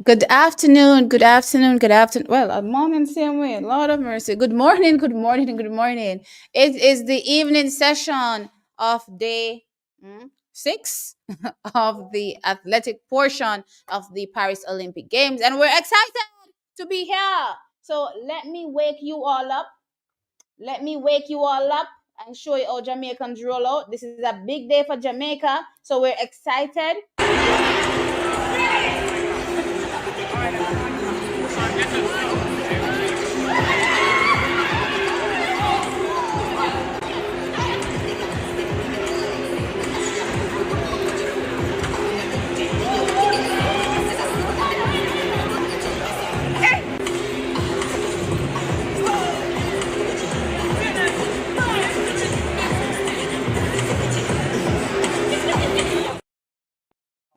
Good afternoon, good afternoon, good afternoon. Well, a morning, same way. Lord of mercy. Good morning, good morning, good morning. It is the evening session of day six of the athletic portion of the Paris Olympic Games, and we're excited to be here. So let me wake you all up. Let me wake you all up and show you how Jamaicans roll out. This is a big day for Jamaica, so we're excited.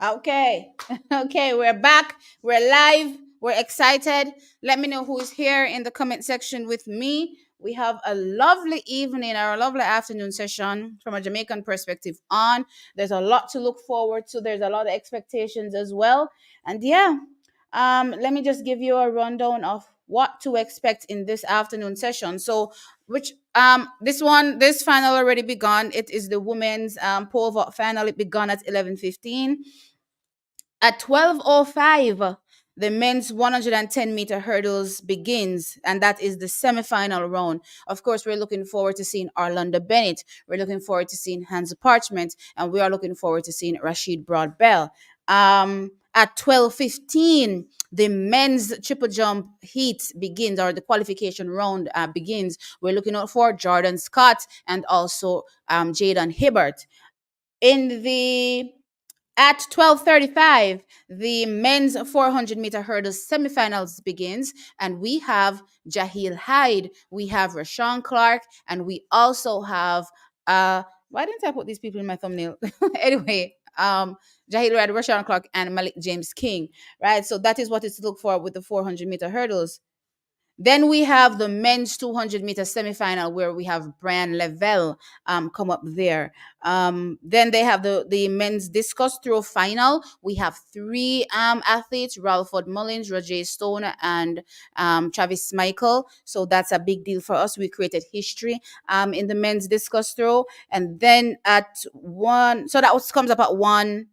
Okay. Okay, we're back. We're live. We're excited. Let me know who is here in the comment section with me. We have a lovely evening or a lovely afternoon session from a Jamaican perspective on. There's a lot to look forward to. There's a lot of expectations as well. And yeah, let me just give you a rundown of what to expect in this afternoon session. So, which this final already begun. It is the women's pole vault final. It began at 11:15. At 12:05, the men's 110-meter hurdles begins, and that is the semifinal round. Of course, we're looking forward to seeing Orlando Bennett. We're looking forward to seeing Hans Parchment, and we are looking forward to seeing Rashid Broadbell. At 12:15, the men's triple jump heat begins, or the qualification round begins. We're looking out for Jordan Scott and also Jaden Hibbert. In the At 12:35, the men's 400-meter hurdles semifinals begins, and we have Jahil Hyde, we have Rashawn Clark, and we also have why didn't I put these people in my thumbnail? Anyway, Jahil Hyde, Rashawn Clark, and Malik James King, right? So that is what is to look for with the 400-meter hurdles. Then we have the men's 200-meter semifinal where we have Brian Lavelle come up there. Then they have the men's discus throw final. We have three athletes: Ralford Mullins, Roger Stone, and Travis Michael. So that's a big deal for us. We created history in the men's discus throw. And then at one, so that comes up at one.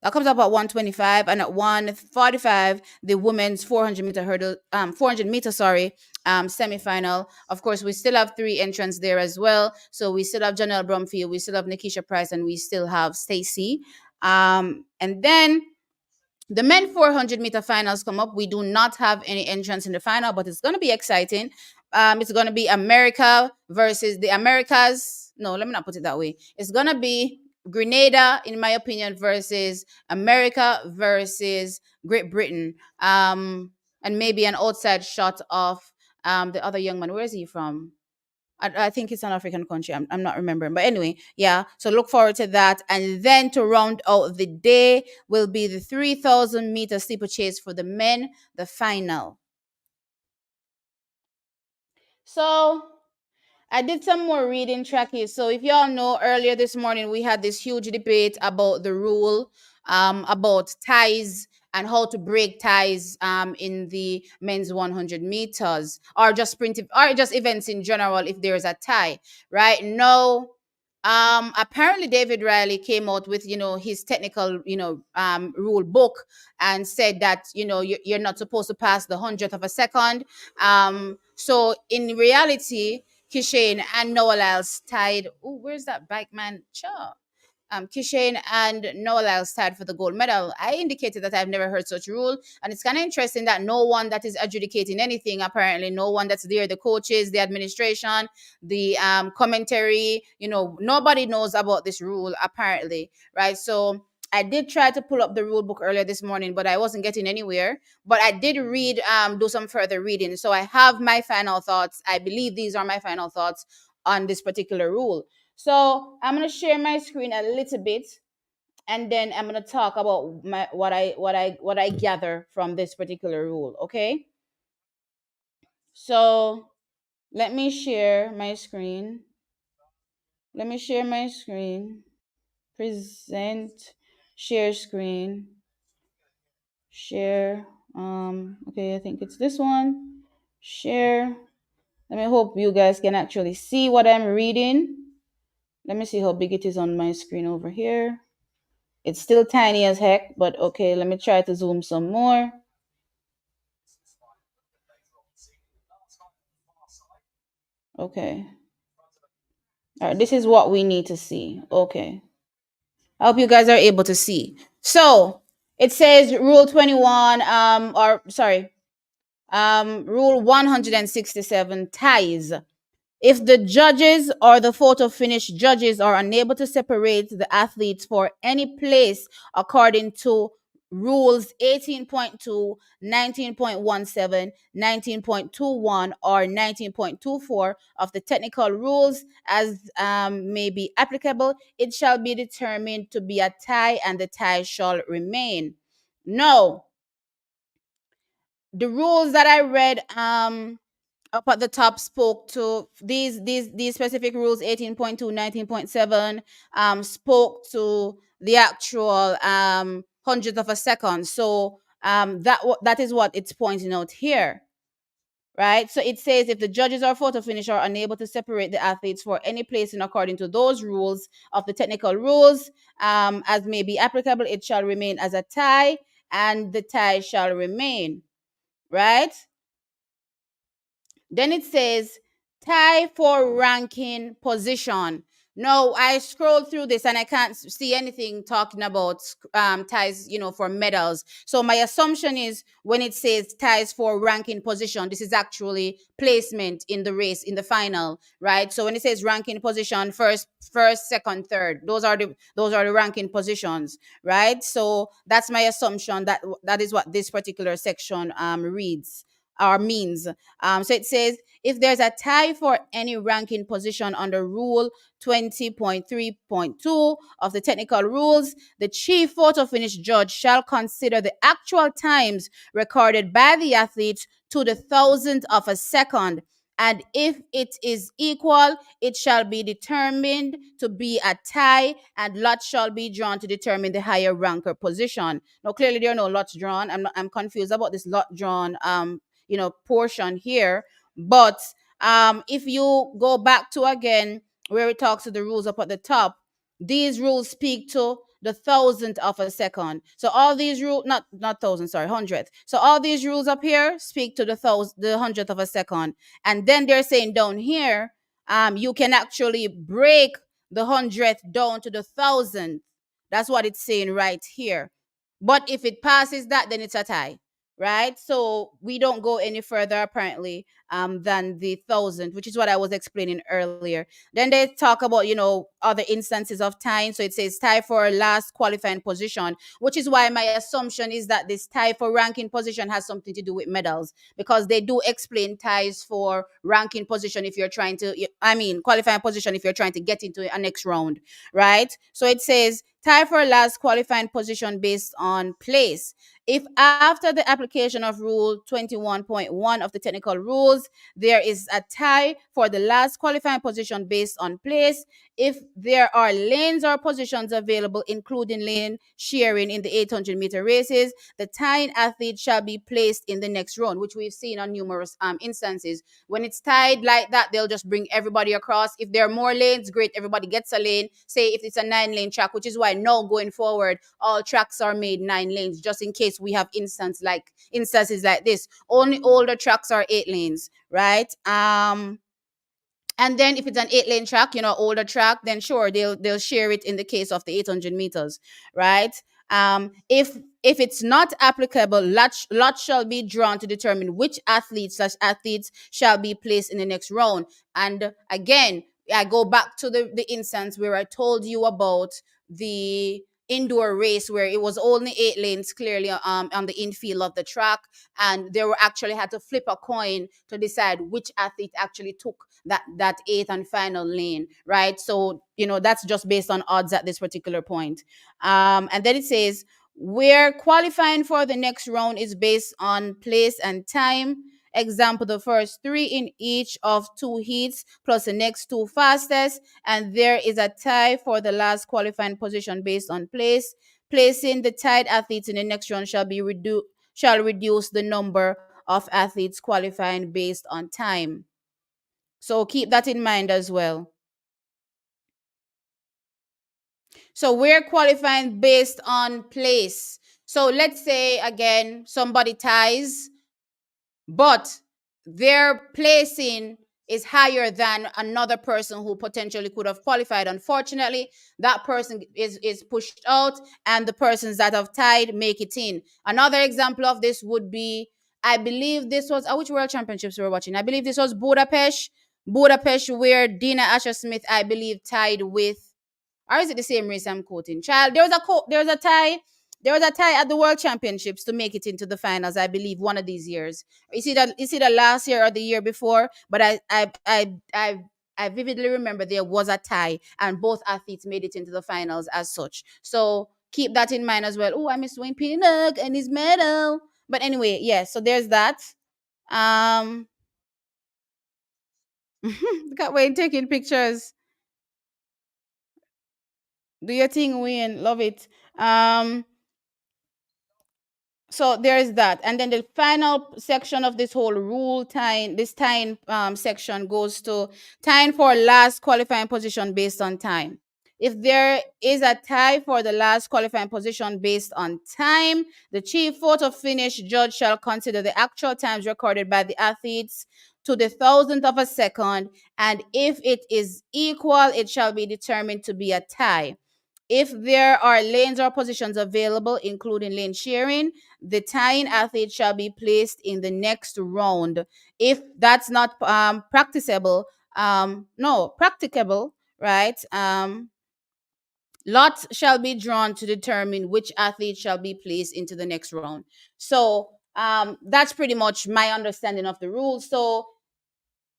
That comes up at 125, and at 145, the women's 400-meter hurdle, 400 meter, sorry, semifinal. Of course, we still have three entrants there as well. So we still have Janelle Brumfield, we still have Nikisha Price, and we still have Stacy. And then the men 400-meter finals come up. We do not have any entrants in the final, but it's going to be exciting. It's going to be America versus the Americas. No, let me not put it that way. It's going to be Grenada, in my opinion, versus America versus Great Britain. And maybe an outside shot of the other young man. Where is he from? I think it's an African country. I'm not remembering. But anyway, yeah. So look forward to that. And then to round out the day will be the 3,000-meter steeplechase for the men, the final. So I did some more reading, Tracky. So if y'all know, earlier this morning we had this huge debate about the rule, about ties and how to break ties in the men's 100 meters, or just or just events in general if there is a tie. Right now, apparently David Riley came out with his technical rule book and said that you're not supposed to pass the hundredth of a second. So in reality, Kishane and Noah Lyles tied. Oh, where's that bike man? Sure. Kishane and Noah Lyles tied for the gold medal. I indicated that I've never heard such rule, and it's kind of interesting that no one that is adjudicating anything, apparently, no one that's there, the coaches, the administration, the commentary, nobody knows about this rule apparently, right? So I did try to pull up the rule book earlier this morning, but I wasn't getting anywhere. But I did do some further reading. So I have my final thoughts. I believe these are my final thoughts on this particular rule. So I'm gonna share my screen a little bit, and then I'm gonna talk about what I gather from this particular rule. Okay. So let me share my screen. Let me share my screen. Present, share screen. Share. Okay, I think it's this one. Share. Let me hope you guys can actually see what I'm reading. Let me see how big it is on my screen over here. It's still tiny as heck, but okay, let me try to zoom some more. Okay. All right, this is what we need to see. Okay. I hope you guys are able to see. So it says Rule 21, or sorry, Rule 167 ties. If the judges or the photo finish judges are unable to separate the athletes for any place according to rules 18.2, 19.17, 19.21, or 19.24 of the technical rules as may be applicable, it shall be determined to be a tie and the tie shall remain. No, the rules that I read up at the top spoke to these specific rules 18.2, 19.7 spoke to the actual hundredth of a second. So that is what it's pointing out here, right? So it says if the judges or photo finish are unable to separate the athletes for any placing according to those rules of the technical rules as may be applicable, it shall remain as a tie and the tie shall remain, right? Then it says tie for ranking position. No, I scrolled through this and I can't see anything talking about ties, for medals. So my assumption is when it says ties for ranking position, this is actually placement in the race in the final, right? So when it says ranking position, first, second, third, those are the ranking positions, right? So that's my assumption that is what this particular section reads or means. So it says if there's a tie for any ranking position under Rule 20.3.2 of the technical rules, the chief photo finish judge shall consider the actual times recorded by the athletes to the thousandth of a second. And if it is equal, it shall be determined to be a tie, and lots shall be drawn to determine the higher ranker position. Now, clearly, there are no lots drawn. I'm confused about this lot drawn portion here. But if you go back to again where it talks to the rules up at the top, these rules speak to the thousandth of a second. So all these rules, not thousand, sorry, hundredth. So all these rules up here speak to the hundredth of a second. And then they're saying down here, you can actually break the hundredth down to the thousandth. That's what it's saying right here. But if it passes that, then it's a tie, right? So we don't go any further apparently than the thousand, which is what I was explaining earlier. Then they talk about other instances of tying. So it says tie for last qualifying position, which is why my assumption is that this tie for ranking position has something to do with medals, because they do explain ties for ranking position if you're trying to, qualifying position if you're trying to get into a next round, right? So it says tie for last qualifying position based on place. If after the application of Rule 21.1 of the technical rules, there is a tie for the last qualifying position based on place, if there are lanes or positions available, including lane sharing in the 800-meter races, the tying athlete shall be placed in the next round, which we've seen on numerous instances. When it's tied like that, they'll just bring everybody across. If there are more lanes, great, everybody gets a lane. Say if it's a 9-lane track, which is why now going forward, all tracks are made 9 lanes, just in case we have instances like this. Only older tracks are 8 lanes, right? And then if it's an 8-lane track, older track, then sure, they'll share it in the case of the 800 meters, right? If it's not applicable, lots shall be drawn to determine which athletes shall be placed in the next round. And again, I go back to the instance where I told you about the indoor race where it was only 8 lanes clearly on the infield of the track, and they were actually had to flip a coin to decide which athlete actually took that eighth and final lane, right? So that's just based on odds at this particular point. And then it says where qualifying for the next round is based on place and time. Example, the first 3 in each of 2 heats plus the next 2 fastest, and there is a tie for the last qualifying position based on place. Placing the tied athletes in the next round shall reduce the number of athletes qualifying based on time. So keep that in mind as well. So we're qualifying based on place. So let's say again somebody ties, but their placing is higher than another person who potentially could have qualified. Unfortunately, that person is pushed out, and the persons that have tied make it in. Another example of this would be, I believe this was which World Championships we were watching. I believe this was Budapest, where Dina Asher Smith, I believe, tied with, or is it the same race I'm quoting? Child, there was a tie. There was a tie at the World Championships to make it into the finals, I believe, one of these years. Is it the last year or the year before? But I vividly remember there was a tie, and both athletes made it into the finals as such. So keep that in mind as well. Oh, I miss Wayne Pinnock and his medal. But anyway, yeah. So there's that. Um, look at Wayne taking pictures. Do your thing, Wayne. Love it. Um, so there is that, and then the final section of this whole rule tying, this tying section goes to tying for last qualifying position based on time. If there is a tie for the last qualifying position based on time, the chief photo finish judge shall consider the actual times recorded by the athletes to the thousandth of a second, and if it is equal, it shall be determined to be a tie. If there are lanes or positions available, including lane sharing, the tying athlete shall be placed in the next round. If that's not practicable, right? Lots shall be drawn to determine which athlete shall be placed into the next round. So that's pretty much my understanding of the rules. So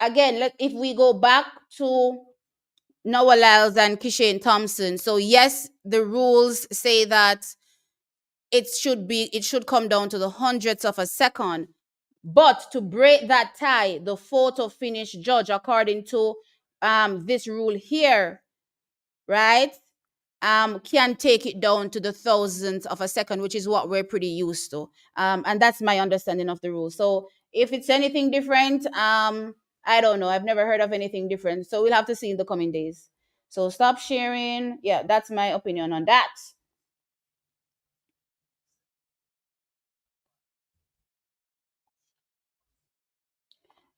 again, if we go back to Noah Lyles and Kishane Thompson. So yes, the rules say that it should come down to the hundredths of a second. But to break that tie, the photo finish judge, according to this rule here, right, can take it down to the thousandth of a second, which is what we're pretty used to. And that's my understanding of the rule. So if it's anything different, I don't know. I've never heard of anything different. So we'll have to see in the coming days. So stop sharing. Yeah, that's my opinion on that.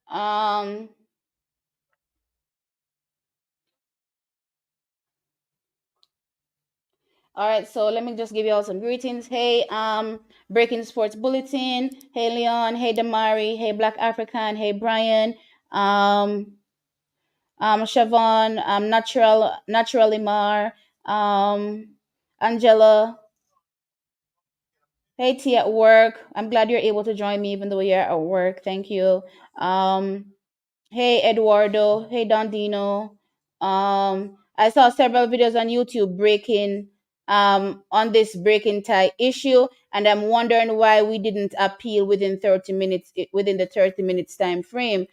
Um, All right, so let me just give you all some greetings. Hey, Breaking Sports Bulletin. Hey, Leon. Hey, Damari. Hey, Black African. Hey, Brian. Um, Siobhan. Naturally Mar. Angela. Hey, T at work. I'm glad you're able to join me even though you're at work. Thank you. Um, Hey Eduardo, hey Don Dino. I saw several videos on YouTube breaking on this breaking tie issue, and I'm wondering why we didn't appeal within 30 minutes within the 30 minutes time frame.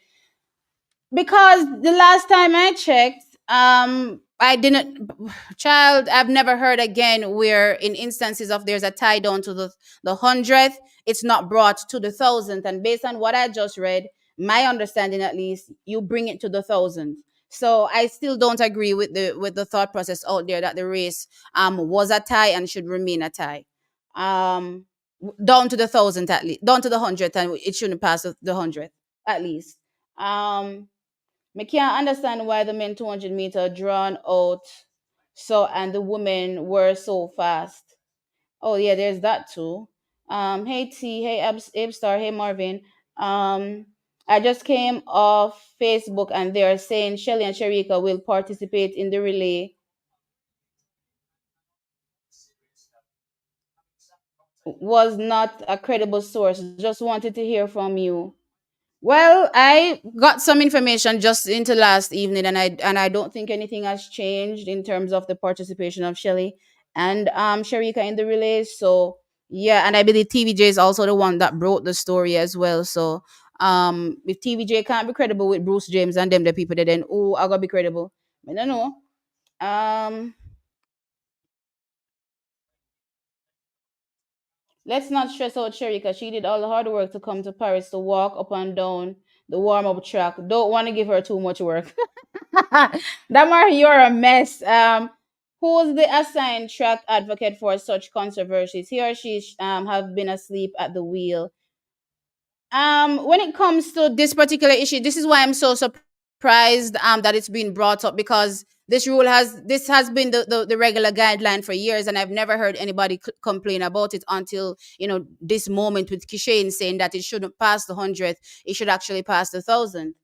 Because the last time I checked, I didn't, child, I've never heard again where in instances of there's a tie down to the hundredth, it's not brought to the thousandth. And based on what I just read, my understanding at least, you bring it to the thousandth. So I still don't agree with the thought process out there that the race was a tie and should remain a tie. Down to the thousandth at least, down to the hundredth, and it shouldn't pass the hundredth at least. Um, I can't understand why the men 200-meter drawn out so and the women were so fast. Oh yeah, there's that too. Hey T, hey Abstar, hey Marvin. Um, I just came off Facebook and they're saying Shelly and Sharika will participate in the relay. Was not a credible source. Just wanted to hear from you. Well, I got some information just into last evening, and I don't think anything has changed in terms of the participation of Shelly and Sharika in the relays. So yeah, and I believe TVJ is also the one that broke the story as well. So if TVJ can't be credible with Bruce James and them the people, then oh, I gotta be credible. I don't know. Um, Let's not stress out Sherry because she did all the hard work to come to Paris to walk up and down the warm up track. Don't want to give her too much work. Damar, you're a mess. Who's the assigned track advocate for such controversies? He or she have been asleep at the wheel. When it comes to this particular issue, this is why I'm so surprised that it's been brought up, because this has been the regular guideline for years, and I've never heard anybody complain about it until this moment with Kishane saying that it shouldn't pass the 100th, it should actually pass the 1,000.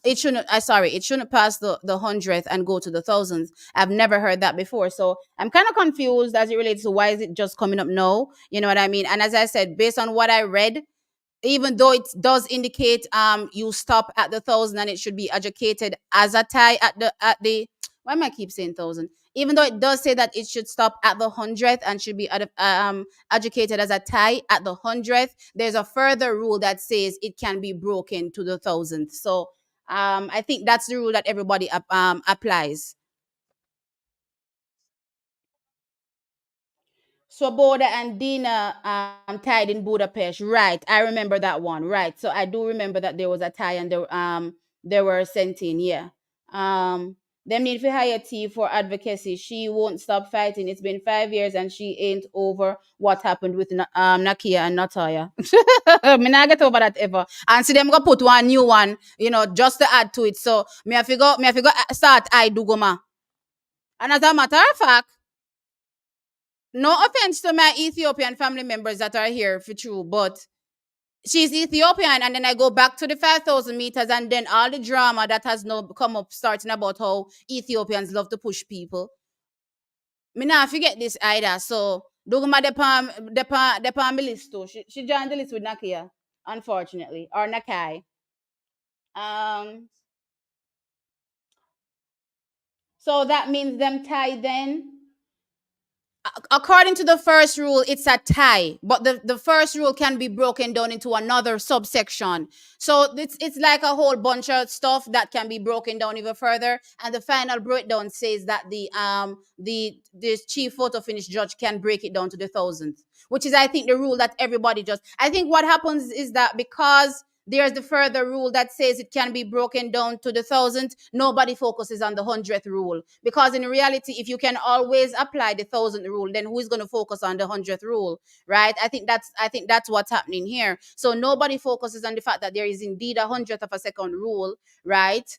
It shouldn't I sorry it shouldn't pass the 100th and go to the thousands. I've never heard that before, so I'm kind of confused as it relates to why is it just coming up now, you know what I mean? And as I said, based on what I read, even though it does indicate you stop at the 1,000 and it should be adjudicated as a tie at the why am I keep saying 1,000, even though it does say that it should stop at the 100th and should be adjudicated as a tie at the 100th, there's a further rule that says it can be broken to the 1,000th. So I think that's the rule that everybody applies. Swoboda and Dina tied in Budapest. Right. I remember that one. Right. So I do remember that there was a tie and they were sent in. Yeah. Them need to hire T for advocacy. She won't stop fighting. It's been 5 years and she ain't over what happened with Nakia and Nataya. Me not get over that ever. And see them go put one new one, just to add to it. So me have to go start I do go ma. And as a matter of fact, no offense to my Ethiopian family members that are here for true, but she's Ethiopian, and then I go back to the 5,000 meters, and then all the drama that has now come up starting about how Ethiopians love to push people. Me now forget this either. So Duguma de palm list too. She joined the list with Nakia, unfortunately, or Nakai. Um, so that means them tie then. According to the first rule, it's a tie, but the first rule can be broken down into another subsection. So it's like a whole bunch of stuff that can be broken down even further. And the final breakdown says that the chief photo finish judge can break it down to the thousandth, which is I think the rule that everybody just. I think what happens is that because there's the further rule that says it can be broken down to the thousandth, nobody focuses on the 100th rule, because in reality, if you can always apply the 1,000th rule, then who is going to focus on the 100th rule, right? I think that's what's happening here. So nobody focuses on the fact that there is indeed 100th of a second rule, right?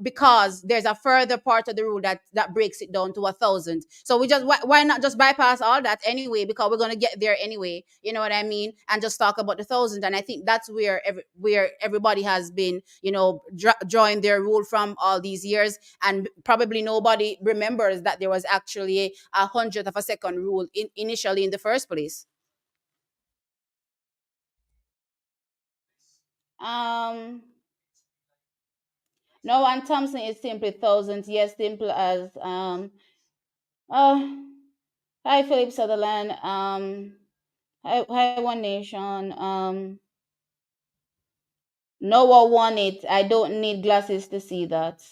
Because there's a further part of the rule that breaks it down to 1,000. So we just why not just bypass all that anyway, because we're going to get there anyway, you know what I mean, and just talk about the 1,000. And I think that's where everybody has been, drawing their rule from all these years, and probably nobody remembers that there was actually a 100th of a second rule initially in the first place. um no, and Thompson is simply thousands, yes, simple as uh hi Philip Sutherland. Hi One Nation. Noah won it. I don't need glasses to see that.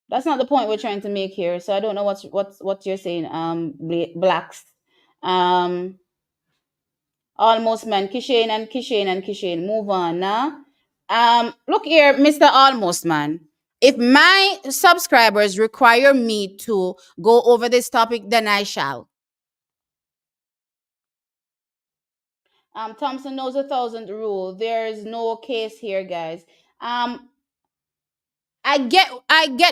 That's not the point we're trying to make here. So I don't know what you're saying. Blacks. Um, Almost man. Kishane and Kishane and Kishane. Move on now. Look here, Mr. Almost man. If my subscribers require me to go over this topic, then I shall. Thompson knows 1,000 rule. There is no case here, guys. Um, I get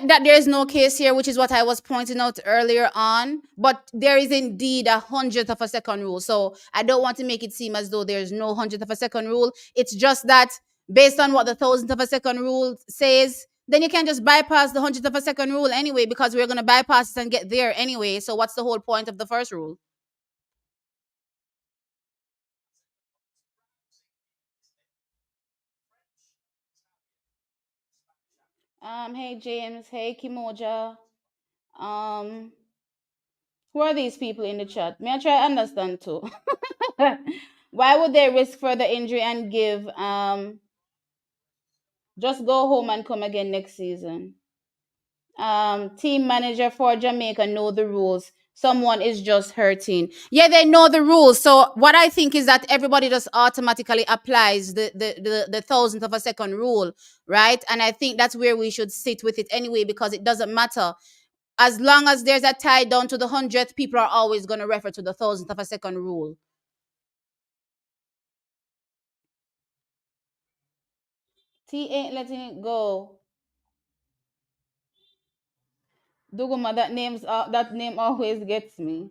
that there is no case here, which is what I was pointing out earlier on. But there is indeed 100th of a second rule. So I don't want to make it seem as though there's no 100th of a second rule. It's just that based on what the 1,000th of a second rule says, then you can just bypass the 100th of a second rule anyway, because we're gonna bypass it and get there anyway. So what's the whole point of the first rule? Hey James, hey Kimoja. Um, who are these people in the chat? May I try to understand too? Why would they risk further injury and give just go home and come again next season? Team manager for Jamaica know the rules. Someone is just hurting. Yeah, they know the rules. So what I think is that everybody just automatically applies the thousandth of a second rule, right? And I think that's where we should sit with it anyway, because it doesn't matter. As long as there's a tie down to the hundredth, people are always going to refer to the thousandth of a second rule. T ain't letting it go. Duguma, that name always gets me.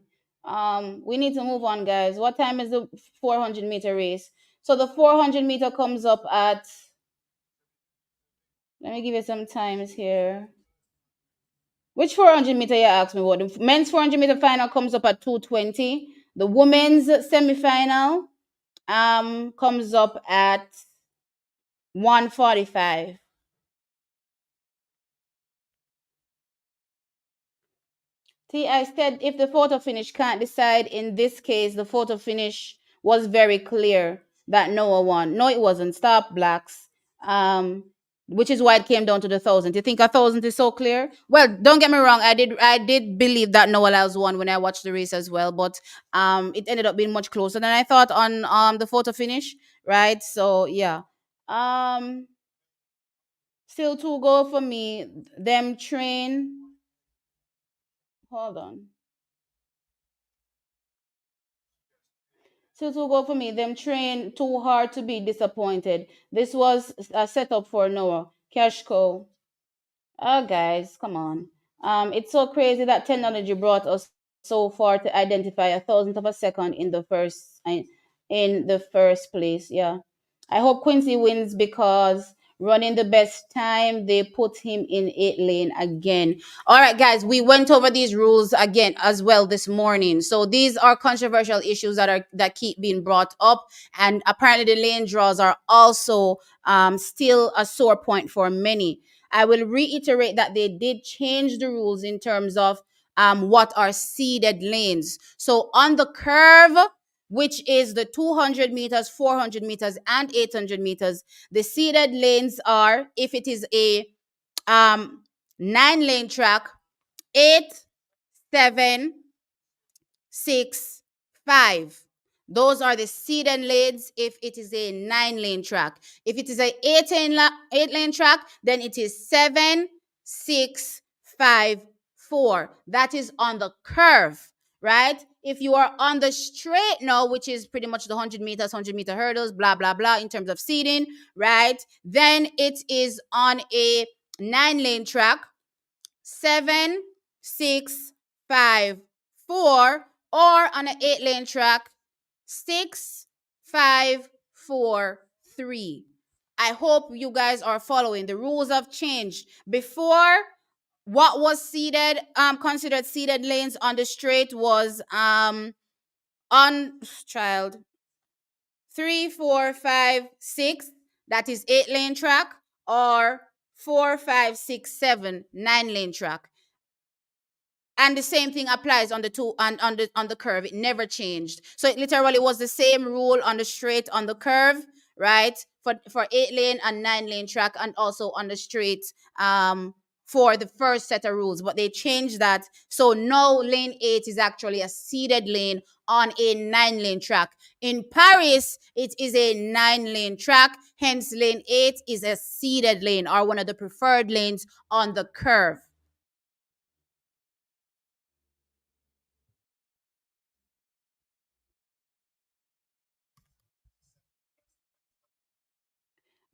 We need to move on, guys. What time is the 400-meter race? So the 400-meter comes up at. Let me give you some times here. Which 400-meter you asked me about? The men's 400-meter final comes up at 2:20. The women's semifinal comes up at 1:45. See, I said if the photo finish can't decide, in this case, the photo finish was very clear that Noah won. No, it wasn't. Stop blacks. Um, which is why it came down to the thousand. You think a thousand is so clear? Well, don't get me wrong. I did believe that Noah Lyles won when I watched the race as well, but it ended up being much closer than I thought on the photo finish, right? So yeah. Um, still two goal for me. Them train. Hold on. Still too go for me. Them train too hard to be disappointed. This was a setup for Noah. Cashco. Oh, guys, come on. It's so crazy that technology brought us so far to identify a thousandth of a second in the first place. Yeah, I hope Quincy wins because running the best time, they put him in 8 lane again. All right, guys, we went over these rules again as well this morning. So these are controversial issues that keep being brought up, and apparently the lane draws are also still a sore point for many. I will reiterate that they did change the rules in terms of what are seeded lanes. So on the curve, which is the 200 meters, 400 meters, and 800 meters, the seeded lanes are, if it is a 9 lane track, 8, 7, 6, 5. Those are the seeded lanes if it is a 9 lane track. If it is a 8 lane track, then it is 7, 6, 5, 4. That is on the curve, right? If you are on the straight now, which is pretty much the 100 meters, 100-meter hurdles, blah, blah, blah, in terms of seeding, right? Then it is on a 9 lane track, 7, 6, 5, 4, or on an 8 lane track, 6, 5, 4, 3. I hope you guys are following. The rules have changed. Before, what was seeded, considered seeded lanes on the straight was on child 3, 4, 5, 6. That is 8 lane track, or 4, 5, 6, 7, 9 lane track. And the same thing applies on the two on the curve. It never changed. So it literally was the same rule on the straight, on the curve, right? For 8 lane and 9 lane track, and also on the straight for the first set of rules. But they changed that. So now lane 8 is actually a seeded lane on a 9 lane track. In Paris, it is a 9 lane track. Hence, lane 8 is a seeded lane, or one of the preferred lanes on the curve.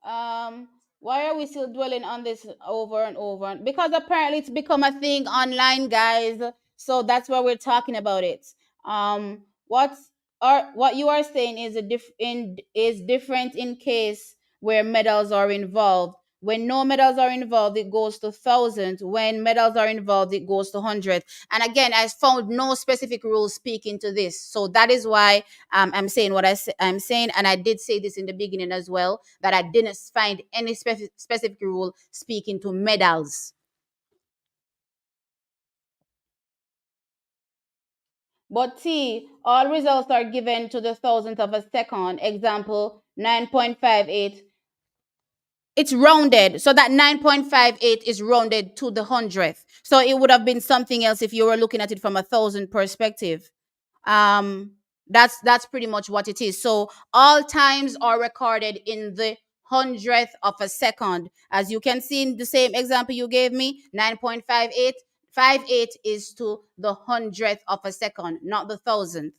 Um, why are we still dwelling on this over and over? Because apparently it's become a thing online, guys. So that's why we're talking about it. What you are saying is is different in case where medals are involved. When no medals are involved, it goes to thousands. When medals are involved, it goes to hundred. And again, I found no specific rules speaking to this. So that is why I'm saying what I'm saying, and I did say this in the beginning as well, that I didn't find any specific rule speaking to medals. But T, all results are given to the thousandth of a second. Example 9.58. It's rounded, so that 9.58 is rounded to the hundredth. So it would have been something else if you were looking at it from a thousand perspective. um that's pretty much what it is. So all times are recorded in the hundredth of a second. As you can see in the same example you gave me, 9.5858 is to the hundredth of a second, not the thousandth.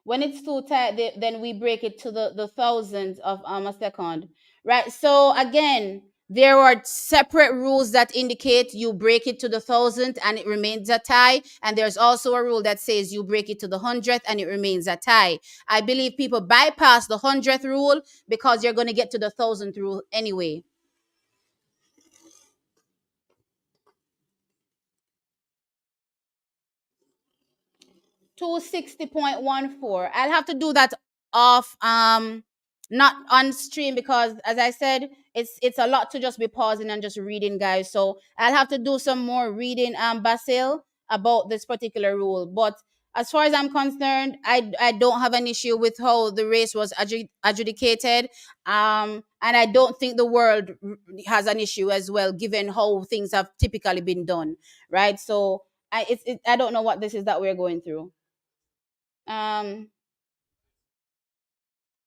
When it's too tight, then we break it to the thousandth of a second, right? So again, there are separate rules that indicate you break it to the thousandth and it remains a tie, and there's also a rule that says you break it to the hundredth and it remains a tie. I believe people bypass the hundredth rule because you're going to get to the thousandth rule anyway. 260.14. I'll have to do that off, not on stream, because as I said, it's a lot to just be pausing and just reading, guys. So I'll have to do some more reading, Basil, about this particular rule. But as far as I'm concerned, I don't have an issue with how the race was adjudicated. And I don't think the world has an issue as well, given how things have typically been done, right? So I don't know what this is that we're going through. Um,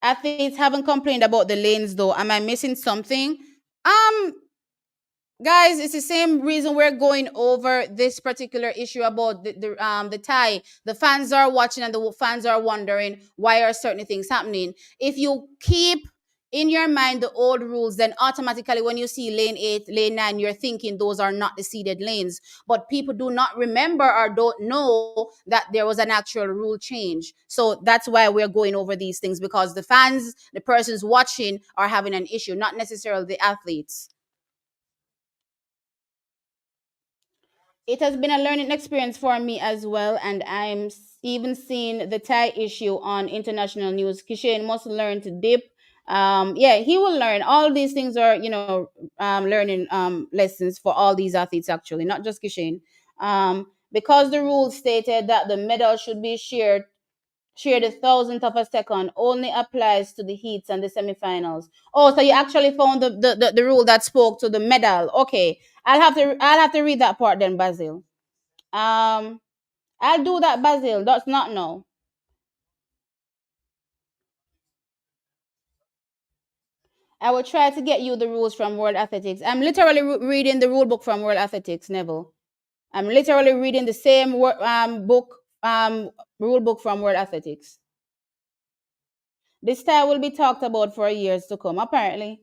Athletes haven't complained about the lanes though. Am I missing something? Um, Guys, it's the same reason we're going over this particular issue about the tie. The fans are watching and the fans are wondering why are certain things happening. If you keep in your mind the old rules, then automatically when you see lane 8, lane 9, you're thinking those are not the seeded lanes. But people do not remember or don't know that there was an actual rule change. So that's why we're going over these things, because the fans, the persons watching, are having an issue, not necessarily the athletes. It has been a learning experience for me as well, and even seeing the Thai issue on international news. Kishan must learn to dip. Yeah, he will learn. All these things are, learning lessons for all these athletes, actually, not just Kishan. Because the rules stated that the medal should be shared a thousandth of a second, only applies to the heats and the semifinals. Oh, so you actually found the rule that spoke to the medal. Okay. I'll have to read that part then, Basil. Um I'll do that, Basil. That's not no. I will try to get you the rules from World Athletics. I'm literally reading the rule book from World Athletics, Neville. I'm literally reading the same book, rule book from World Athletics. This style will be talked about for years to come, apparently.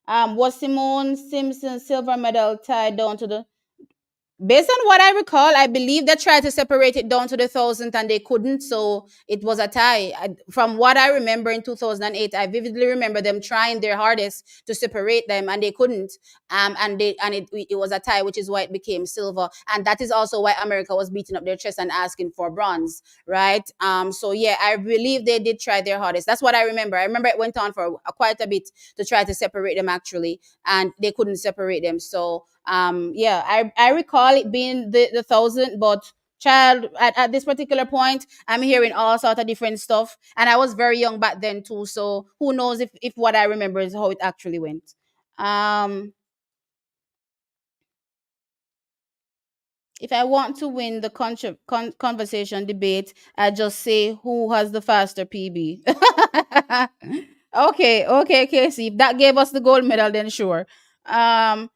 Was Simone Simpson's silver medal tied down to the, based on what I recall, I believe they tried to separate it down to the thousandth and they couldn't, so it was a tie. From what I remember in 2008, I vividly remember them trying their hardest to separate them and they couldn't. And it was a tie, which is why it became silver, and that is also why America was beating up their chest and asking for bronze, right? So yeah, I believe they did try their hardest. That's what I remember. I remember it went on for quite a bit to try to separate them actually, and they couldn't separate them. So yeah, I recall it being the thousand, but child, at this particular point I'm hearing all sorts of different stuff, and I was very young back then too, so who knows if what I remember is how it actually went. um if I want to win the conversation debate, I just say who has the faster PB. Okay, Casey. If that gave us the gold medal, then sure. Um,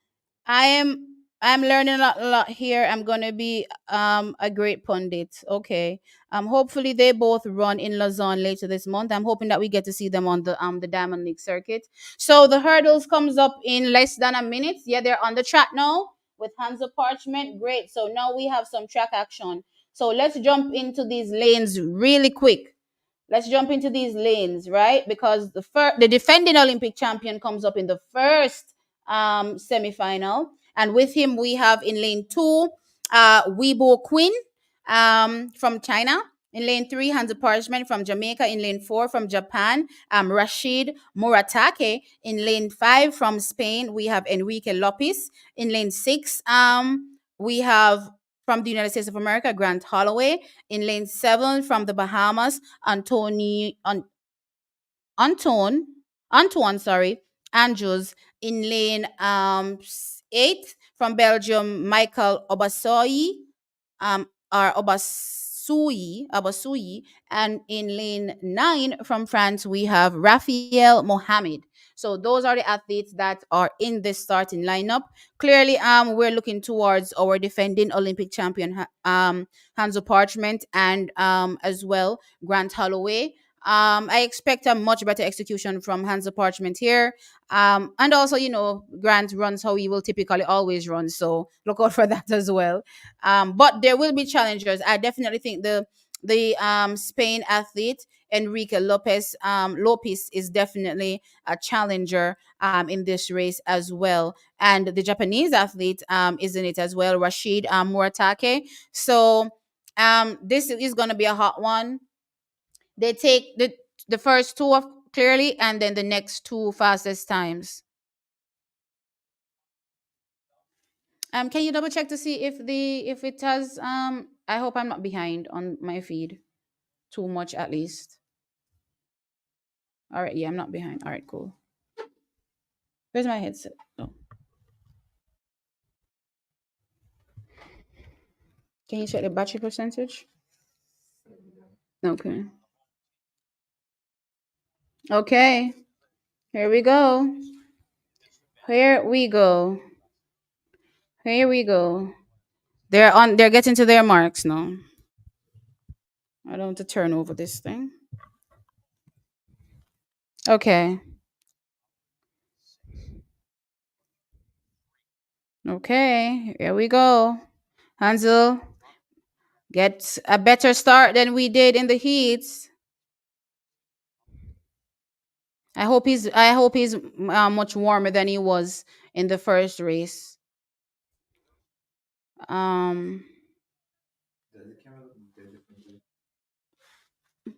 I'm learning a lot here. I'm gonna be a great pundit. Okay. Hopefully they both run in Lausanne later this month. I'm hoping that we get to see them on the Diamond League circuit. So the hurdles comes up in less than a minute. Yeah, they're on the track now with hands of parchment. Great. So now we have some track action. So let's jump into these lanes really quick. Let's jump into these lanes, right? Because the defending Olympic champion comes up in the first semifinal, and with him we have in lane 2, Weibo Quinn from China. In lane 3, Hansa Parchment from Jamaica. In lane 4, from Japan, Rashid Muratake. In lane 5, from Spain, we have Enrique Lopez. In lane 6, we have from the United States of America, Grant Holloway. In lane 7, from the Bahamas, Antoine, sorry, Andrews. In lane 8 from Belgium, Michael Obasoyi, or Obasui. And in lane 9 from France, we have Raphael Mohamed. So those are the athletes that are in this starting lineup. Clearly, we're looking towards our defending Olympic champion, Hanzo Parchment, and as well Grant Holloway. I expect a much better execution from Hansa Parchment here. And also, Grant runs how he will typically always run. So look out for that as well. But there will be challengers. I definitely think the Spain athlete Enrique Lopez is definitely a challenger in this race as well. And the Japanese athlete is in it as well, Rashid Muratake. So this is going to be a hot one. They take the first two of clearly, and then the next two fastest times. Can you double check to see if it has I hope I'm not behind on my feed too much at least. All right, yeah, I'm not behind. All right, cool. Where's my headset? Oh, can you check the battery percentage? Okay. Okay. Here we go. Here we go. Here we go. They're getting to their marks now. I don't want to turn over this thing. Okay. Okay. Here we go. Hansel gets a better start than we did in the heats. I hope he's much warmer than he was in the first race. Um,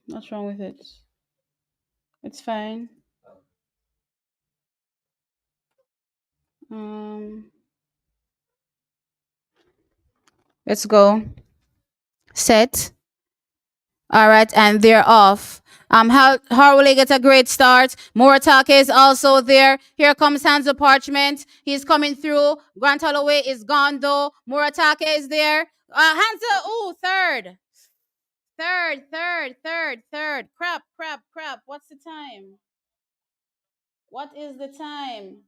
what's wrong with it? It's fine. Um, let's go. Set. All right, and they're off. Harwell gets a great start. Muratake is also there. Here comes Hansa Parchment. He's coming through. Grant Holloway is gone though. Muratake is there. Hansa, ooh, third. Crap. What's the time? What is the time?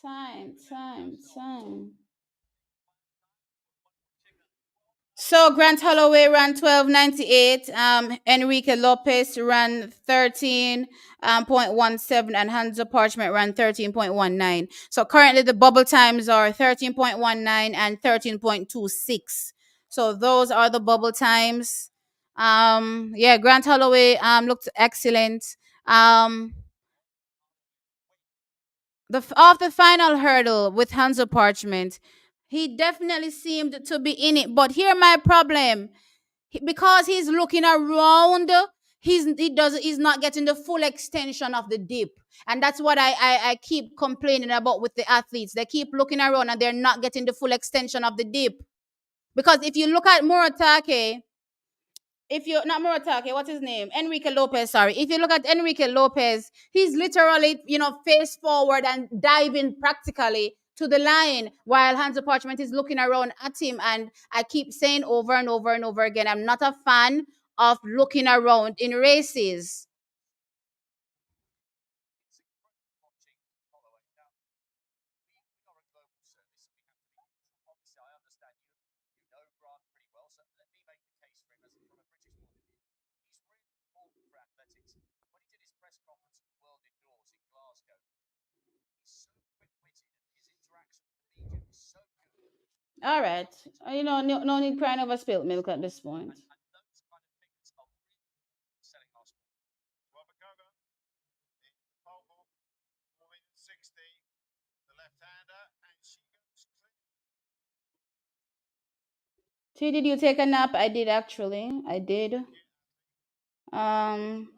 Time. So Grant Holloway ran 12:98. Enrique Lopez ran 13.17, and Hansa Parchment ran 13.19. So currently the bubble times are 13.19 and 13.26. So those are the bubble times. Yeah, Grant Holloway looked excellent. Um, off the final hurdle with Hansa Parchment, he definitely seemed to be in it. But here my problem, because he's looking around, he's not getting the full extension of the dip. And that's what I keep complaining about with the athletes. They keep looking around and they're not getting the full extension of the dip. Because if you look at Muratake, if you not Muratake, what's his name? Enrique Lopez, sorry. If you look at Enrique Lopez, he's literally, face forward and diving practically to the line while Hansa Parchment is looking around at him. And I keep saying over and over and over again, I'm not a fan of looking around in races. All right. No need crying over spilt milk at this point. T, did you take a nap? I did actually. I did. Um,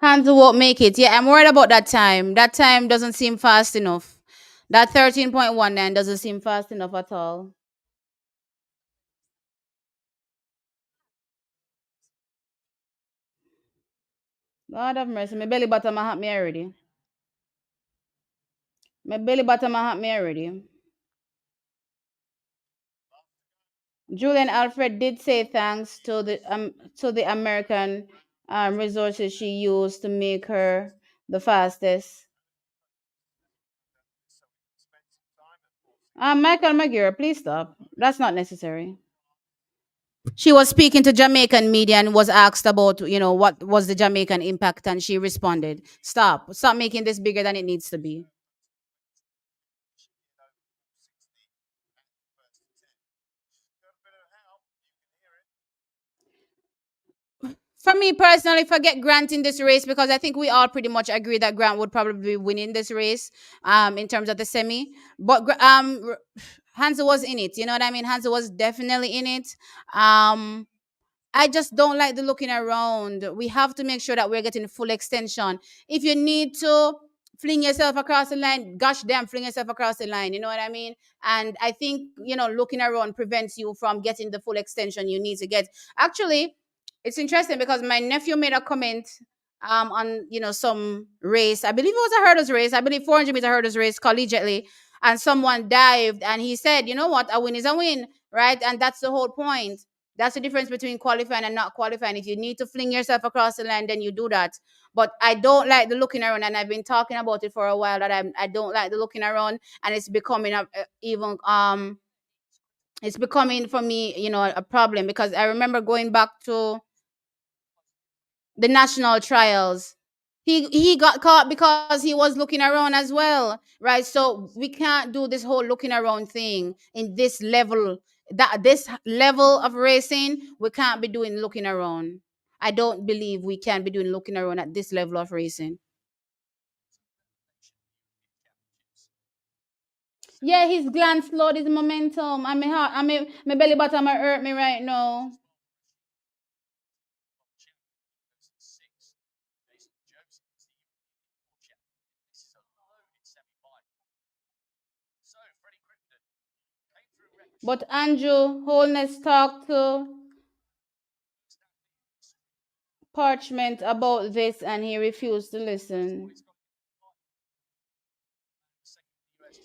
Hands won't make it. Yeah, I'm worried about that time. That time doesn't seem fast enough. That 13.19 doesn't seem fast enough at all. Lord have mercy. My belly button hurt me already. My belly button hurt me already. Julian Alfred did say thanks to the American resources she used to make her the fastest. Michael McGear, please stop. That's not necessary. She was speaking to Jamaican media and was asked about, what was the Jamaican impact, and she responded, Stop making this bigger than it needs to be." For me personally, forget Grant in this race because I think we all pretty much agree that Grant would probably be winning this race, in terms of the semi. But Hansa was in it. You know what I mean? Hansa was definitely in it. Um, I just don't like the looking around. We have to make sure that we're getting full extension. If you need to fling yourself across the line, gosh damn, fling yourself across the line. You know what I mean? And I think, looking around prevents you from getting the full extension you need to get. Actually, it's interesting because my nephew made a comment on, some race. I believe it was a hurdles race. I believe 400-meter hurdles race collegiately. And someone dived and he said, you know what? A win is a win, right? And that's the whole point. That's the difference between qualifying and not qualifying. If you need to fling yourself across the line, then you do that. But I don't like the looking around, and I've been talking about it for a while that I don't like the looking around, and it's becoming even it's becoming for me, a problem because I remember going back to the national trials. He got caught because he was looking around as well, right? So we can't do this whole looking around thing in this level. That this level of racing, we can't be doing looking around. I don't believe we can be doing looking around at this level of racing. Yeah, his glance slowed his momentum. I mean, heart, my belly button hurt me right now. But Andrew Holness talked to Parchment about this, and he refused to listen.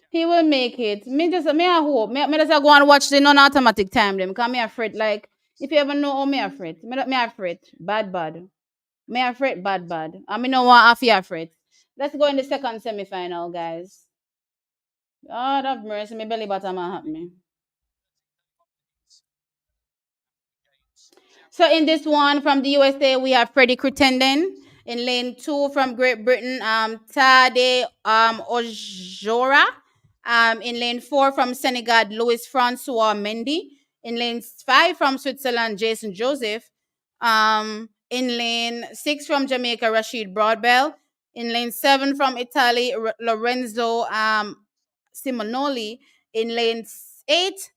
He will make it. Me I hope. Me just go and watch the non-automatic time them. Cause me afraid like if you ever know how me afraid. Me afraid. Bad. Me afraid bad. I mean no want half you afraid. Let's go in the second semi-final, guys. God have mercy, me belly button man hurt me. So in this one from the USA, we have Freddie Crittenden. In lane two from Great Britain, Tade Ojora. In lane four from Senegal, Louis Francois Mendy. In lane five from Switzerland, Jason Joseph. In lane six from Jamaica, Rashid Broadbell. In lane seven from Italy, Lorenzo Simonoli. In lane eight,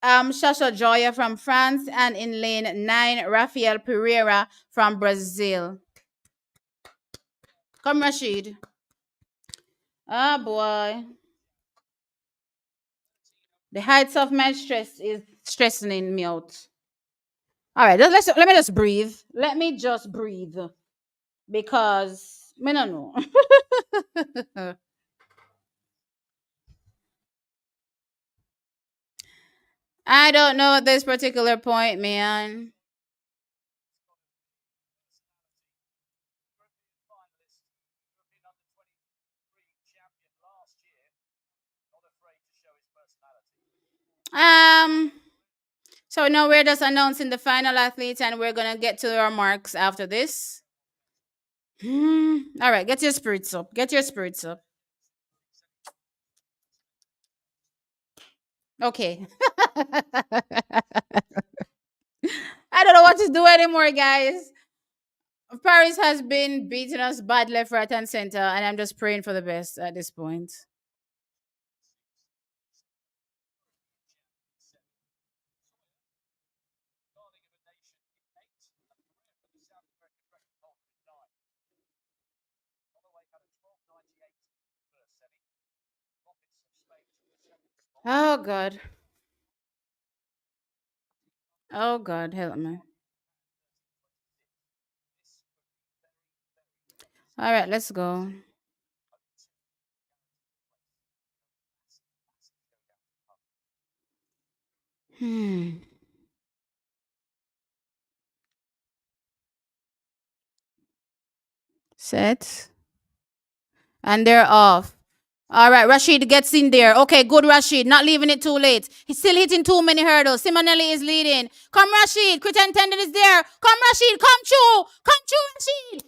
Shasha Joya from France, and in lane 9, Rafael Pereira from Brazil. Come, Rashid. Ah, boy. The heights of my stress is stressing me out. All right, let me just breathe. Let me just breathe because me no know. I don't know at this particular point, man. Um. So now we're just announcing the final athletes, and we're gonna get to our marks after this. All right, get your spirits up. Get your spirits up. Okay. I don't know what to do anymore, guys. Paris has been beating us bad left, right, and center, and I'm just praying for the best at this point. Oh God. Oh God, help me. All right, let's go. Hmm. Set. And they're off. All right, Rashid gets in there. Okay, good, Rashid. Not leaving it too late. He's still hitting too many hurdles. Simonelli is leading. Come, Rashid. Crit intended is there. Come, Rashid. Come true. Come true, Rashid.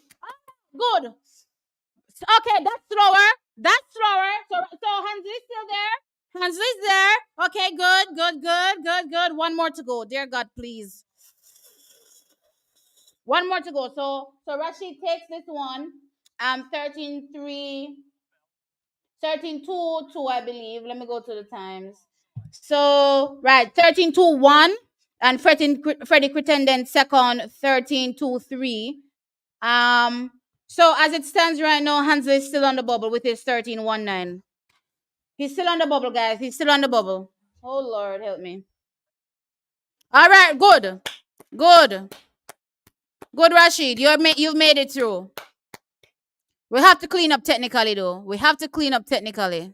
Good. Okay, that's slower. That's slower. So Hansley's still there. Hansley's there. Okay, good, good, good, good, good. One more to go. Dear God, please. One more to go. So Rashid takes this one. 13-3. 13-2, I believe. Let me go to the times. So, right, 13-2-1. And Freddie Crittenden second, 13-2-3. Um, so as it stands right now, Hansel is still on the bubble with his 13-1-9. He's still on the bubble, guys. He's still on the bubble. Oh Lord, help me. All right, good. Good. Good, Rashid. You've made it through. We have to clean up technically though. We have to clean up technically.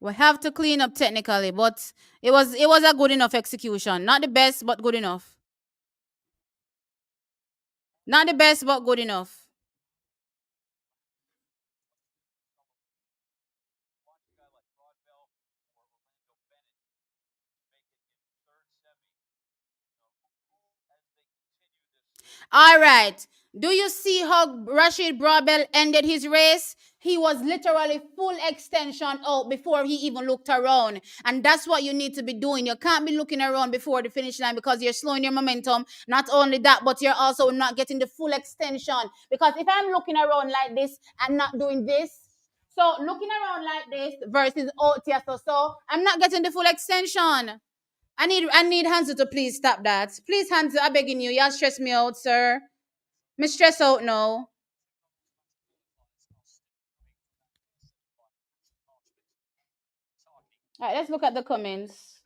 We have to clean up technically, but it was a good enough execution. Not the best, but good enough. Not the best, but good enough. All right. Do you see how Rashid Brabel ended his race? He was literally full extension out before he even looked around. And that's what you need to be doing. You can't be looking around before the finish line because you're slowing your momentum. Not only that, but you're also not getting the full extension. Because if I'm looking around like this and not doing this, so looking around like this versus out here, so I'm not getting the full extension. I need Hanzo to please stop that. Please, Hanzo, I'm begging you. Y'all stress me out, sir. Me stress out now. All right, let's look at the comments.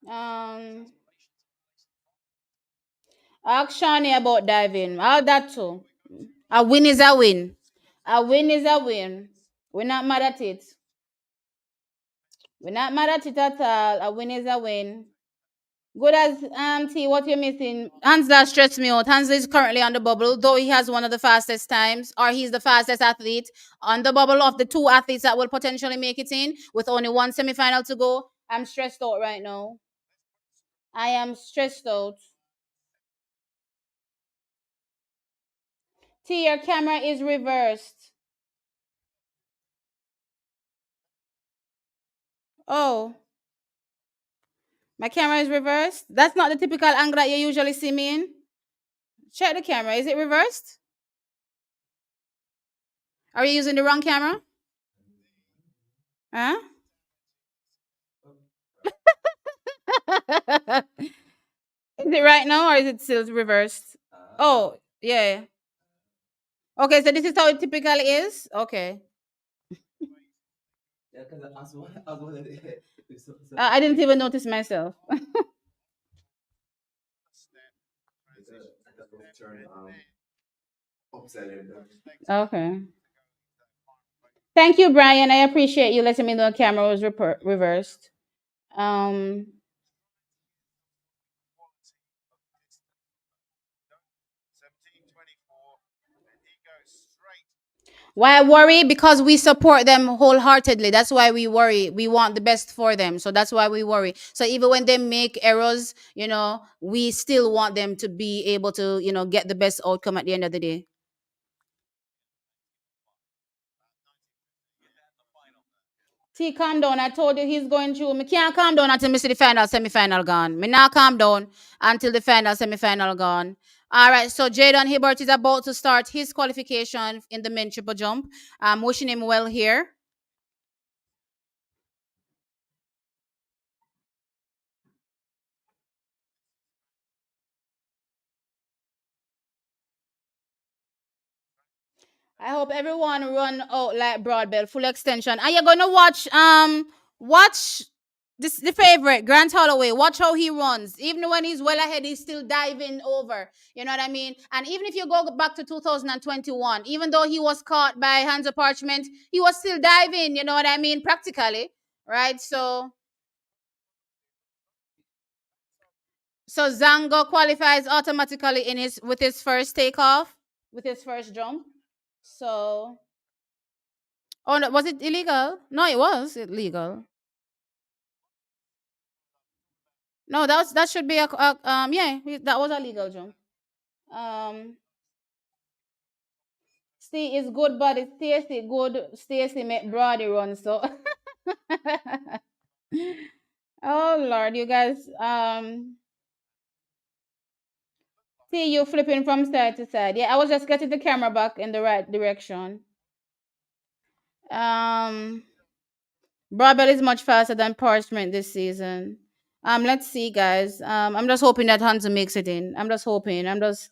Um, Ask Shani about diving. How that too? A win is a win. A win is a win. We're not mad at it. We're not mad at it at all. A win is a win. Good as T, what you're missing. Hansla stressed me out. Hansla is currently on the bubble, though he has one of the fastest times, or he's the fastest athlete on the bubble of the two athletes that will potentially make it in with only one semifinal to go. I'm stressed out right now. I am stressed out. T, your camera is reversed. Oh, my camera is reversed. That's not the typical angle that you usually see me in. Check the camera. Is it reversed? Are you using the wrong camera? Huh? Is it right now or is it still reversed? Oh, yeah. Okay, so this is how it typically is. Okay. I didn't even notice myself. Okay. Thank you, Brian. I appreciate you letting me know the camera was reversed. Um, why worry? Because we support them wholeheartedly. That's why we worry. We want the best for them. So that's why we worry. So even when they make errors, we still want them to be able to, get the best outcome at the end of the day. See, calm down. I told you he's going through. Me can't calm down until me see the final, semi-final gone. Me not calm down until the final, semi-final gone. All right, so Jaden Hibbert is about to start his qualification in the men triple jump. I'm wishing him well here. I hope everyone run out like Broadbell, full extension. And you're gonna watch this the favorite, Grant Holloway. Watch how he runs. Even when he's well ahead, he's still diving over. You know what I mean? And even if you go back to 2021, even though he was caught by Hands of Parchment, he was still diving, you know what I mean? Practically. Right? So Zango qualifies automatically in his with his first takeoff, with his first jump. So oh no, was it illegal? No, it was illegal. No, that should be yeah, that was a legal jump. Um, see, it's good, but it's Stacy good. Stacy make Brody run so. Oh Lord, you guys. See you flipping from side to side. Yeah, I was just getting the camera back in the right direction. Um, Brabel is much faster than Parchment this season. Let's see, guys. I'm just hoping that Hansa makes it in. I'm just hoping. I'm just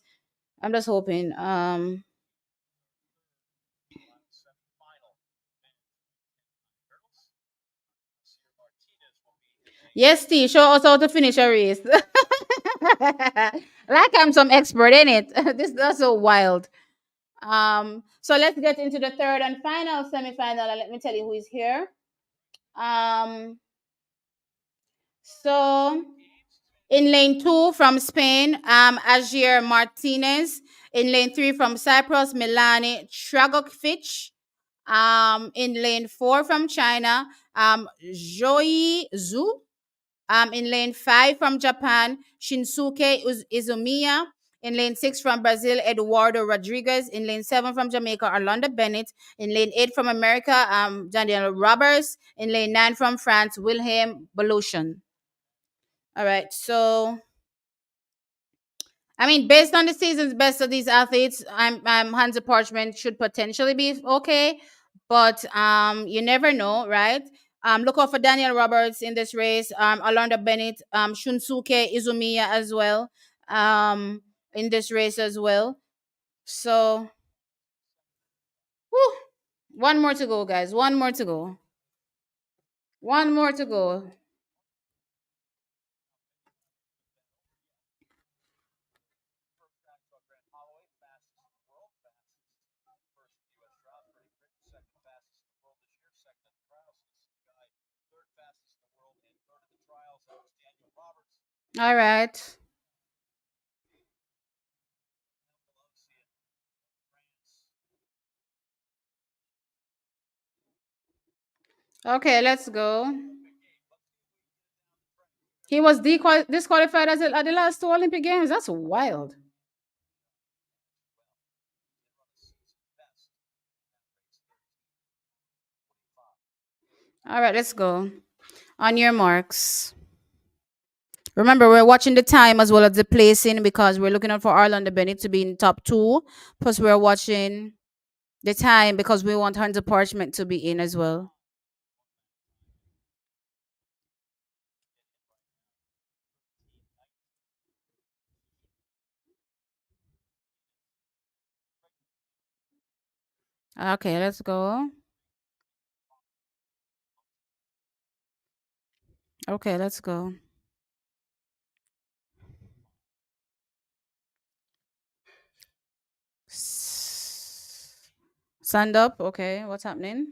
hoping. Yes, T, show us how to finish a race. Like I'm some expert in it. That's so wild. So let's get into the third and final semifinal, and let me tell you who is here. Um, so in lane two from Spain, Agier Martinez. In lane three from Cyprus, Milani Tragovic. In lane four from China, Joey Zhu. In lane five from Japan, Shinsuke Izumiya. In lane six from Brazil, Eduardo Rodriguez. In lane seven from Jamaica, Orlando Bennett. In lane eight from America, Daniel Roberts. In lane nine from France, Wilhelm Belushin. All right, so I mean, based on the season's best of these athletes, I'm Hansa Parchment should potentially be okay, but you never know, right? Look out for Daniel Roberts in this race. Alonda Bennett, Shunsuke Izumiya as well, in this race as well. So, whew, one more to go, guys. One more to go. One more to go. All right. Okay, let's go. He was disqualified at the last two Olympic Games. That's wild. All right, let's go. On your marks. Remember, we're watching the time as well as the placing because we're looking out for Orlando Bennett to be in top two. Plus, we're watching the time because we want Hunter Parchment to be in as well. Okay, let's go. Okay, let's go. Stand up. Okay, what's happening?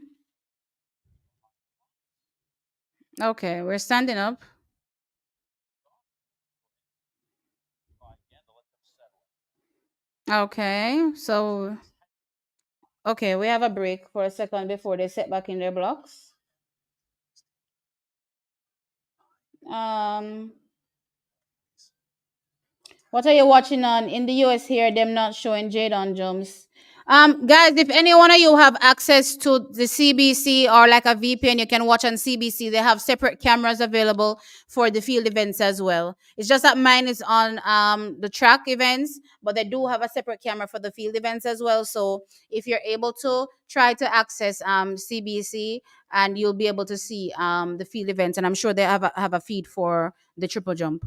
Okay, we're standing up. Okay, so okay, we have a break for a second before they set back in their blocks. Um, what are you watching on in the US here? Them not showing Jadon Jones. Guys, if any one of you have access to the CBC or like a VPN, you can watch on CBC. They have separate cameras available for the field events as well. It's just that mine is on the track events, but they do have a separate camera for the field events as well. So if you're able to try to access CBC, and you'll be able to see the field events, and I'm sure they have a feed for the triple jump.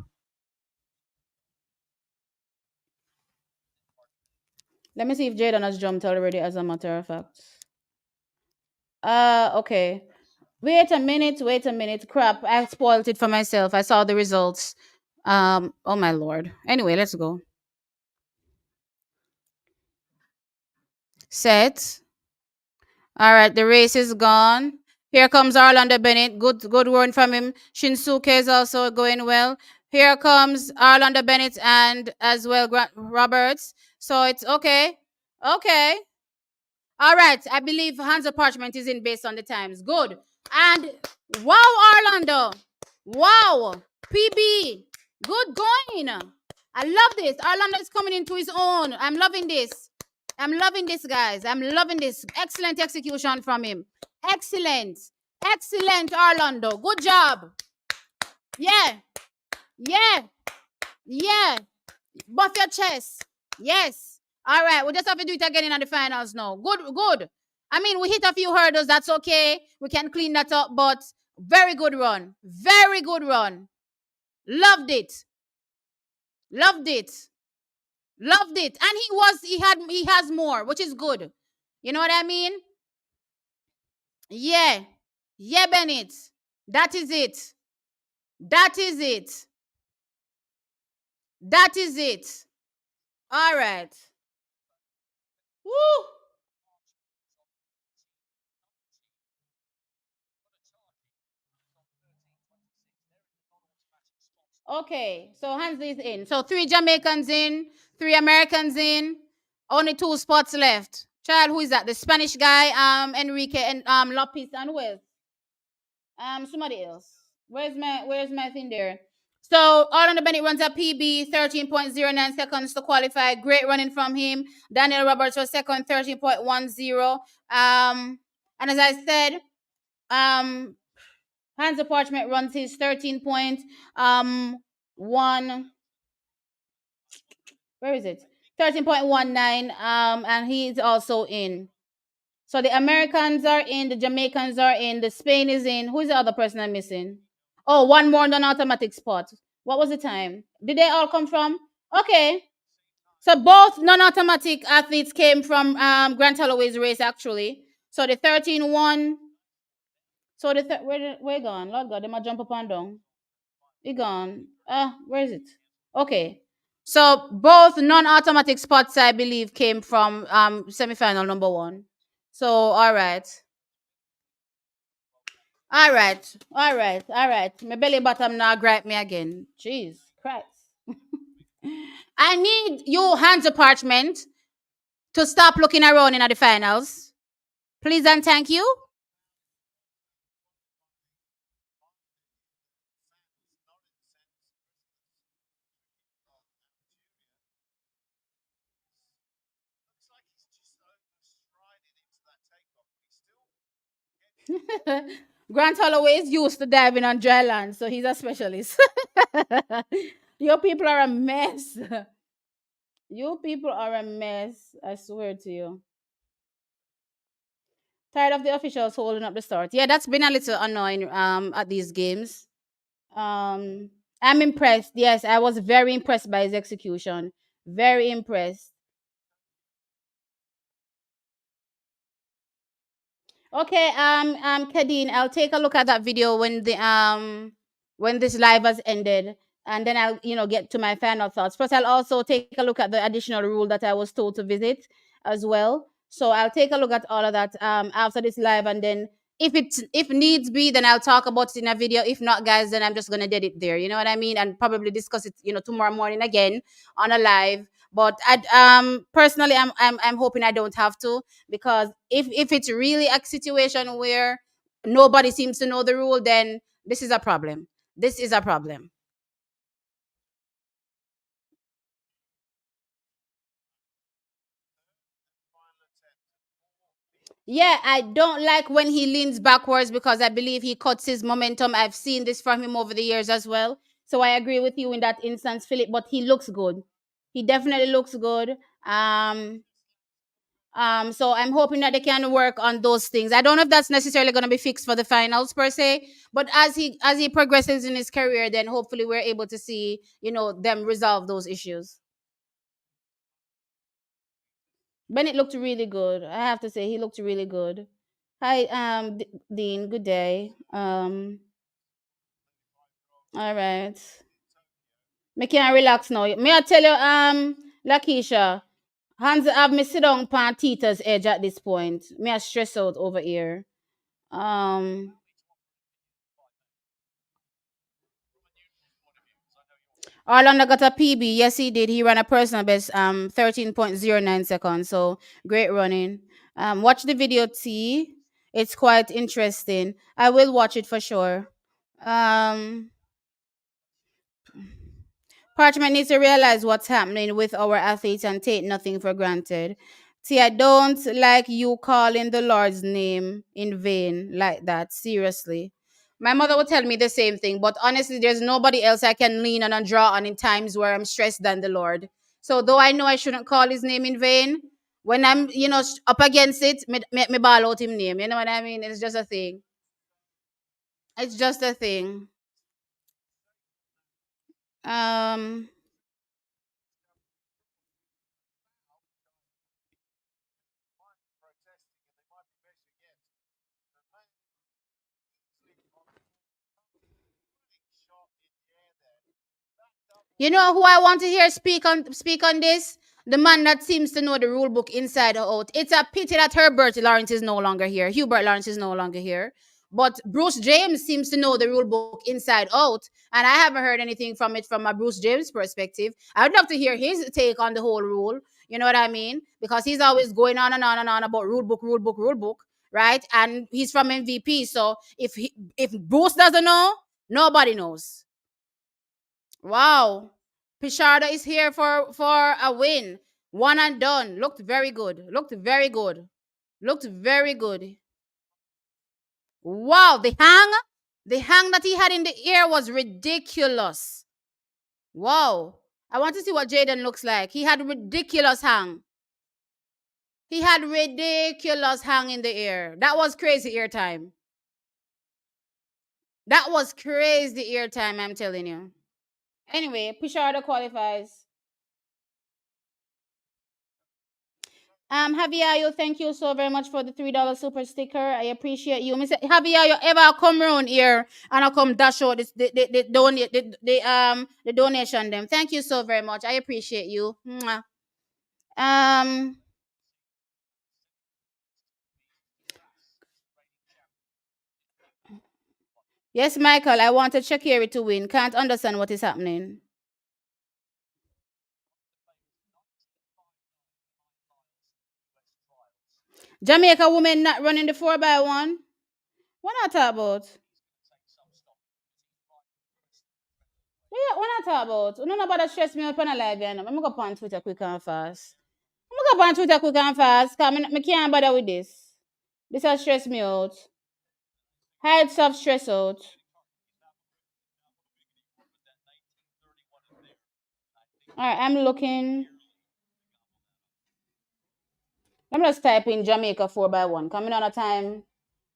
Let me see if Jaden has jumped already. As a matter of fact. Okay. Wait a minute, wait a minute. Crap, I spoiled it for myself. I saw the results. Oh my lord. Anyway, let's go. Set. All right, the race is gone. Here comes Orlando Bennett. Good run from him. Shinsuke is also going well. Here comes Orlando Bennett and as well Grant Roberts. So it's okay. Okay. All right. I believe Hansa Parchment is in based on the times. Good. And wow, Orlando. Wow. PB. Good going. I love this. Orlando is coming into his own. I'm loving this. I'm loving this, guys. I'm loving this. Excellent execution from him. Excellent. Excellent, Orlando. Good job. Yeah. Yeah. Yeah. Buff your chest. Yes. All right. We just have to do it again in the finals now. Good, good. I mean, we hit a few hurdles. That's okay. We can clean that up, but very good run. Very good run. Loved it. Loved it. Loved it. And he has more, which is good. You know what I mean? Yeah. Yeah, Bennett. That is it. That is it. That is it. All right. Woo. Okay, so Hansley is in. So three Jamaicans in, three Americans in, only two spots left. Child, who is that? The Spanish guy, Enrique and Lopez and who else? Somebody else. Where's my thing there? So Orlando Bennett runs a PB 13.09 seconds to qualify. Great running from him. Daniel Roberts was second, 13.10. And as I said, um Hans of Parchment runs his 13.1, where is it? 13.19. And he's also in. So the Americans are in, the Jamaicans are in, the Spain is in. Who is the other person I'm missing? Oh, one more non-automatic spot. What was the time? Did they all come from? Okay. So both non-automatic athletes came from Grant Holloway's race actually. So the 13-1. So where gone? Lord God, they might jump up and down. It gone. Where is it? Okay. So both non-automatic spots, I believe, came from semifinal number one. So all right. All right. All right. All right. My belly bottom now gripe me again. Jeez Christ. I need you hands of parchment to stop looking around in the finals. Please and thank you. Grant Holloway is used to diving on dry land, so he's a specialist. Your people are a mess. You people are a mess. I swear to you. Tired of the officials holding up the start. Yeah, that's been a little annoying at these games. I'm impressed. Yes, I was very impressed by his execution. Very impressed. Okay, Kadeen, I'll take a look at that video when this live has ended, and then I'll get to my final thoughts. Plus, I'll also take a look at the additional rule that I was told to visit as well. So I'll take a look at all of that after this live, and then if needs be, then I'll talk about it in a video. If not, guys, then I'm just gonna dead it there. You know what I mean? And probably discuss it, tomorrow morning again on a live. But I personally, I'm hoping I don't have to, because if it's really a situation where nobody seems to know the rule, then this is a problem. This is a problem. Yeah, I don't like when he leans backwards because I believe he cuts his momentum. I've seen this from him over the years as well. So I agree with you in that instance, Philip, but he looks good. He definitely looks good. Um, so I'm hoping that they can work on those things. I don't know if that's necessarily going to be fixed for the finals per se, but as he progresses in his career, then hopefully we're able to see, them resolve those issues. Bennett looked really good. I have to say he looked really good. Hi, Dean. Good day. All right. Me can relax now. May I tell you, Lakeisha, hands have me sit down pan Tita's edge at this point. Me I stress out over here. Um, Orlando got a PB. Yes, he did. He ran a personal best, 13.09 seconds. So great running. Watch the video, T. It's quite interesting. I will watch it for sure. Um, Parchment needs to realize what's happening with our athletes and take nothing for granted. See, I don't like you calling the Lord's name in vain like that. Seriously. My mother would tell me the same thing, but honestly, there's nobody else I can lean on and draw on in times where I'm stressed than the Lord. So, though I know I shouldn't call his name in vain, when I'm, up against it, me ball out him name. You know what I mean? It's just a thing. It's just a thing. Um, You know who I want to hear speak on this? The man that seems to know the rule book inside or out. It's a pity that Herbert Lawrence is no longer here. Hubert Lawrence is no longer here. But Bruce James seems to know the rule book inside out. And I haven't heard anything from it from a Bruce James perspective. I would love to hear his take on the whole rule. You know what I mean? Because he's always going on and on and on about rule book, rule book, rule book, right? And he's from MVP. So if Bruce doesn't know, nobody knows. Wow. Pichardo is here for a win. One and done. Looked very good. Looked very good. Looked very good. Wow, the hang that he had in the air was ridiculous. Wow. I want to see what Jaden looks like. He had ridiculous hang. He had ridiculous hang in the air. That was crazy air time. That was crazy air time, I'm telling you. Anyway, Pichardo qualifies. Javier, thank you so very much for the $3 super sticker. I appreciate you. Mr. Javier, you ever come around here and I come dash out this the donation them. Thank you so very much. I appreciate you. Mwah. Um yes, Michael, I wanted Shakiri to win. Can't understand what is happening. Jamaica women not running the 4x1. What not talk about? What not talk about? You know about stress me out on a live, you know. I'm gonna go on Twitter quick and fast. I'm gonna go on Twitter quick and fast. Cause I can't bother with this. This has stressed me out. Heights of stress out. Alright, I'm looking. Let me just type in Jamaica 4x1. Coming on a time,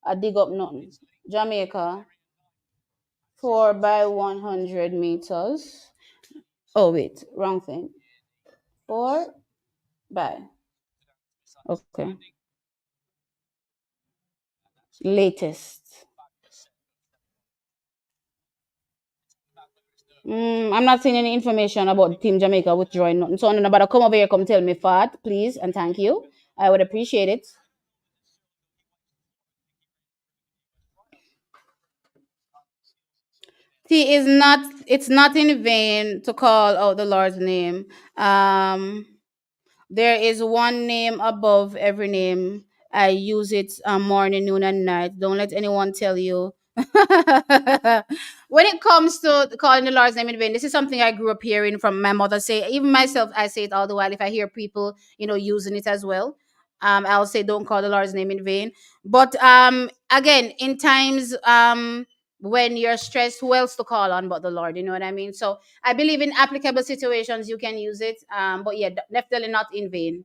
I dig up nothing. Jamaica 4x100 meters. Oh wait, wrong thing. 4 by. Okay. Latest. I'm not seeing any information about Team Jamaica withdrawing nothing. So I'm about to come over here, come tell me fat, please, and thank you. I would appreciate it. See, it's not in vain to call out the Lord's name. There is one name above every name. I use it morning, noon, and night. Don't let anyone tell you. When it comes to calling the Lord's name in vain, this is something I grew up hearing from my mother say. Even myself, I say it all the while if I hear people, using it as well. I'll say don't call the Lord's name in vain. But again, in times when you're stressed, who else to call on but the Lord? You know what I mean? So I believe in applicable situations you can use it. But yeah, definitely not in vain.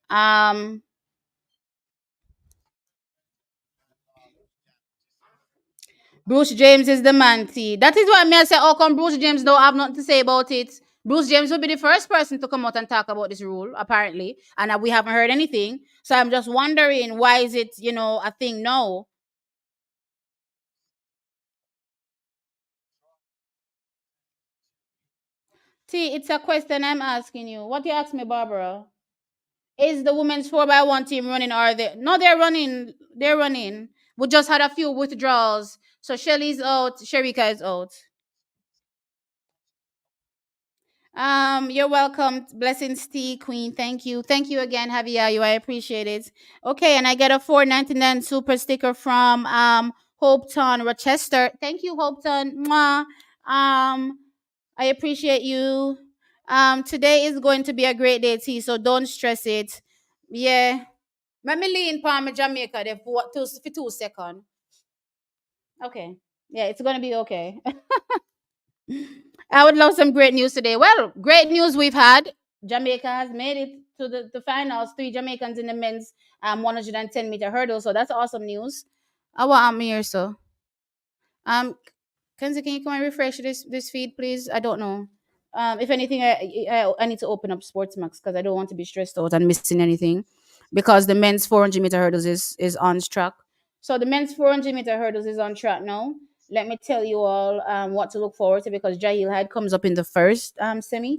Um, Bruce James is the man. See, that is why me I say, how come Bruce James don't have nothing to say about it? Bruce James will be the first person to come out and talk about this rule, apparently, and we haven't heard anything. So I'm just wondering why is it, a thing now? See, it's a question I'm asking you. What you ask me, Barbara? Is the women's 4x1 team running? Or are they? No, they're running. They're running. We just had a few withdrawals. So Shelly's out. Sherika is out. You're welcome. Blessings, T Queen. Thank you. Thank you again, Javier. You, I appreciate it. Okay, and I get a 4.99 super sticker from Hopeton Rochester. Thank you, Hopeton. Mwah. I appreciate you. Today is going to be a great day, T. So don't stress it. Yeah. Let me lean Palm Jamaica there for 2 seconds. Okay. Yeah, it's gonna be okay. I would love some great news today. Well, great news we've had. Jamaica has made it to the finals. Three Jamaicans in the men's 110-meter hurdle. So that's awesome news. I want here, so. Um, Kenzie, can you come and refresh this feed, please? I don't know. If anything, I need to open up Sportsmax because I don't want to be stressed out and missing anything. Because the men's 400-meter hurdles is on track. So the men's 400-meter hurdles is on track now. Let me tell you all what to look forward to because Jahil Hyde comes up in the first semi.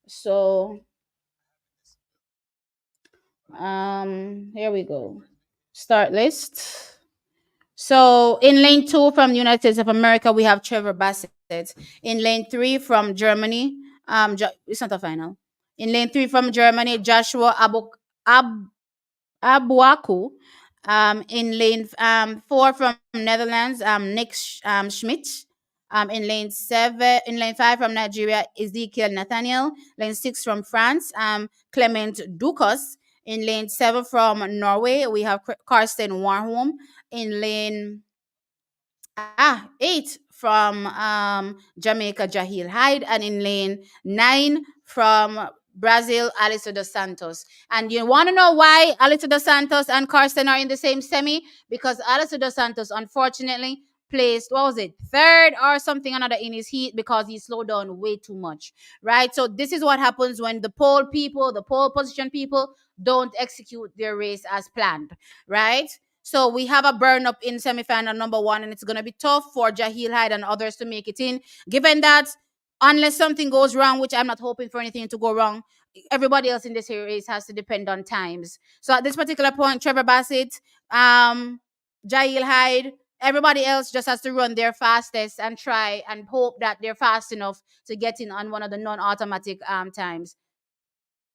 So here we go. Start list. So in lane 2 from the United States of America, we have Trevor Bassett. In lane 3 from Germany, it's not a final. In lane 3 from Germany, Joshua Abuaku. In lane 4 from Netherlands, Nick Schmidt. In lane 5 from Nigeria, Ezekiel Nathaniel. Lane 6 from France, Clement Ducas. In lane 7 from Norway, we have Karsten Warholm. In lane 8 from Jamaica, Jahil Hyde, and in lane 9 from Brazil, Alice dos Santos. And you want to know why Alice dos Santos and Carsten are in the same semi? Because Alice dos Santos, unfortunately, placed, what was it, third or something another in his heat because he slowed down way too much, right? So this is what happens when the pole position people don't execute their race as planned, right? So we have a burn up in semifinal number 1, and it's going to be tough for Jahil Hyde and others to make it in. Given that, unless something goes wrong, which I'm not hoping for anything to go wrong, everybody else in this race has to depend on times. So at this particular point, Trevor Bassett, Jahil Hyde, everybody else just has to run their fastest and try and hope that they're fast enough to get in on one of the non-automatic times.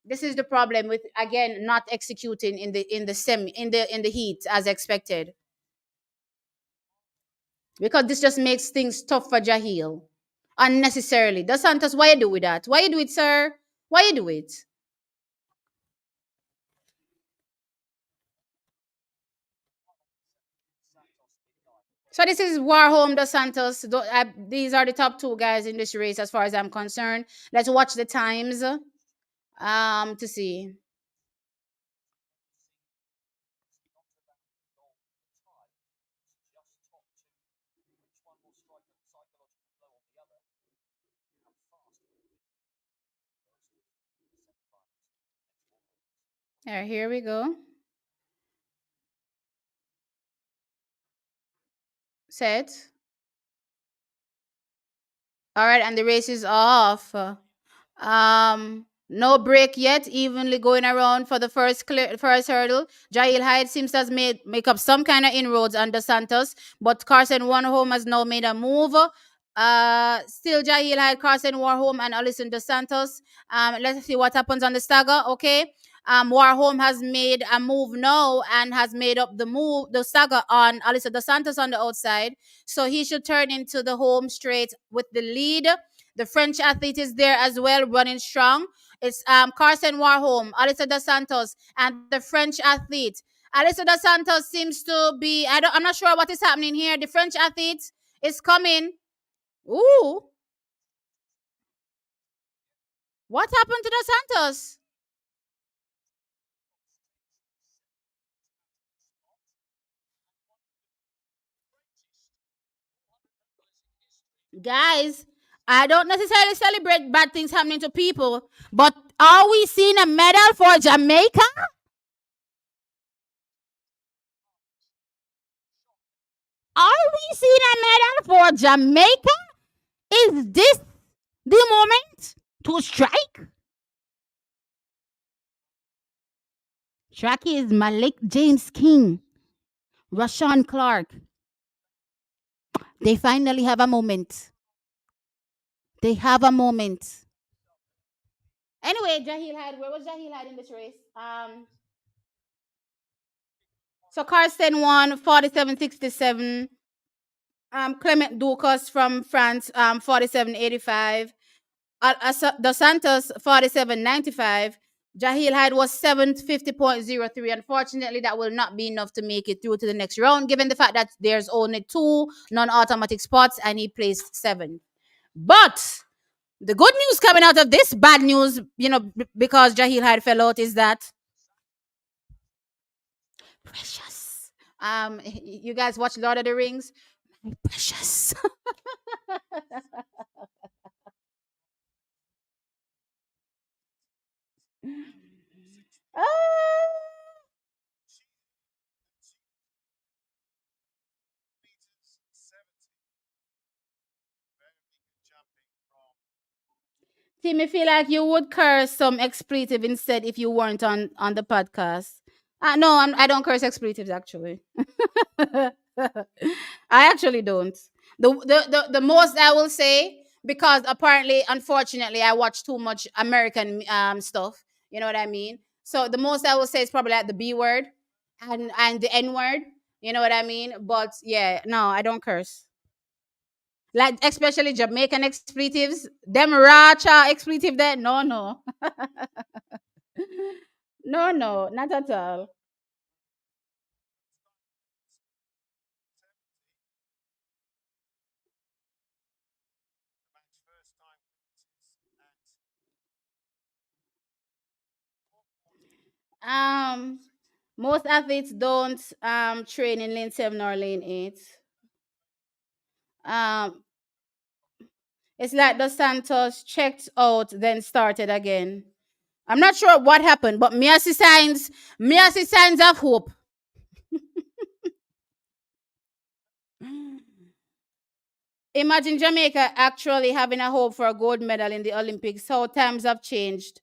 This is the problem with, again, not executing in the heat as expected, because this just makes things tough for Jahil unnecessarily. Dos Santos, why you do with that? Why you do it, sir? Why you do it? So this is Warholm, Dos Santos. These are the top 2 guys in this race as far as I'm concerned. Let's watch the times to see. Here we go. Set. All right, and the race is off. No break yet, evenly going around for the first hurdle. Jail Hyde seems to have make up some kind of inroads under Santos, but Carson Warholm has now made a move. Still Jail Hyde, Carson Warholm, and Alison Dos Santos. Let's see what happens on the stagger. Okay. Warholm has made a move now and has made up the stagger on Alison Dos Santos on the outside. So he should turn into the home straight with the lead. The French athlete is there as well, running strong. It's Carson Warholm, Alyssa Dos Santos, and the French athlete. Alyssa Dos Santos seems to be. I'm not sure what is happening here. The French athlete is coming. Ooh, what happened to Dos Santos? Guys, I don't necessarily celebrate bad things happening to people, but are we seeing a medal for Jamaica? Are we seeing a medal for Jamaica? Is this the moment to strike? Strike is Malik James King, Rashawn Clark. They finally have a moment. They have a moment. Anyway, Jahil had where was Jahil had in this race? So Karsten won 47-67. Clement Ducas from France, 47-85. Dos Santos 47-95. Jahil Hyde was 750.03. Unfortunately, that will not be enough to make it through to the next round, given the fact that there's only two non-automatic spots and he placed seven. But the good news coming out of this bad news, because Jahil Hyde fell out, is that precious. You guys watch Lord of the Rings? Precious. Ah! Tim, I feel like you would curse some expletive instead if you weren't on the podcast. No, I don't curse expletives actually. I actually don't. The most I will say, because apparently, unfortunately, I watch too much American stuff. You know what I mean? So the most I will say is probably like the B word and the N word. You know what I mean? But yeah, no, I don't curse. Like especially Jamaican expletives, them racha expletive there. No, no, no, no, not at all. Um, Most athletes don't train in lane 7 or lane 8. Um, it's like the Santos checked out, then started again. I'm not sure what happened, but me I see signs of hope. Imagine Jamaica actually having a hope for a gold medal in the Olympics. How times have changed.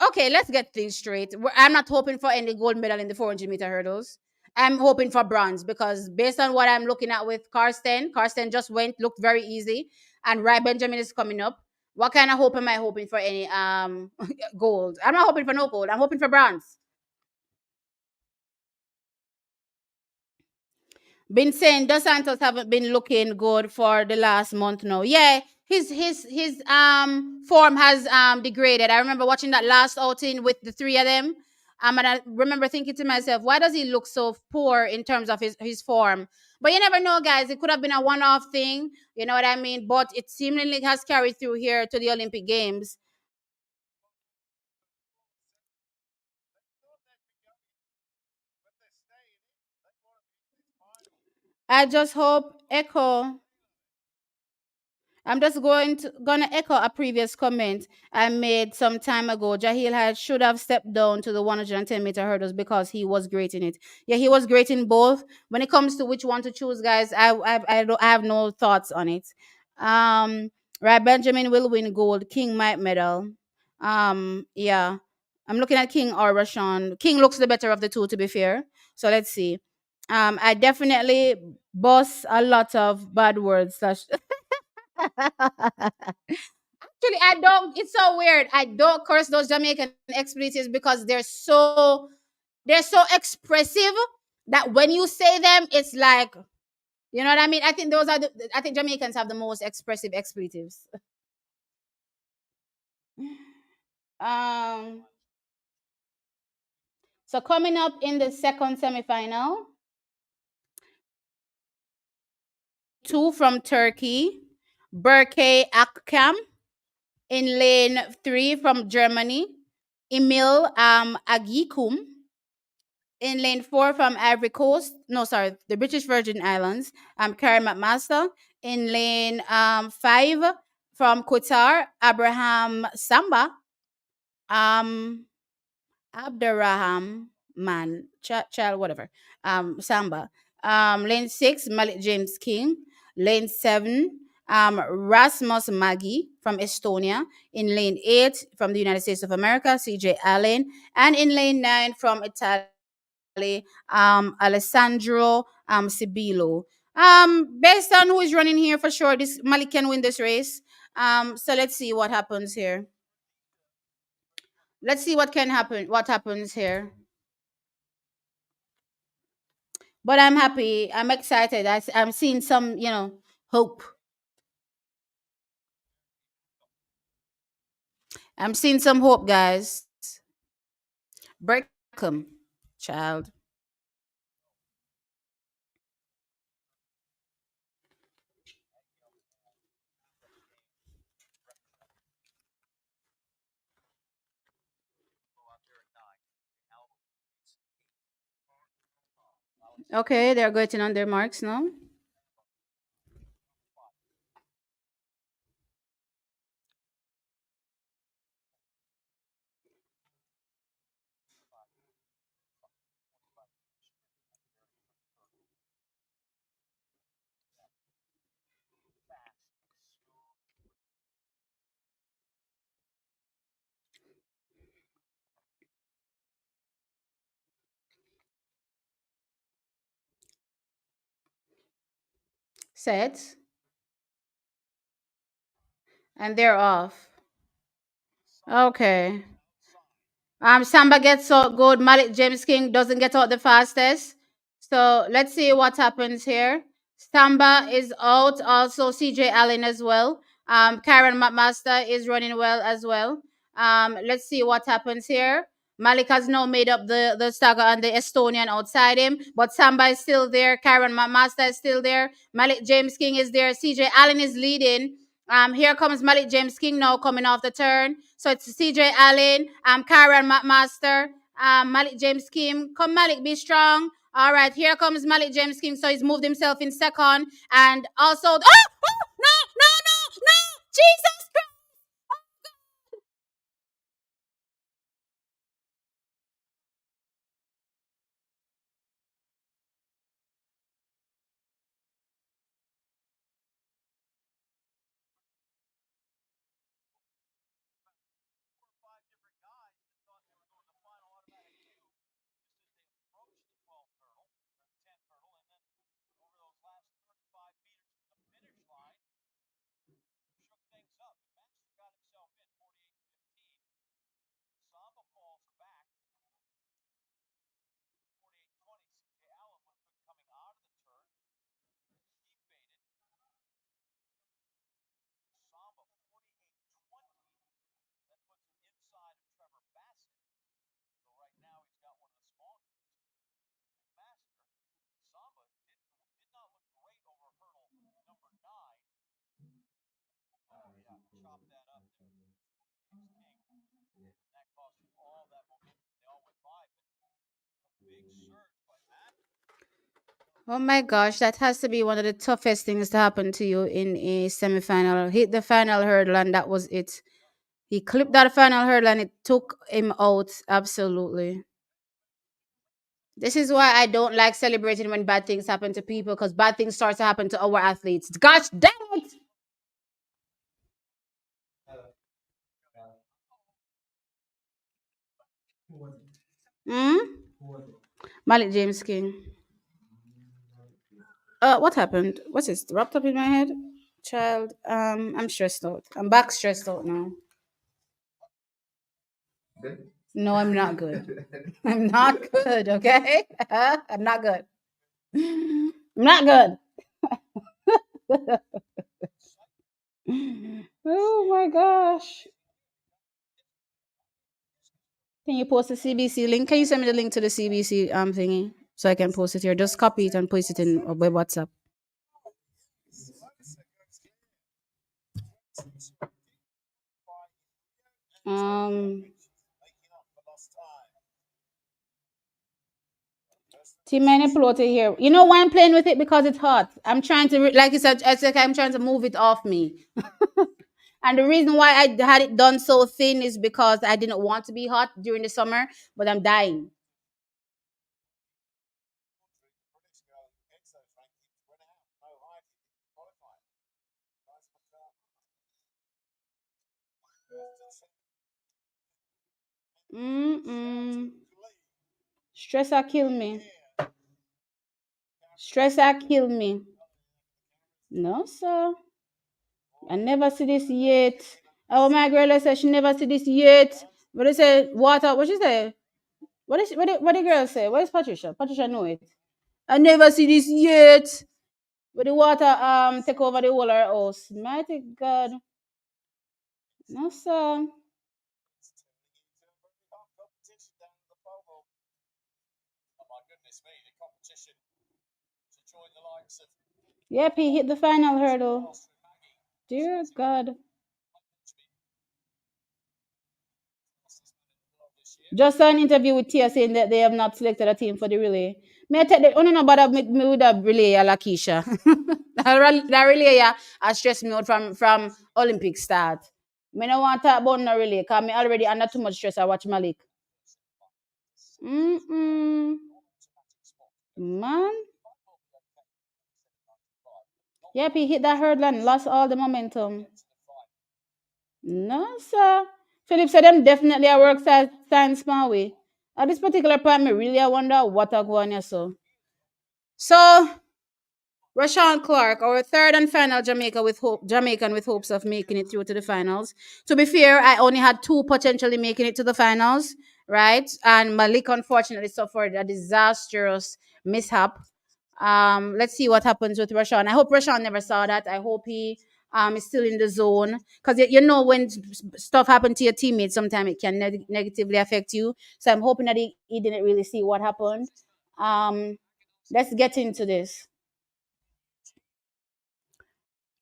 Okay, let's get things straight. I'm not hoping for any gold medal in the 400-meter hurdles. I'm hoping for bronze because based on what I'm looking at with Karsten just went, looked very easy, and Rai Benjamin is coming up. What kind of hope am I hoping for any gold? I'm not hoping for no gold. I'm hoping for bronze. Been saying Dos Santos haven't been looking good for the last month now. Yeah, his form has degraded. I remember watching that last outing with the three of them. And I remember thinking to myself, why does he look so poor in terms of his form? But you never know, guys. It could have been a one-off thing, you know what I mean? But it seemingly has carried through here to the Olympic Games. I just hope Echo I'm just gonna echo a previous comment I made some time ago. Jahil had should have stepped down to the 110-meter hurdles because he was great in it. Yeah, he was great in both. When it comes to which one to choose, guys, I have no thoughts on it. Um, right, Benjamin will win gold. King might medal. Yeah, I'm looking at King or Rashawn. King looks the better of the two, to be fair. So let's see. I definitely boss a lot of bad words. Slash Actually, I don't. It's so weird. I don't curse those Jamaican expletives because they're so expressive that when you say them, it's like you know what I mean. I think those are the. I think Jamaicans have the most expressive expletives. Um, so coming up in the second semifinal, two from Turkey, Berke Akcam. In lane three from Germany, Emil Agikum. In lane four from Ivory Coast, no, sorry, the British Virgin Islands, Karen McMaster. In lane five from Qatar, Abraham Samba. Um, Abderraham Man, child, whatever. Samba. Lane six, Malik James King. Lane seven, Rasmus Maggi from Estonia. In lane eight, from the United States of America, CJ Allen. And in lane nine, from Italy, Alessandro Sibilo. Based on who is running here, for sure, this Malik can win this race. So let's see what happens here. Let's see what can happen. What happens here? But I'm happy. I'm excited. I'm seeing some, hope. I'm seeing some hope, guys. Break them, child. Okay, they're getting on their marks now. Set. And they're off. Okay. Samba gets out good. Malik James King doesn't get out the fastest. So let's see what happens here. Samba is out. Also, CJ Allen as well. Karen McMaster is running well as well. Let's see what happens here. Malik has now made up the stagger and the Estonian outside him, but Samba is still there. Karen McMaster is still there. Malik James King is there. CJ Allen is leading. Here comes Malik James King now coming off the turn. So it's CJ Allen, Karen McMaster, Malik James King. Come Malik, be strong. All right, here comes Malik James King. So he's moved himself in second. And also, oh, no, no, no, no, Jesus Christ. Oh my gosh, that has to be one of the toughest things to happen to you in a semifinal. Hit the final hurdle, and that was it. He clipped that final hurdle, and it took him out. Absolutely. This is why I don't like celebrating when bad things happen to people, because bad things start to happen to our athletes. Gosh damn it! Hmm? Malik James King. What happened? What's this wrapped up in my head? Child, I'm stressed out. I'm back stressed out now. No, I'm not good. I'm not good, okay? I'm not good. I'm not good. Oh my gosh. Can you post the CBC link? Can you send me the link to the CBC thingy so I can post it here? Just copy it and paste it in WhatsApp. Um, Team Manipulator here. You know why I'm playing with it? Because it's hot. I'm trying to, like you said, it's like I'm trying to move it off me. And the reason why I had it done so thin is because I didn't want to be hot during the summer, but I'm dying. Mm-mm. Stress a kill me. Stress a kill me. No, sir. I never see this yet. Oh, my girl, I said she never see this yet. But they say water. What she say? What the girl say? What is Patricia? Patricia know it. I never see this yet. But the water take over the whole of her house. Mighty God. No, sir. Yep, he hit the final hurdle. Dear God. Just saw an interview with Tia saying that they have not selected a team for the relay. May I take the oh no no but me with that relay, Lakisha. That relay yeah, I stressed me out from Olympic start. Me no want to talk about no relay because me already under too much stress. I watch Malik. Mm-mm. Man. Yep, he hit that hurdle and lost all the momentum. No, sir. Philip said them definitely a work science my way. At this particular point, me really I wonder what I go on here so. So Rashawn Clark, our third and final Jamaican with hopes of making it through to the finals. To be fair, I only had two potentially making it to the finals, right? And Malik unfortunately suffered a disastrous mishap. Let's see what happens with Rashawn. I hope Rashawn never saw that. I hope he is still in the zone because you know when stuff happens to your teammates, sometimes it can negatively affect you. So I'm hoping that he didn't really see what happened. Um, let's get into this.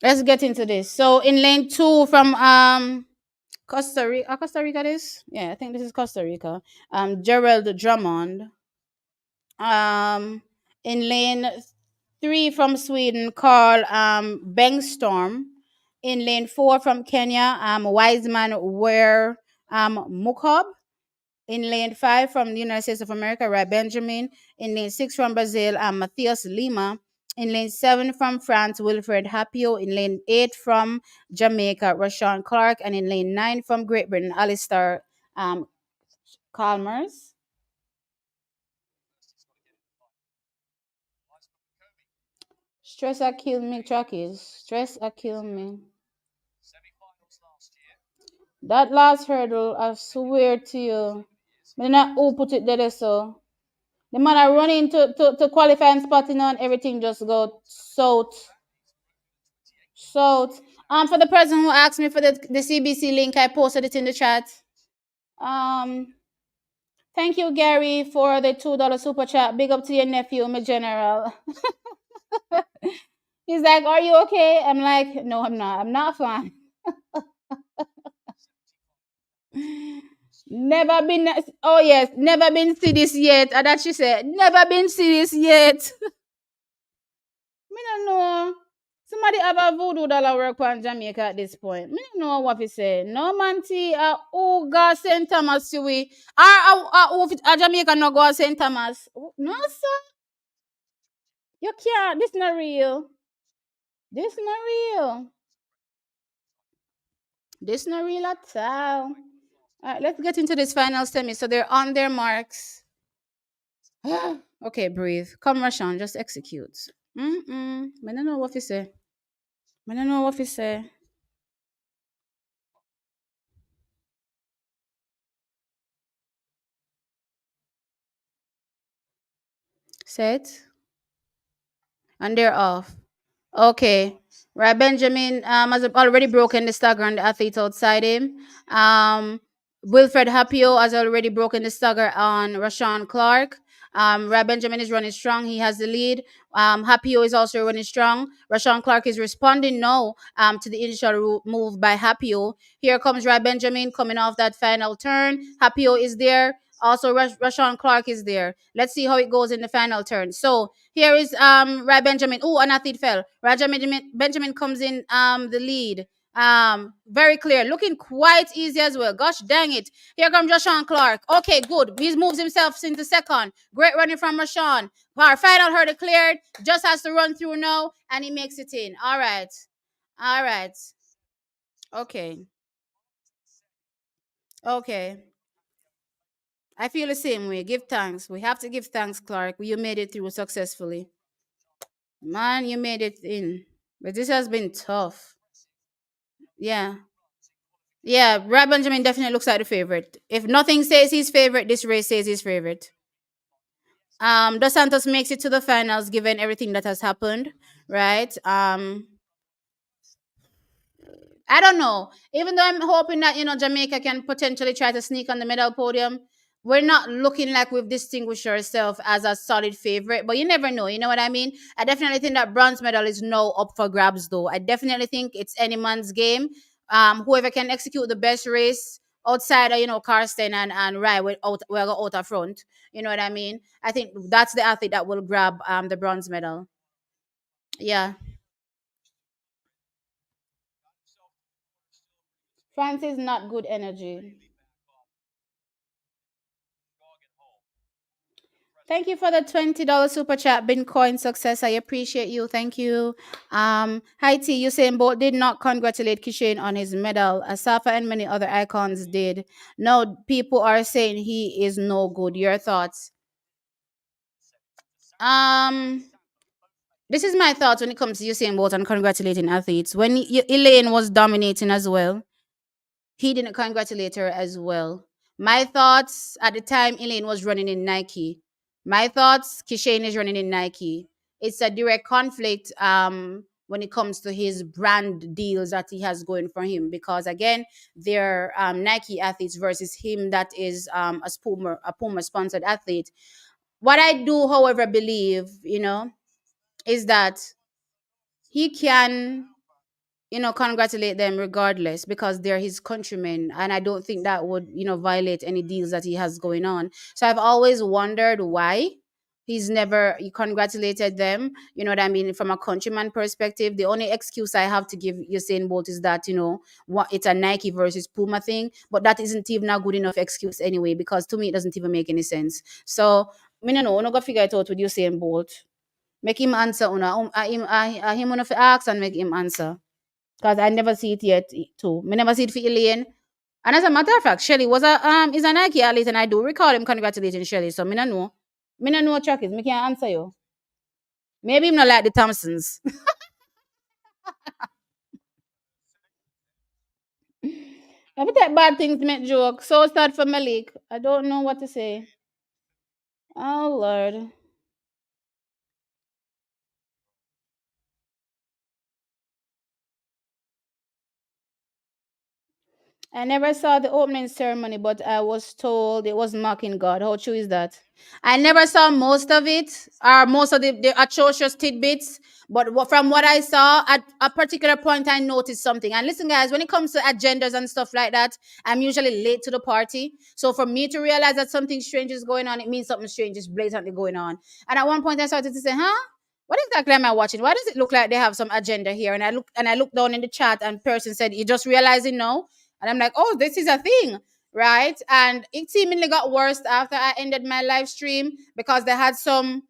Let's get into this. So in lane two from Costa Rica this? Yeah, I think this is Costa Rica. Gerald Drummond. Um in lane three from Sweden, Carl Bengstorm. In lane four from Kenya, Wiseman Ware Mukob. In lane five from the United States of America, Ray Benjamin. In lane six from Brazil, Matthias Lima. In lane seven from France, Wilfred Hapio. In lane eight from Jamaica, Rashawn Clark. And in lane nine from Great Britain, Alistair Calmers. Stress a kill me, Trackies. Stress a kill me. That last hurdle, I swear to you. But not who put it there so. The man are running to qualifying spot, and everything just go south. For the person who asked me for the CBC link, I posted it in the chat. Um, thank you, Gary, for the $2 super chat. Big up to your nephew, my general. He's like, "Are you okay?" I'm like, "No, I'm not. I'm not fine." Never been. Oh yes, never been see this yet. And that she said, "Never been see this yet." Me don't know. Somebody have a voodoo dollar work on Jamaica at this point. Me don't know what he say. No man see who go St. Thomas to we. A Jamaica no go St. Thomas. No sir. You can't. This not real. This not real. This not real at all. Alright, let's get into this final semi. So they're on their marks. Okay, breathe. Come, Rashawn, just execute. I don't know what he say. I don't know what he say. Set. And they're off. Okay. Right, Benjamin has already broken the stagger on the athlete outside him. Um, Wilfred Hapio has already broken the stagger on Rashawn Clark. Ray Benjamin is running strong. He has the lead. Hapio is also running strong. Rashawn Clark is responding now to the initial move by Hapio. Here comes Ray Benjamin coming off that final turn. Hapio is there. Also, Rashawn Clark is there. Let's see how it goes in the final turn. So here is Ray Benjamin. Oh, an athlete fell. Benjamin comes in the lead. Very clear, looking quite easy as well. Gosh dang it. Here comes Rashawn Clark. Okay, good. He moves himself into second. Great running from Rashawn. Our final hurdle cleared. Just has to run through now, and he makes it in. All right. All right. Okay. Okay. I feel the same way. Give thanks. We have to give thanks, Clark. You made it through successfully. Man, you made it in. But this has been tough. Yeah. Yeah, Brad Benjamin definitely looks like the favorite. If nothing says he's favorite, this race says he's favorite. Dos Santos makes it to the finals given everything that has happened, right? I don't know. Even though I'm hoping that Jamaica can potentially try to sneak on the medal podium, we're not looking like we've distinguished ourselves as a solid favorite. But you never know. You know what I mean? I definitely think that bronze medal is now up for grabs, though. I definitely think it's any man's game. Whoever can execute the best race outside of Karsten and Rai will go out of front. You know what I mean? I think that's the athlete that will grab the bronze medal. Yeah. France is not good energy. Thank you for the $20 super chat, Bitcoin success. I appreciate you. Thank you. Haiti, Usain Bolt did not congratulate Kishane on his medal. Asafa and many other icons did. No, people are saying he is no good. Your thoughts? Um, this is my thoughts when it comes to Usain Bolt and congratulating athletes. When Elaine was dominating as well, he didn't congratulate her as well. My thoughts at the time, Elaine was running in Nike. My thoughts, Kishane is running in Nike. It's a direct conflict when it comes to his brand deals that he has going for him because again, they're Nike athletes versus him that is a Puma sponsored athlete. What I do, however, believe, is that he can congratulate them regardless because they're his countrymen. And I don't think that would, violate any deals that he has going on. So I've always wondered why he's never he congratulated them. You know what I mean? From a countryman perspective, the only excuse I have to give Usain Bolt is that, what it's a Nike versus Puma thing. But that isn't even a good enough excuse anyway, because to me, it doesn't even make any sense. So, I don't know. I'm going to figure it out with Usain Bolt. Make him answer. Him una fi ask and make him answer because I never see it yet too. Me never see it for Elaine. And as a matter of fact, Shelly was a is a Nike athlete, and I do recall him congratulating Shelly. So me no know. Me no know track is. Me can't answer you. Maybe him not like the Thompsons. Every time bad things make joke. So sad for Malik. I don't know what to say. Oh Lord. I never saw the opening ceremony, but I was told it was mocking God. How true is that? I never saw most of it, or most of the atrocious tidbits. But from what I saw, at a particular point, I noticed something. And listen, guys, when it comes to agendas and stuff like that, I'm usually late to the party. So for me to realize that something strange is going on, it means something strange is blatantly going on. And at one point, I started to say, "Huh? What exactly am I watching? Why does it look like they have some agenda here?" And I looked down in the chat, and person said, "You just realizing now?" And I'm like, "Oh, this is a thing." Right. And it seemingly got worse after I ended my live stream because they had some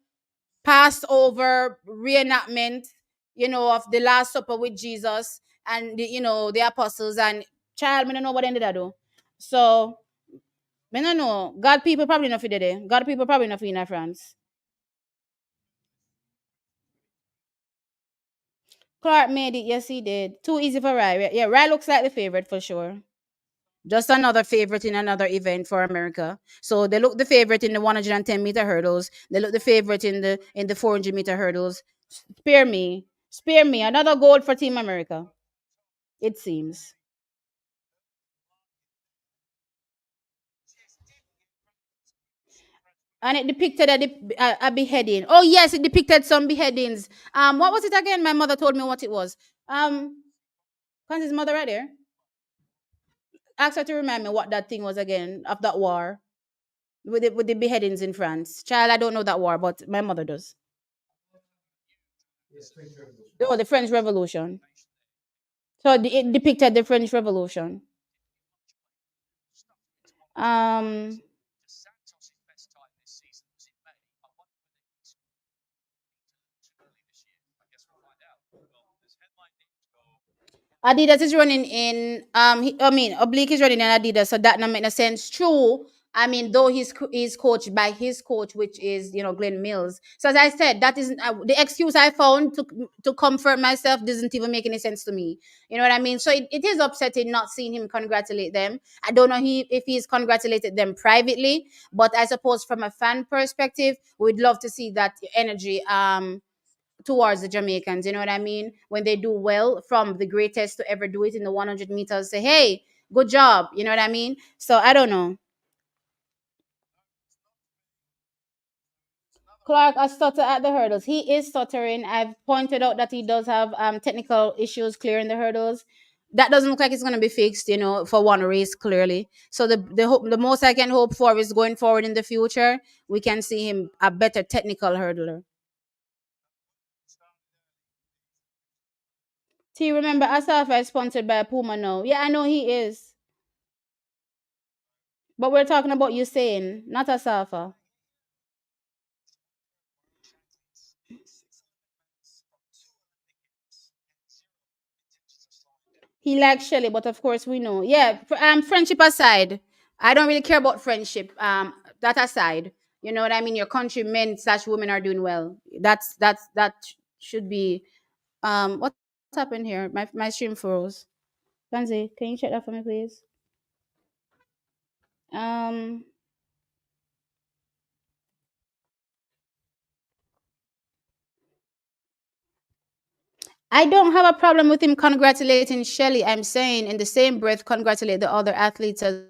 Passover reenactment, of the Last Supper with Jesus and the apostles and child, me don't know what ended that do. So me don't know. God people probably not for there. God people probably not for in France. Clark made it, yes he did. Too easy for Rai. Yeah, Rai looks like the favorite for sure. Just another favorite in another event for America. So they look the favorite in the 110-meter hurdles. They look the favorite in the 400-meter hurdles. Spare me. Another gold for Team America. It seems. and it depicted a beheading. Oh yes, it depicted some beheadings. What was it again? My mother told me what it was. Francis' mother right there. Ask her to remind me what that thing was again of that war with the beheadings in France. Child, I don't know that war, but my mother does. Oh, the French Revolution. So it depicted the French Revolution. Um, Adidas is running in I mean Oblique is running in Adidas, so that not make no sense. True. I mean, though he's coached by his coach, which is Glenn Mills. So as I said, that isn't the excuse I found to comfort myself doesn't even make any sense to me. You know what I mean? So it is upsetting not seeing him congratulate them. I don't know if he's congratulated them privately, but I suppose from a fan perspective, we'd love to see that energy. Towards the Jamaicans. You know what I mean? When they do well, from the greatest to ever do it in the 100 meters, say, hey, good job. You know what I mean? So I don't know. Clark has stuttered at the hurdles. He is stuttering. I've pointed out that he does have technical issues clearing the hurdles. That doesn't look like it's going to be fixed, for one race clearly. So the most I can hope for is going forward in the future, we can see him a better technical hurdler. T, remember Asafa is sponsored by Puma now. Yeah, I know he is. But we're talking about Usain, not Asafa. He likes Shelly, but of course we know. Yeah, friendship aside, I don't really care about friendship. That aside, you know what I mean. Your countrymen slash women are doing well. That should be. What's happened here? My stream froze. Fancy, can you check that for me, please? Um, I don't have a problem with him congratulating Shelly. I'm saying in the same breath, congratulate the other athletes as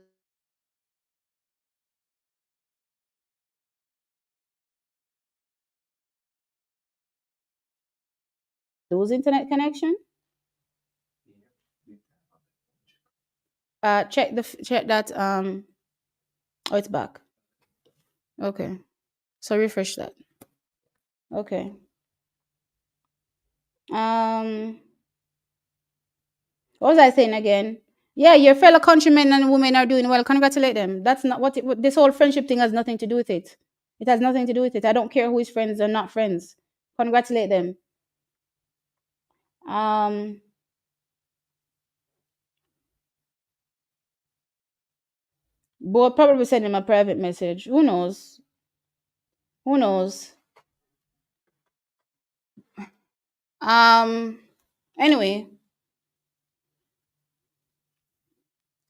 lose internet connection. Check that. Oh, it's back. Okay, so refresh that. Okay. Um, what was I saying again? Yeah, your fellow countrymen and women are doing well. Congratulate them. That's not what this whole friendship thing has nothing to do with it. It has nothing to do with it. I don't care who is friends or not friends. Congratulate them. Um, but probably send him a private message. Who knows? Who knows? Um. Anyway,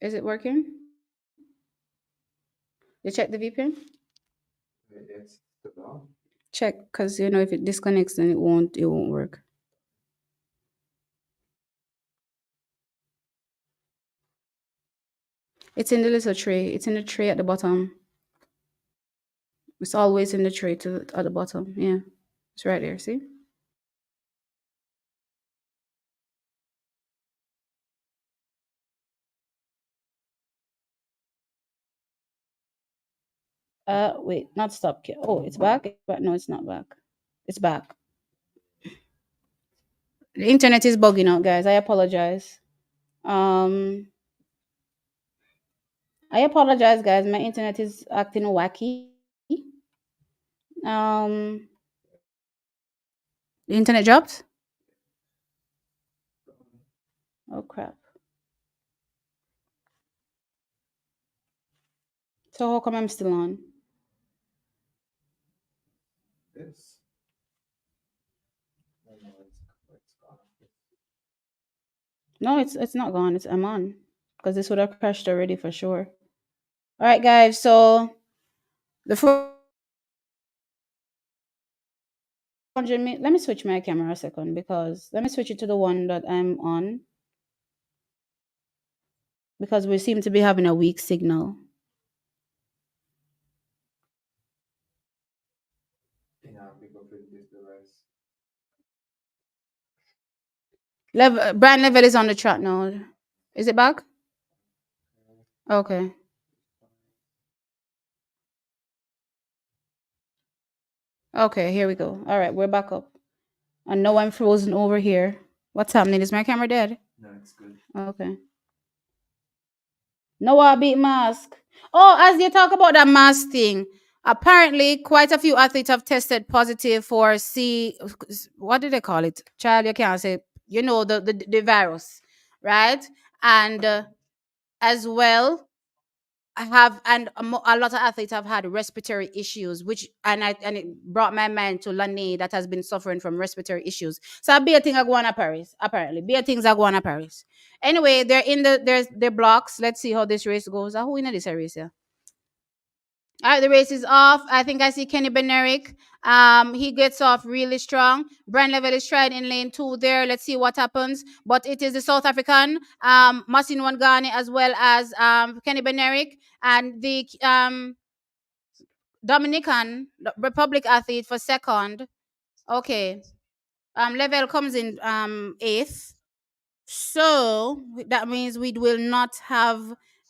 is it working? You check the VPN. Check, because if it disconnects, then it won't work. It's in the little tray. It's in the tray at the bottom. It's always in the tray at the bottom. Yeah, it's right there. See? Wait, not stop. Oh, it's back. But no, it's not back. It's back. The internet is bugging out, guys. I apologize. Um, I apologize, guys. My internet is acting wacky. Um, the internet dropped. Oh crap. So how come I'm still on? No, it's not gone. I'm on because this would have crashed already for sure. All right, guys. So the 400 let me switch my camera a second, because let me switch it to the one that I'm on, because we seem to be having a weak signal. Brand level is on the track now. Is it back? Okay. Okay, here we go. All right, we're back up. And no, I'm frozen over here. What's happening? Is my camera dead? Okay. Noah beat mask. Oh, as you talk about that mask thing, apparently quite a few athletes have tested positive for what do they call it? Child, you can't say, the virus, right? And as well, a lot of athletes have had respiratory issues, which and it brought my mind to Lani that has been suffering from respiratory issues. So I be a thing I go on to Paris, apparently. Be a things I go on to Paris. Anyway, they're in there's their blocks. Let's see how this race goes. Who in this race? Yeah. All right, the race is off. I think I see Kenny Benerick. He gets off really strong. Brand Level is tried in lane two there. Let's see what happens. But it is the South African, Masin Wangani, as well as Kenny Benerick, and the Dominican Republic athlete for second. Okay. Level comes in eighth. So that means we will not have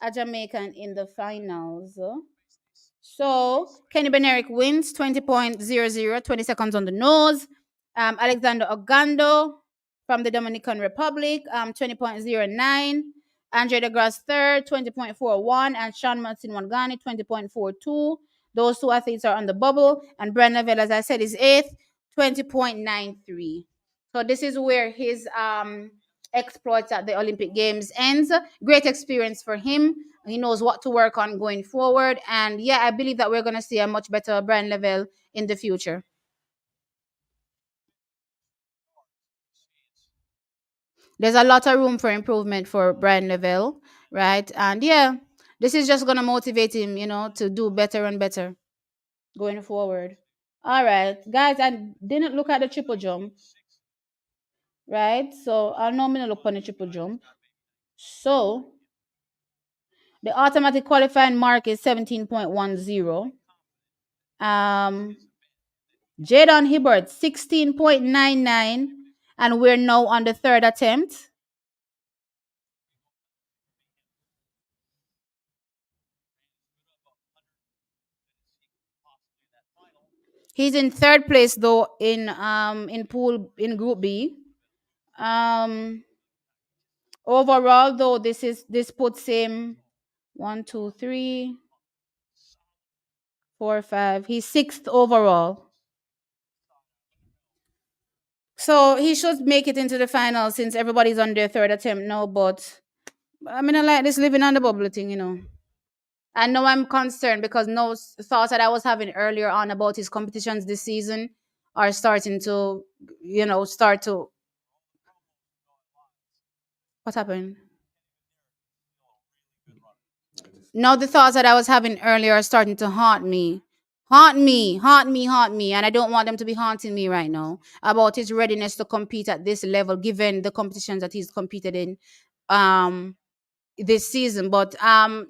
a Jamaican in the finals. So Kenny Benerick wins 20.00, 20 seconds on the nose. Alexander Ogando from the Dominican Republic, 20.09. Andre DeGrasse third, 20.41. And Sean Martin Wangani, 20.42. Those two athletes are on the bubble. And Brent Neville, as I said, is eighth, 20.93. So this is where his exploits at the Olympic Games ends. Great experience for him. He knows what to work on going forward. And yeah, I believe that we're going to see a much better brand level in the future. There's a lot of room for improvement for brand level, right? And yeah, this is just going to motivate him, to do better and better going forward. All right, guys, I didn't look at the triple jump, right? So I'll normally look on the triple jump. So the automatic qualifying mark is 17.10. Um, Jadon Hibbert, 16.99. And we're now on the third attempt. He's in third place though in pool in group B. Um Overall though, this puts him one, two, three, four, five. He's sixth overall. So he should make it into the final since everybody's on their third attempt now, but I mean I like this living on the bubble thing. I know I'm concerned because no thoughts that I was having earlier on about his competitions this season are starting to, start to. What happened? Now the thoughts that I was having earlier are starting to haunt me. Haunt me, haunt me, haunt me. And I don't want them to be haunting me right now about his readiness to compete at this level, given the competitions that he's competed in. Um, this season. But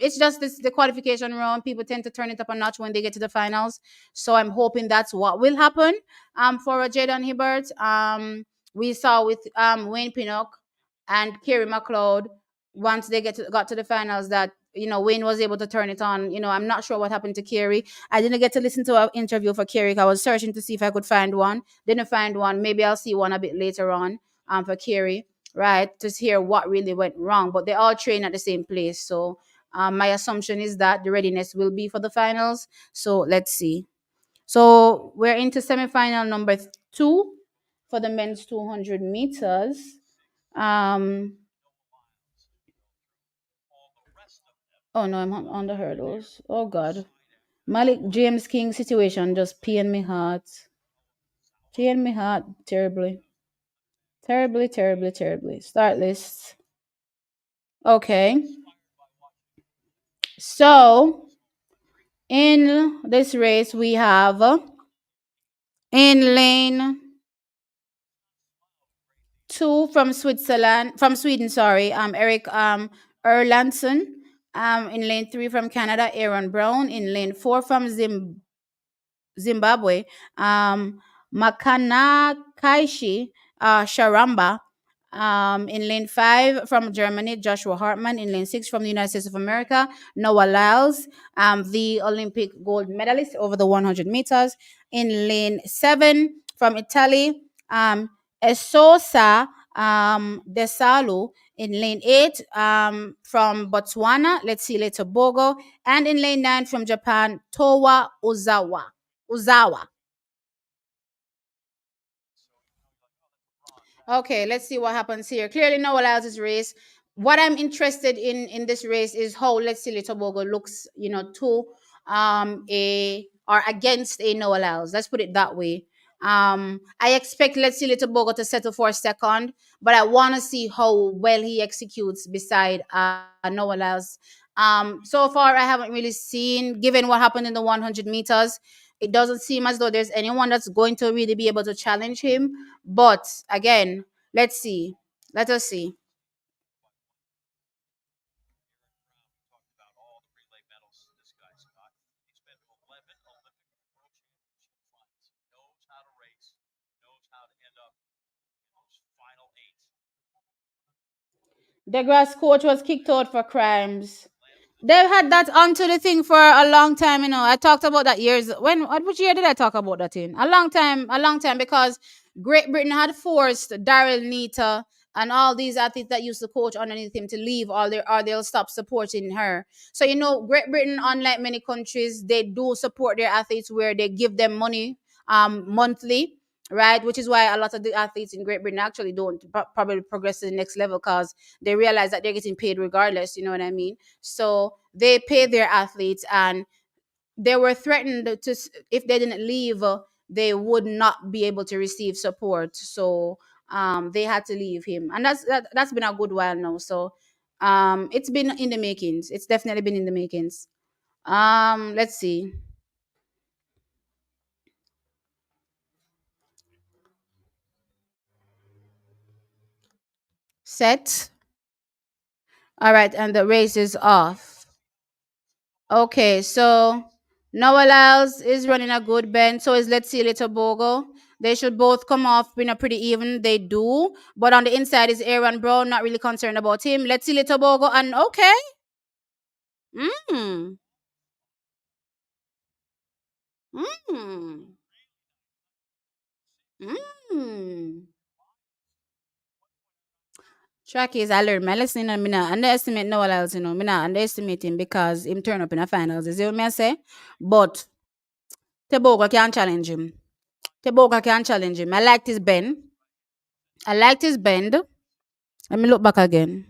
it's just the qualification round. People tend to turn it up a notch when they get to the finals. So I'm hoping that's what will happen for Jaden Hibbert. We saw with Wayne Pinnock and Kerry McLeod once they got to the finals that Wayne was able to turn it on. I'm not sure what happened to Kerry. I didn't get to listen to an interview for Kerry. I was searching to see if I could find one. Didn't find one. Maybe I'll see one a bit later on for Kerry, right, to hear what really went wrong. But they all train at the same place. So my assumption is that the readiness will be for the finals. So let's see. So we're into semifinal number two for the men's 200 meters. Um, oh no, I'm on the hurdles. Oh God. Malik James King situation just peeing me heart. Peeing me heart terribly. Terribly, terribly, terribly. Start list. Okay. So in this race, we have in lane two from Sweden, sorry, Eric Erlandson. In lane three from Canada, Aaron Brown. In lane four from Zimbabwe, Makana Kaishi Sharamba. In lane 5 from Germany, Joshua Hartmann. In lane 6 from the United States of America, Noah Lyles, the Olympic gold medalist over the 100 meters. In lane 7 from Italy, Esosa Desalu. In lane 8 from Botswana, let's see, Tobago. And in lane 9 from Japan, Towa Uzawa. Uzawa. Okay, let's see what happens here. Clearly, no one else's race. What I'm interested in this race is how Let's See Tobago looks, to a or against a Noah Lyles. Let's put it that way. I expect Let's See Tobago to settle for second, but I want to see how well he executes beside Noah Lyles. So far I haven't really seen, given what happened in the 100 meters, it doesn't seem as though there's anyone that's going to really be able to challenge him. But again, let's see. Let us see. The grass coach was kicked out for crimes. They've had that onto the thing for a long time, I talked about that years. Which year did I talk about that in? A long time, because Great Britain had forced Daryl Nita and all these athletes that used to coach underneath him to leave, or they'll stop supporting her. So Great Britain, unlike many countries, they do support their athletes where they give them money monthly, right? Which is why a lot of the athletes in Great Britain actually don't probably progress to the next level, because they realize that they're getting paid regardless. You know what I mean? So they pay their athletes, and they were threatened to, if they didn't leave, they would not be able to receive support. So they had to leave him, and that's been a good while now. So it's been in the makings. It's definitely been in the makings. Let's see. Set. All right, and the race is off. Okay, so Noah Lyles is running a good bend. So is Let's See Little Bogo. They should both come off in a pretty even. They do. But on the inside is Aaron Brown. Not really concerned about him. Let's See Little Bogo. And okay. Mm. Mm. Mm. Track is I learned my lesson, and me not underestimate Noah Lyles, Me not underestimate him because him turn up in the finals. You see what me I say? But Tebogo can't challenge him. Tebogo can't challenge him. I liked his bend. I liked his bend. Let me look back again.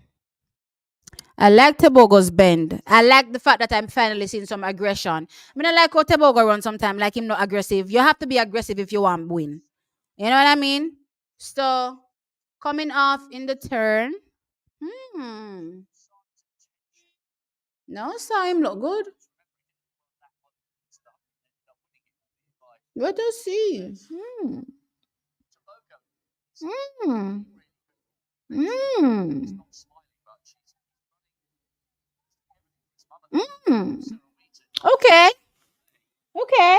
I like Tebogo's bend. I like the fact that I'm finally seeing some aggression. I mean, I like how Tebogo runs sometimes, like him not aggressive. You have to be aggressive if you want to win. You know what I mean? So, coming off in the turn. Hmm. No, saw him look good. Let us see. Hmm. Hmm. Hmm. Hmm. Okay. Okay.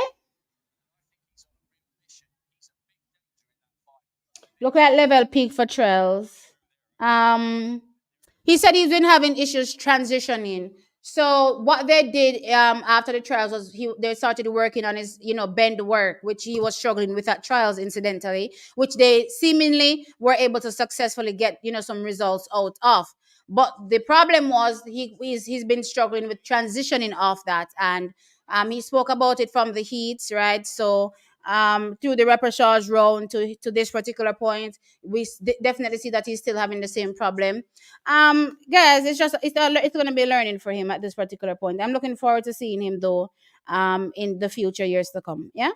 Look at level peak for trails. Um, he said he's been having issues transitioning. So what they did after the trials was they started working on his bend work, which he was struggling with at trials incidentally, which they seemingly were able to successfully get some results out of. But the problem was he's been struggling with transitioning off that, and he spoke about it from the heats, right? So through the repechage round to this particular point, we definitely see that he's still having the same problem. Guys, it's going to be learning for him at this particular point. I'm looking forward to seeing him though in the future years to come. Yeah.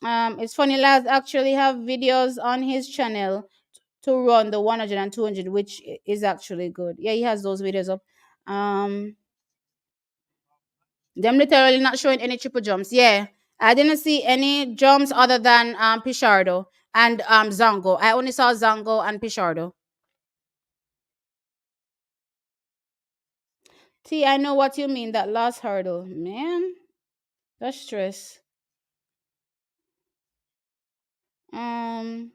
It's funny, lads actually have videos on his channel to run the 100 and 200, which is actually good. Yeah, he has those videos up. um them literally not showing any triple jumps. Yeah, I didn't see any jumps other than Pichardo and Zango. I only saw Zango and Pichardo. T, I know what you mean. That last hurdle, man, that's stress. Um,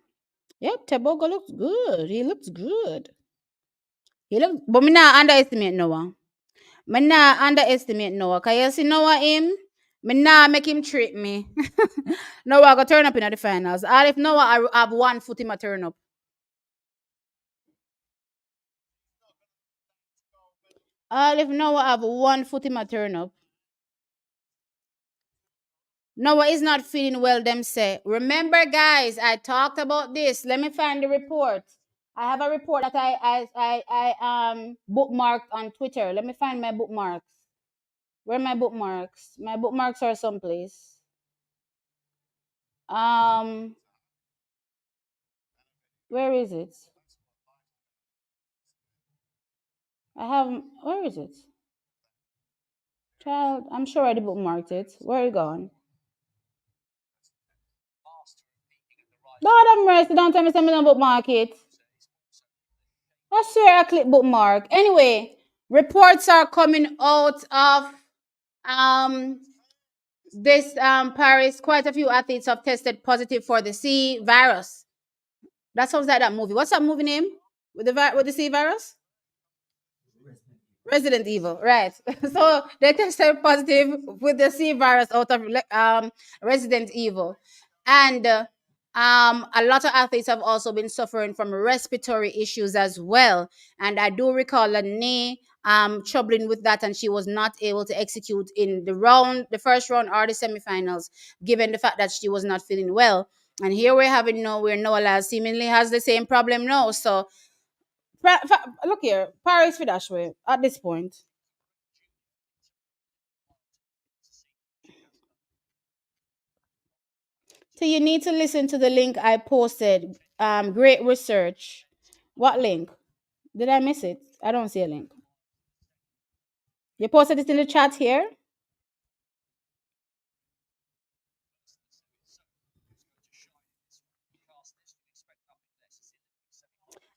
Yep, Tebogo looks good. He looks good. He look, but me not underestimate Noah. Me not underestimate Noah. Cause you see Noah him, me not make him trick me. Noah go turn up in the finals. All if Noah I have one foot in my turn up. All if Noah have one foot in my turn up. Noah is not feeling well, them say. Remember, guys, I talked about this. Let me find the report. I have a report that I bookmarked on Twitter. Let me find my bookmarks. Where are my bookmarks? My bookmarks are someplace. Um, where is it? I have. Where is it? Child, I'm sure I bookmarked it. Where are you gone? God have mercy. Don't tell me something about bookmark it. I swear I click bookmark. Anyway, reports are coming out of um this Paris. Quite a few athletes have tested positive for the C virus. That sounds like that movie. What's that movie name with with the C virus? Resident Evil, right? So they tested positive with the C virus out of Resident Evil, and a lot of athletes have also been suffering from respiratory issues as well. And I do recall Lene troubling with that, and she was not able to execute in the first round or the semifinals, given the fact that she was not feeling well. And here we're having no, where Noah seemingly has the same problem now. So look here, Paris for Dashway at this point. So you need to listen to the link I posted. Great research. What link? Did I miss it? I don't see a link. You posted it in the chat here.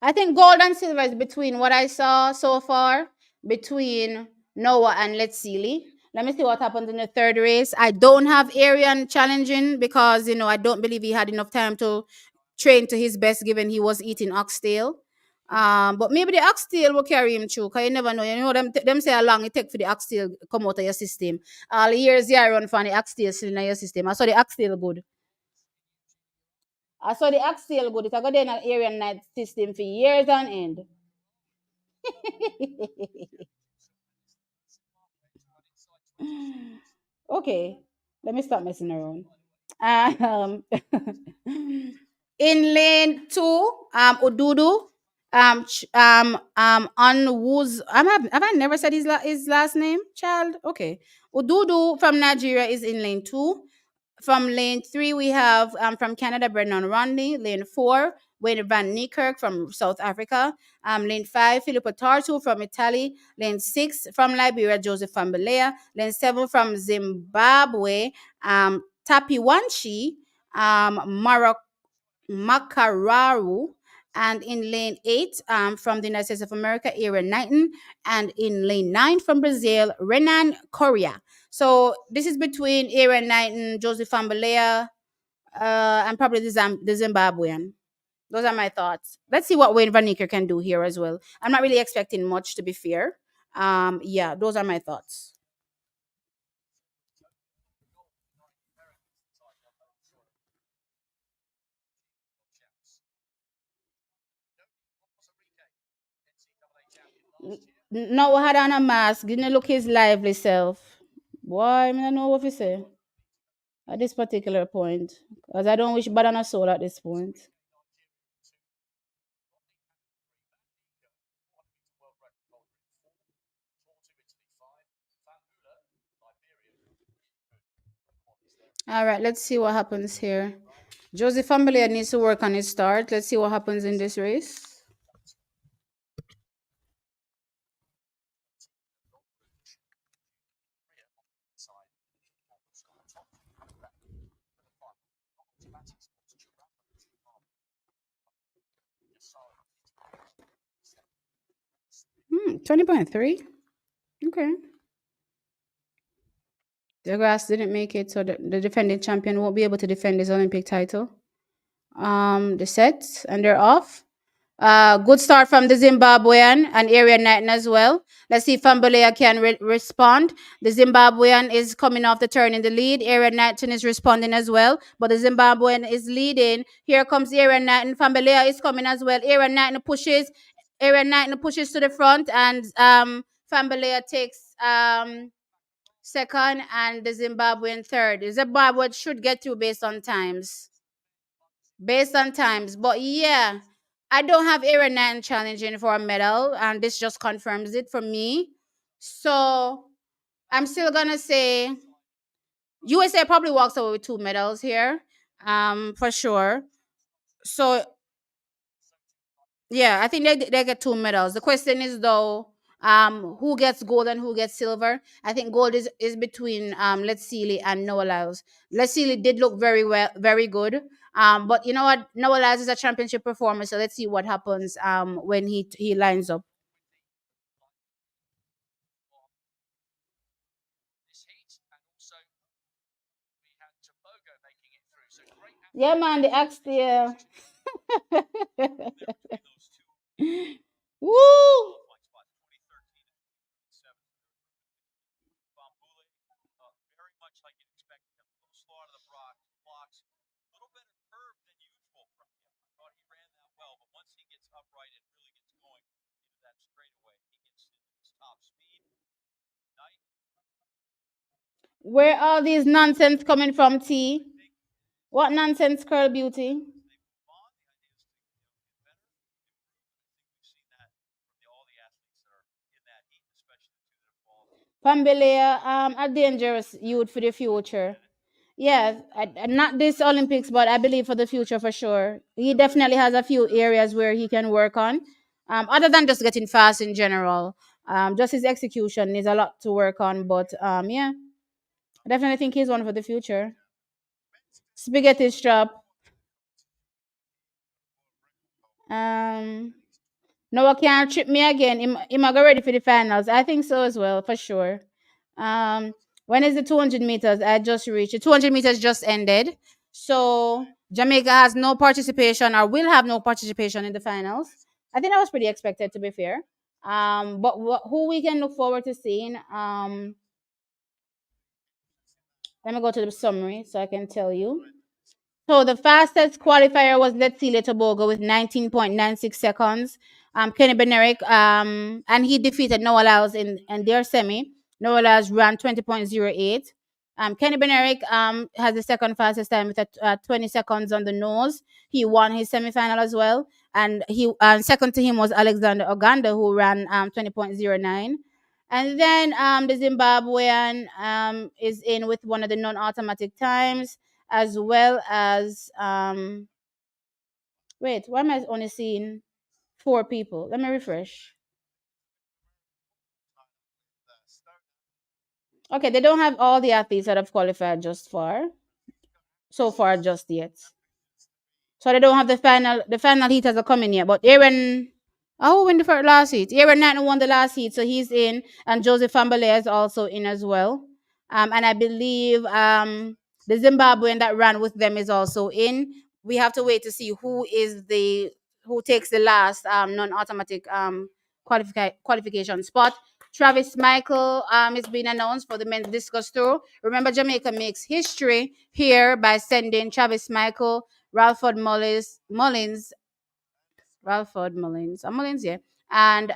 I think gold and silver is between what I saw so far between Noah and Let's See. Let me see what happens in the third race. I don't have Arian challenging because I don't believe he had enough time to train to his best given he was eating oxtail. But maybe the oxtail will carry him through, because you never know. You know them say how long it take for the oxtail come out of your system. All the years you run for the oxtail still in your system. I saw the oxtail good. I saw the oxtail good. It I got in an area night system for years on end. Okay, let me stop messing around. Um, in lane two, Ududu, Onwuz. Have I never said his last name, child? Okay, Ududu from Nigeria is in lane two. From lane three, we have from Canada, Brendan Rodney. Lane four, Wayne Van Niekerk from South Africa. Lane five, Filippo Tartu from Italy. Lane six, from Liberia, Joseph Fambalea. Lane seven, from Zimbabwe, Tapi Wanchi, Marok Makararu. And in lane eight, from the United States of America, Aaron Knighton. And in lane nine, from Brazil, Renan Correa. So this is between Aaron Knighton, Joseph Fambalea, and probably the Zimbabwean. Those are my thoughts. Let's see what Wayne Vaneker can do here as well. I'm not really expecting much, to be fair. Yeah, those are my thoughts. No had on a mask, didn't look his lively self. Boy, I don't know what to say at this particular point. Because I don't wish bad on a soul at this point. All right, let's see what happens here. Joseph Family needs to work on his start. Let's see what happens in this race. 20.3. Okay. The grass didn't make it, so the defending champion won't be able to defend his Olympic title. the sets, and they're off. Good start from the Zimbabwean and area 9 as well. Let's see if Fambolea can respond. The Zimbabwean is coming off the turn in the lead. Area 19 is responding as well, but the Zimbabwean is leading. Here comes Area 9. Fambolea is coming as well. Area 9 pushes. Area 9 pushes to the front, and Fambolea takes second, and the Zimbabwean third. The Zimbabwe should get through based on times. Based on times. But yeah, I don't have Area 9 challenging for a medal, and this just confirms it for me. So I'm still gonna say USA probably walks away with 2 medals here. For sure. So yeah, I think they get 2 medals. The question is though, who gets gold and who gets silver? I think gold is between Let's Sealy and Noah Lyles. Let's Sealy did look very well, very good. But you know what? Noah Lyles is a championship performer, so let's see what happens when he lines up. Yeah, man, the axe there. Woo! Where all these nonsense coming from, T? What nonsense, Curl Beauty? Pambelea, a dangerous youth for the future. Yes, not this Olympics, but I believe for the future for sure. He definitely has a few areas where he can work on. Other than just getting fast in general, just his execution needs a lot to work on. But yeah, I definitely think he's one for the future. Spaghetti strap. Um, Noah can't trip me again. Him I go ready for the finals. I think so as well, for sure. Um, when is the 200 meters? I just reached. The 200 meters just ended. So Jamaica has no participation or will have no participation in the finals. I think that was pretty expected, to be fair. But who we can look forward to seeing? Let me go to the summary so I can tell you. So the fastest qualifier was Letsile Tobogo with 19.96 seconds. Kenny Benerick, and he defeated Noah Lyles in their semi. Noah Lyles ran 20.08. Kenny Benerick has the second fastest time with 20 seconds on the nose. He won his semifinal as well. And he second to him was Alexander Oganda, who ran 20.09. And then the Zimbabwean is in with one of the non-automatic times, as well as wait, why am I only seeing 4 people? Let me refresh. Okay, they don't have all the athletes that have qualified so far just yet. So they don't have the final heat hasn't come in yet. But Aaron, oh, who won the first last heat? Aaron Knight won the last heat, so he's in, and Joseph Fambale is also in as well. And I believe the Zimbabwean that ran with them is also in. We have to wait to see who takes the last non-automatic qualification spot. Travis Michael is being announced for the men's discus throw. Remember, Jamaica makes history here by sending Travis Michael, Ralford Mullins, yeah, and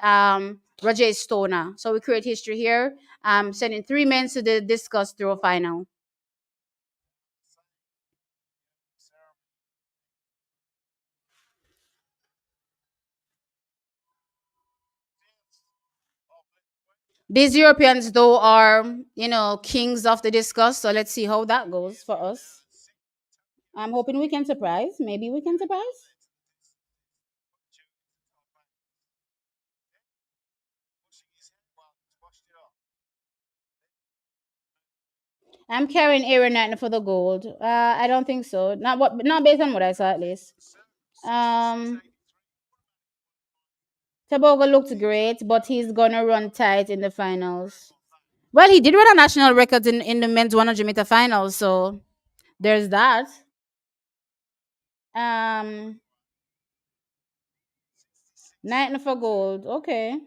Roger Stoner. So we create history here, sending 3 men to the discus throw final. These Europeans, though, are kings of the discus. So let's see how that goes for us. I'm hoping we can surprise. Maybe we can surprise. I'm carrying Aaron Knight for the gold. I don't think so. Not based on what I saw at least. Um, Taboga looked great, but he's gonna run tight in the finals. Well, he did run a national record in the men's 100-meter finals, so there's that. Um, Knighton for gold. Okay.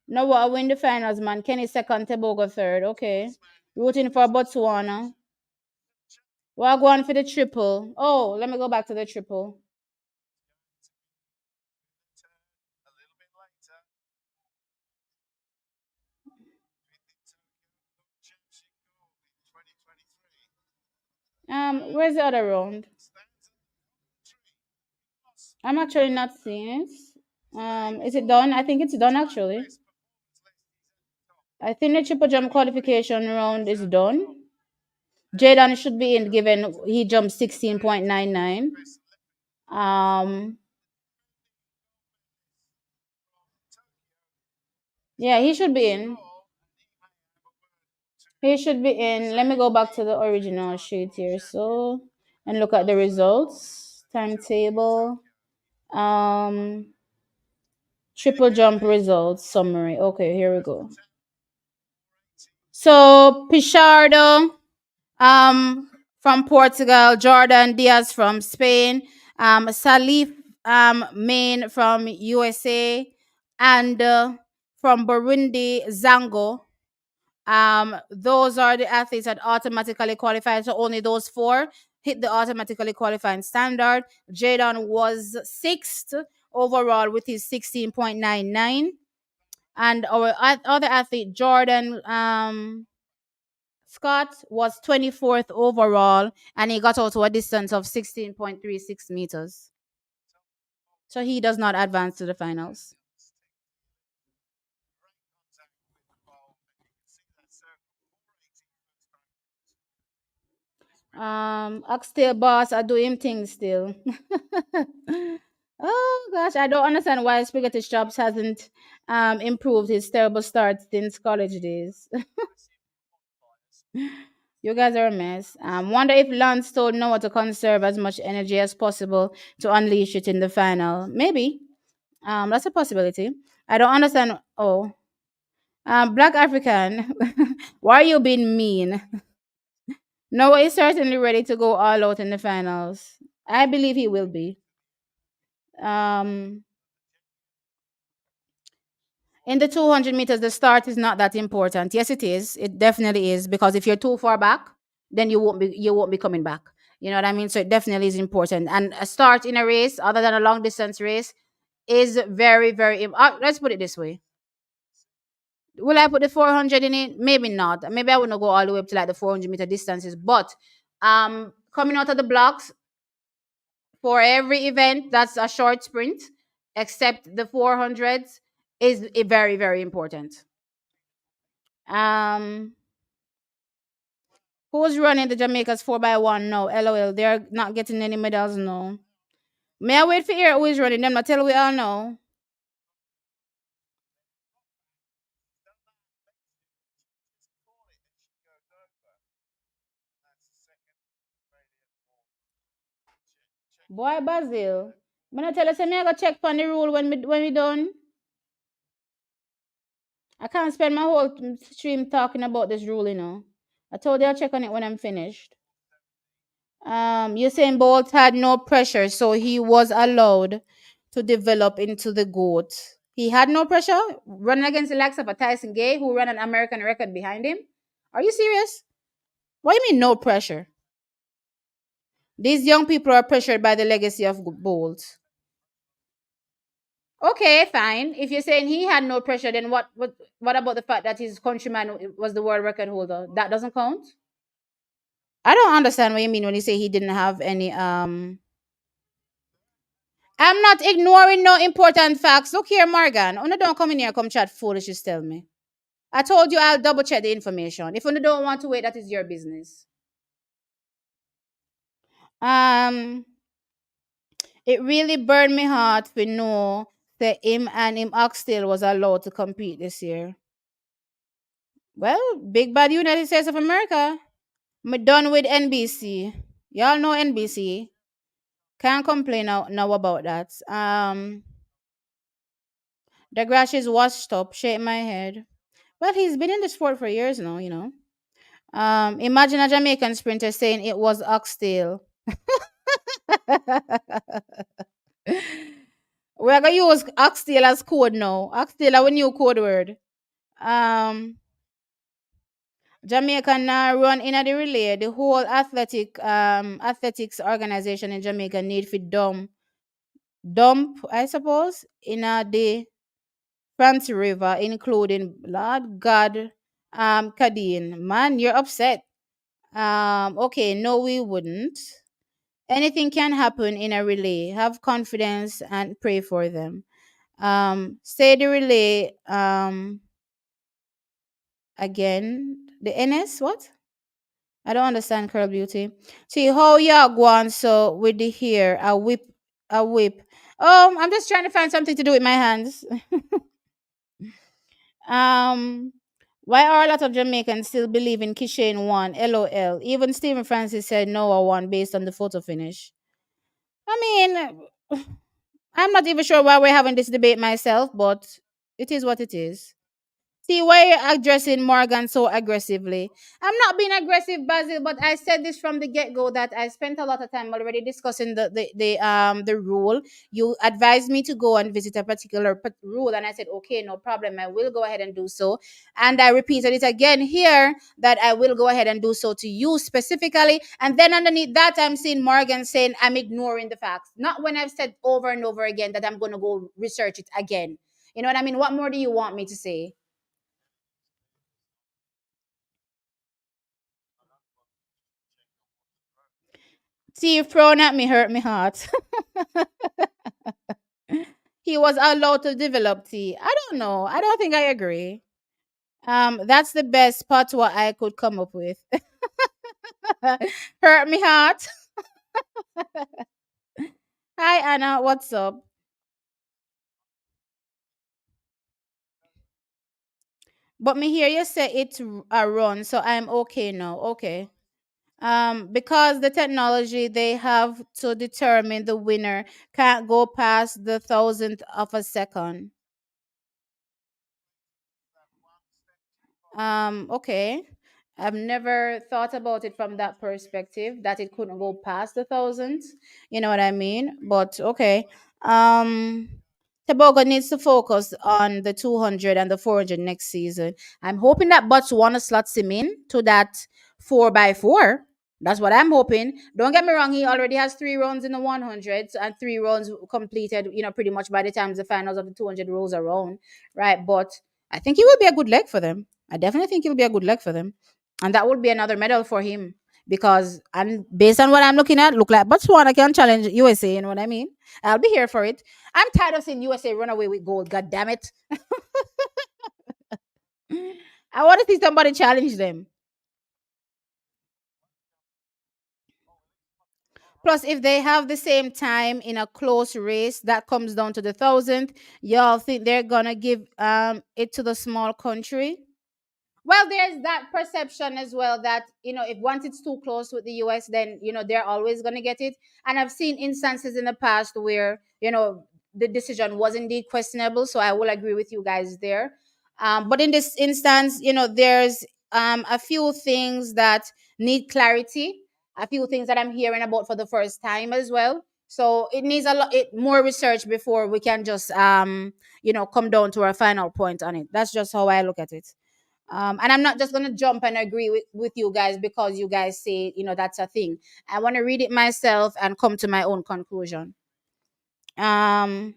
No, what? I win the finals, man. Kenny second, Tebogo third. Okay. Rooting for Botswana. Well, go on for the triple. Oh, let me go back to the triple. Where's the other round? I'm actually not seeing it. Is it done? I think it's done actually. I think the triple jump qualification round is done. Jaden should be in given he jumped 16.99. Um, yeah, he should be in. He should be in. Let me go back to the original sheet here. So, and look at the results. Timetable. Um, Triple jump results summary. Okay, here we go. So, Pichardo, from Portugal, Jordan Diaz from Spain, Salif Main from USA, and from Burundi, Zango. Those are the athletes that automatically qualified. So only those four hit the automatically qualifying standard. Jadon was sixth overall with his 16.99. And our other athlete, Jordan Scott, was 24th overall, and he got out to a distance of 16.36 meters. So he does not advance to the finals. Oxtail boss are doing things still. Oh gosh, I don't understand why Spaghetti Chops hasn't improved his terrible start since college days. You guys are a mess. Wonder if Lance told Noah to conserve as much energy as possible to unleash it in the final. Maybe. That's a possibility. I don't understand. Oh, Black African, why are you being mean? Noah is certainly ready to go all out in the finals. I believe he will be. Um, in the 200 meters, the start is not that important. Yes, it is. It definitely is because if you're too far back, then you won't be coming back. You know what I mean? So it definitely is important. And a start in a race, other than a long distance race, is very very. Let's put it this way: will I put the 400 in it? Maybe not. Maybe I wouldn't go all the way up to like the 400-meter distances. But coming out of the blocks for every event that's a short sprint, except the 400s, is very very important. Um, who's running the Jamaica's 4x1? No, LOL. They're not getting any medals. No. May I wait for here? Who is running them? I tell we all know. Boy, Basil. I'm gonna tell us, me I go check on the rule when we done. I can't spend my whole stream talking about this rule, you know. I told you I'll check on it when I'm finished. Usain Bolt had no pressure, so he was allowed to develop into the GOAT. He had no pressure running against the likes of a Tyson Gay who ran an American record behind him. Are you serious? What do you mean no pressure? These young people are pressured by the legacy of Bolt. Okay, fine. If you're saying he had no pressure, then what about the fact that his countryman was the world record holder? That doesn't count. I don't understand what you mean when you say he didn't have any. I'm not ignoring no important facts. Look here, Morgan. Una don't come in here come chat foolishness. Tell me. I told you I'll double check the information. If you don't want to wait, that is your business. Um, it really burned me heart to know that him and him Oxtail was allowed to compete this year. Well, big bad United States of America. I'm done with NBC. Y'all know NBC. Can't complain now about that. The grass is washed up. Shake my head. Well, he's been in the sport for years now, you know. Imagine a Jamaican sprinter saying it was oxtail. We're gonna use oxtail as code now. Oxtail our new code word. Um, Jamaica now run in the relay. The whole athletics organization in Jamaica need for dump, I suppose, in the France River, including Lord God, Kadeen. Man, you're upset. Okay, no, we wouldn't. Anything can happen in a relay. Have confidence and pray for them. Say the relay again. The NS, what? I don't understand, Curl Beauty. See how you go on so with the hair, a whip. I'm just trying to find something to do with my hands. Um, why are a lot of Jamaicans still believe in Kishane won? LOL. Even Stephen Francis said Noah won based on the photo finish. I mean, I'm not even sure why we're having this debate myself, but it is what it is. See why you're addressing Morgan so aggressively. I'm not being aggressive, Basil, but I said this from the get-go that I spent a lot of time already discussing the rule. You advised me to go and visit a particular rule, and I said, okay, no problem. I will go ahead and do so. And I repeated it again here that I will go ahead and do so to you specifically. And then underneath that, I'm seeing Morgan saying I'm ignoring the facts. Not when I've said over and over again that I'm going to go research it again. You know what I mean? What more do you want me to say? See, you thrown at me hurt me heart. He was allowed to develop tea. I don't know. I don't think I agree. That's the best patois I could come up with. Hurt me heart. Hi Anna, what's up? But me hear you say it's a run, so I'm okay now. Okay. Because the technology they have to determine the winner can't go past the thousandth of a second. Okay. I've never thought about it from that perspective that it couldn't go past the thousands. You know what I mean? But okay. Um Tobago needs to focus on the 200 and the 400 next season. I'm hoping that Botswana slots him in to that 4 by 4. That's what I'm hoping. Don't get me wrong, he already has 3 rounds in the 100 and 3 rounds completed, pretty much by the time the finals of the 200 rolls around, right? But I think he will be a good leg for them. I definitely think he'll be a good leg for them. And that would be another medal for him because, and based on what I'm looking at, look like Botswana can challenge USA, you know what I mean? I'll be here for it. I'm tired of seeing USA run away with gold, god damn it. I want to see somebody challenge them. Plus, if they have the same time in a close race, that comes down to the thousandth. Y'all think they're gonna give it to the small country? Well, there's that perception as well that if once it's too close with the US, then they're always gonna get it. And I've seen instances in the past where the decision was indeed questionable. So I will agree with you guys there. But in this instance, there's a few things that need clarity, a few things that I'm hearing about for the first time as well. So it needs a lot more research before we can just come down to our final point on it. That's just how I look at it. And I'm not just going to jump and agree with you guys because you guys say, that's a thing. I want to read it myself and come to my own conclusion. Um,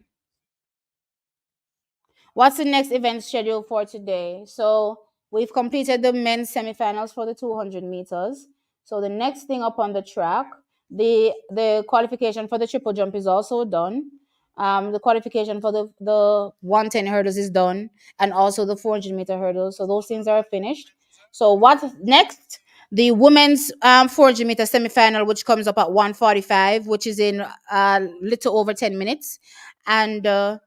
What's the next event scheduled for today? So we've completed the men's semifinals for the 200 meters. So the next thing up on the track, the qualification for the triple jump is also done. The qualification for the 110 hurdles is done, and also the 400-meter hurdles. So those things are finished. So what's next? The women's 400-meter semifinal, which comes up at 1:45, which is in a little over 10 minutes, and the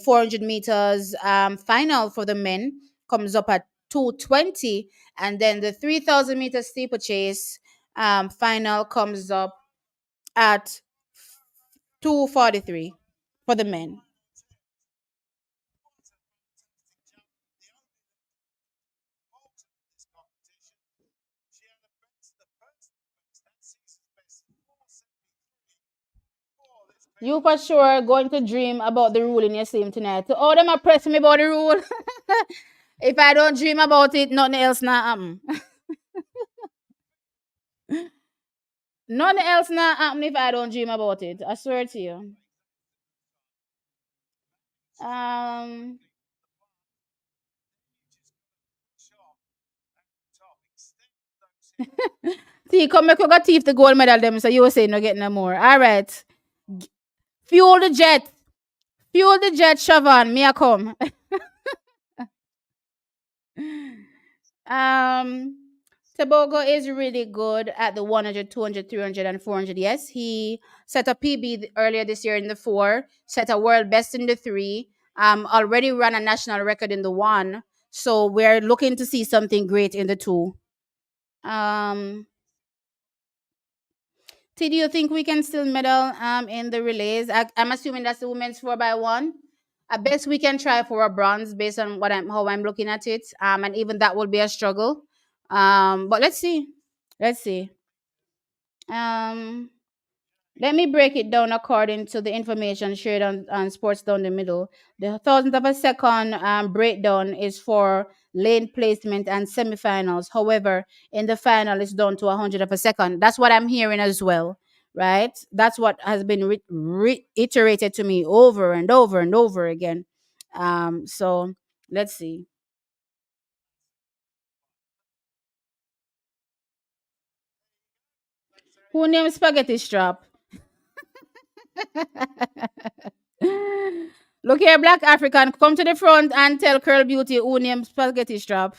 400 meters final for the men comes up at 2:20, and then the 3,000-meter steeplechase final comes up at 2:43 for the men. You for sure going to dream about the rule in your sleep tonight. So all them are pressing me about the rule. If I don't dream about it, nothing else not happen. Nothing else not happen if I don't dream about it. I swear to you. Um, See, come make you got thief the gold medal them, so you were saying no get no more. All right. Fuel the jet. Fuel the jet, Siobhan. Me a come. Um, Tobago is really good at the 100, 200, 300, and 400. Yes, he set a PB earlier this year in the four, set a world best in the three, already ran a national record in the one. So we're looking to see something great in the two. Um, T, do you think we can still medal in the relays? I'm assuming that's the women's 4x1. I best we can try for a bronze based on what I'm how I'm looking at it. And even that will be a struggle. But let's see. Let's see. Um, Let me break it down according to the information shared on Sports Down the Middle. The thousandth of a second breakdown is for lane placement and semifinals. However, in the final, it's down to 100th of a second. That's what I'm hearing as well, right? That's what has been reiterated to me over and over and over again. So let's see. Who named Spaghetti Strap? Look here, Black African, come to the front and tell Curl Beauty who named Spaghetti Strap.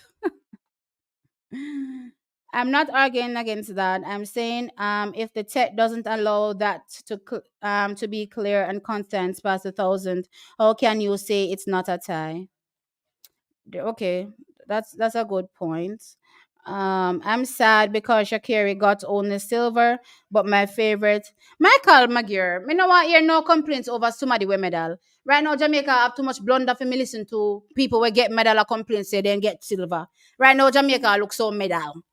I'm not arguing against that. I'm saying if the tech doesn't allow that to be clear and constant past 1,000, how can you say it's not a tie? Okay, that's a good point. I'm sad because Shakiri got only silver, but my favorite, Michael Maguire. Me know what here no complaints over somebody with medal. Right now, Jamaica have too much blunder for me listen to people will get medal or complaints say then get silver. Right now, Jamaica looks so medal.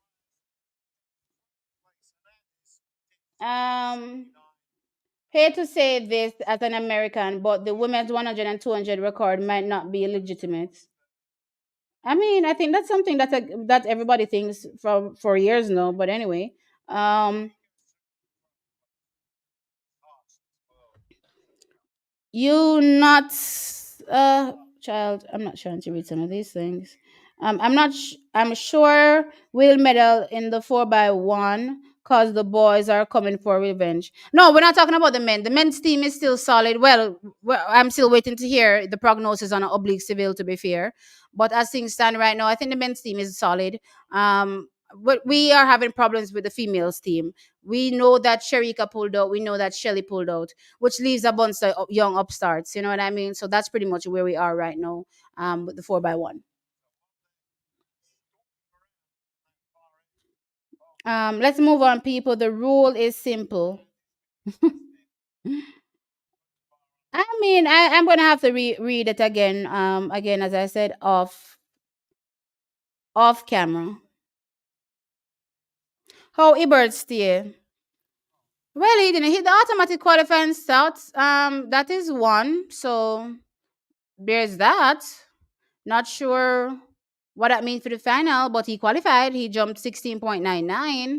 Um, Hate to say this as an American, but the women's 100 and 200 record might not be legitimate. I mean, I think that's something that everybody thinks for years now. But anyway, um, you not child. I'm not trying to read some of these things. I'm not. I'm sure we'll medal in the 4x1 because the boys are coming for revenge. No, we're not talking about the men. The men's team is still solid. Well, I'm still waiting to hear the prognosis on an oblique civil. To be fair, but as things stand right now, I think the men's team is solid. But we are having problems with the females team. We know that Sharika pulled out. We know that Shelly pulled out, which leaves a bunch of young upstarts. You know what I mean? So that's pretty much where we are right now with the 4x1. Let's move on, people. The rule is simple. I mean, I'm gonna have to read it again. Again, as I said, off camera. How Ibert stay? Well, he didn't hit the automatic qualifying start. That is one. So there's that. Not sure what that means for the final, but he qualified. He jumped 16.99.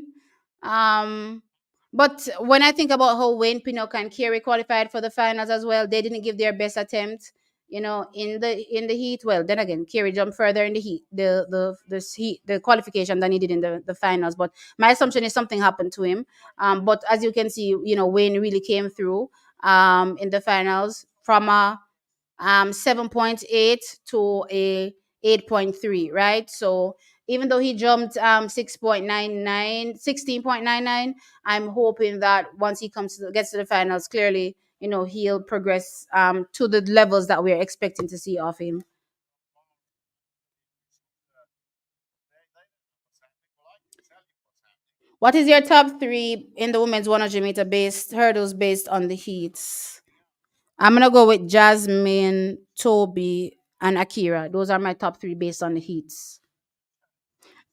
Um, but when I think about how Wayne Pinnock and Kerry qualified for the finals as well, they didn't give their best attempt. In the heat. Well, then again, Kerry jumped further in the heat, the qualification than he did in the finals. But my assumption is something happened to him. But as you can see, Wayne really came through in the finals from a 7.8 to a 8.3, right? So even though he jumped 6.99, 16.99, I'm hoping that once he gets to the finals, clearly, he'll progress to the levels that we're expecting to see of him. What is your top three in the women's 100-meter based hurdles based on the heats? I'm gonna go with Jasmine, Toby, and Akira. Those are my top three based on the heats.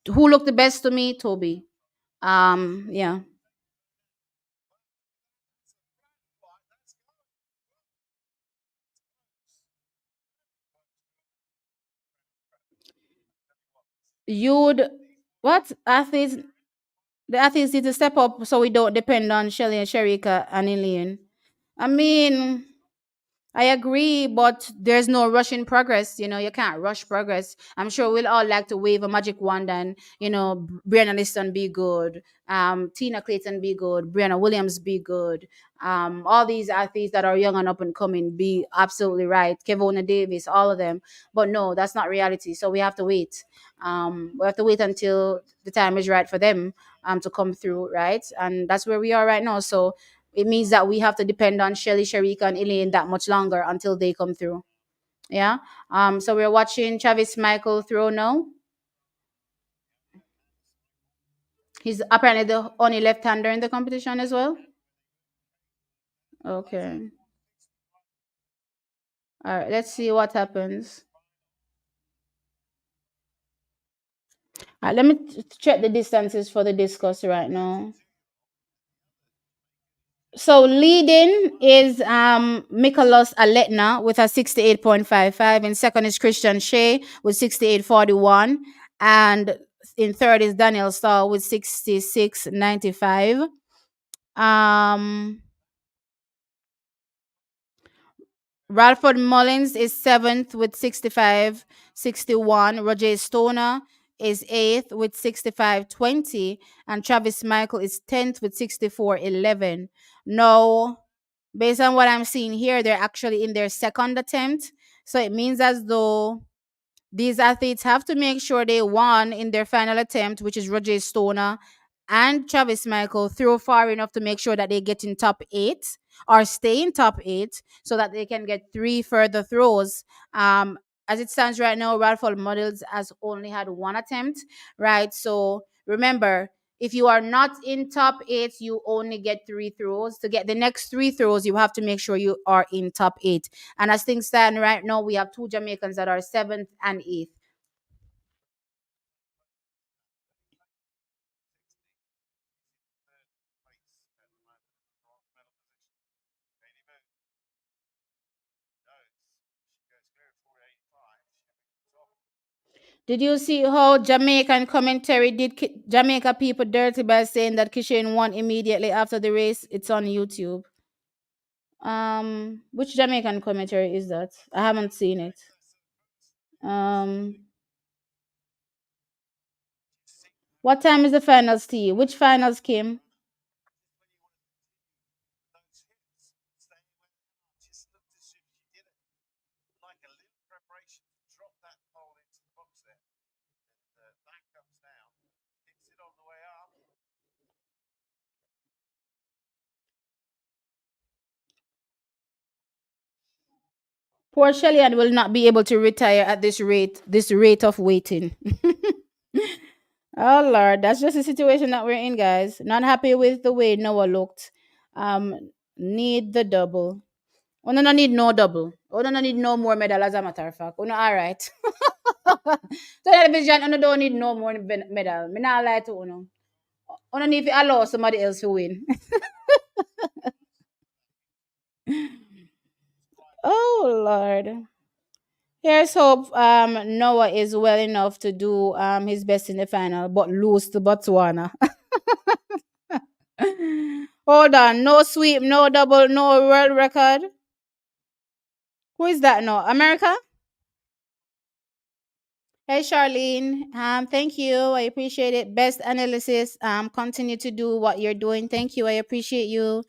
Who looked the best to me? Toby. Yeah. You'd what athletes? The athletes need to step up so we don't depend on Shelly and Sharika and Elaine. I mean, I agree, but there's no rush in progress. You can't rush progress. I'm sure we'll all like to wave a magic wand and, Brianna Liston be good, Tina Clayton be good, Brianna Williams be good, all these athletes that are young and up and coming be absolutely right. Kevona Davis, all of them. But no, that's not reality. So we have to wait. We have to wait until the time is right for them to come through, right? And that's where we are right now. So it means that we have to depend on Shelly, Sharika, and Elaine that much longer until they come through. Yeah. So we're watching Travis Michael throw now. He's apparently the only left-hander in the competition as well. Okay. All right. Let's see what happens. All right, let me check the distances for the discus right now. So leading is Mikolos Aletna with a 68.55. In second is Christian Shea with 68.41. And in third is Daniel Starr with 66.95. Um Ralford Mullins is seventh with 65.61. Roger Stoner is eighth with 65.20. And Travis Michael is 10th with 64.11. No, based on what I'm seeing here, they're actually in their second attempt. So it means as though these athletes have to make sure they won in their final attempt, which is Roger Stoner and Travis Michael, throw far enough to make sure that they get in top eight or stay in top eight so that they can get three further throws. As it stands right now, Ralph Models has only had one attempt, right? So remember, if you are not in top eight, you only get three throws. To get the next three throws, you have to make sure you are in top eight. And as things stand right now, we have two Jamaicans that are seventh and eighth. Did you see how Jamaican commentary did Jamaica people dirty by saying that Kishan won immediately after the race? It's on YouTube. Which Jamaican commentary is that? I haven't seen it. Um, what time is the finals, T? Which finals, Kim? Poor Shellyan will not be able to retire at this rate of waiting. Oh Lord, that's just the situation that we're in, guys. Not happy with the way Noah looked. Need the double. Oh no, no need no double. Oh no, no need no more medal. As a matter of fact, oh no, all right. So television, oh no, don't need no more medal. Me not lie to you. No. Oh no, need to allow somebody else to win. Oh Lord. Here's hope Noah is well enough to do his best in the final, but lose to Botswana. Hold on, no sweep, no double, no world record. Who is that now? America? Hey Charlene. Thank you. I appreciate it. Best analysis. Continue to do what you're doing. Thank you. I appreciate you.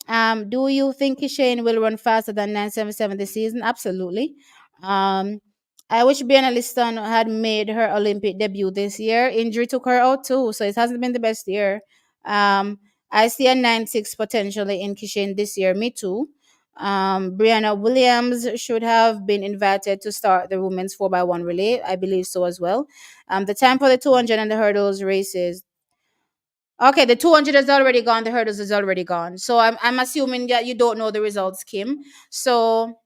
Do you think Shane will run faster than 977 this season? Absolutely. Um, I wish Brianna Liston had made her Olympic debut this year. Injury took her out too, so it hasn't been the best year. Um, I see a 9-6 potentially in Kishane this year. Me too. Brianna Williams should have been invited to start the women's 4x1 relay. I believe so as well. The time for the 200 and the hurdles races. Okay, the 200 is already gone. The hurdles is already gone. So I'm assuming that you don't know the results, Kim. So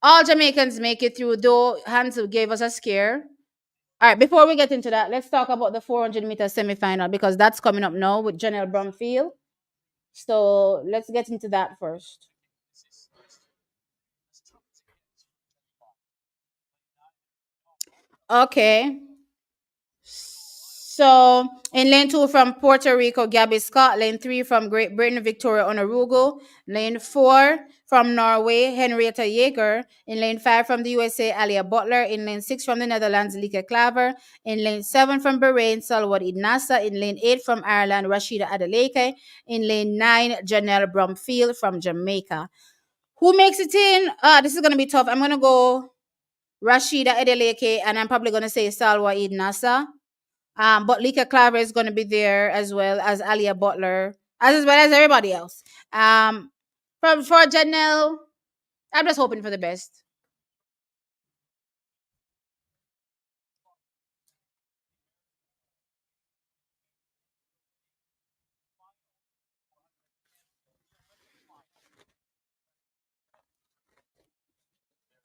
all Jamaicans make it through, though Hansel gave us a scare. All right, before we get into that, let's talk about the 400-meter semifinal because that's coming up now with Janelle Brumfield. So let's get into that first. Okay. So in lane two from Puerto Rico, Gabby Scott. Lane three from Great Britain, Victoria Onorugo. Lane four from Norway, Henrietta Yeager. In lane five from the USA, Alia Butler. In lane six from the Netherlands, Lika Klaver. In lane seven from Bahrain, Salwad Idnasa. In lane eight from Ireland, Rashida Adeleke. In lane nine, Janelle Brumfield from Jamaica. Who makes it in? This is gonna be tough. I'm gonna go Rashida Adeleke, and I'm probably gonna say Salwa Idnasa. But Lika Claver is going to be there as well as Alia Butler, as well as everybody else. From for Janelle, I'm just hoping for the best.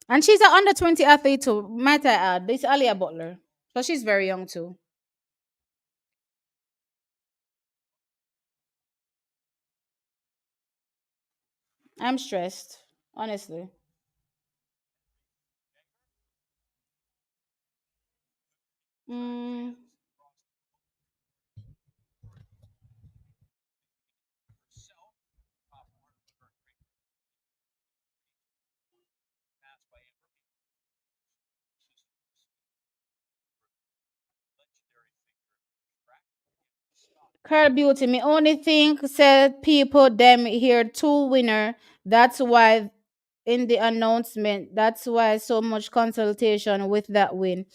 And she's an under 20 athlete too. Might I add, this Alia Butler, so she's very young too. I'm stressed, honestly. Mm. Curl Beauty, me only think said people them here two winner. That's why in the announcement, that's why so much consultation with that win.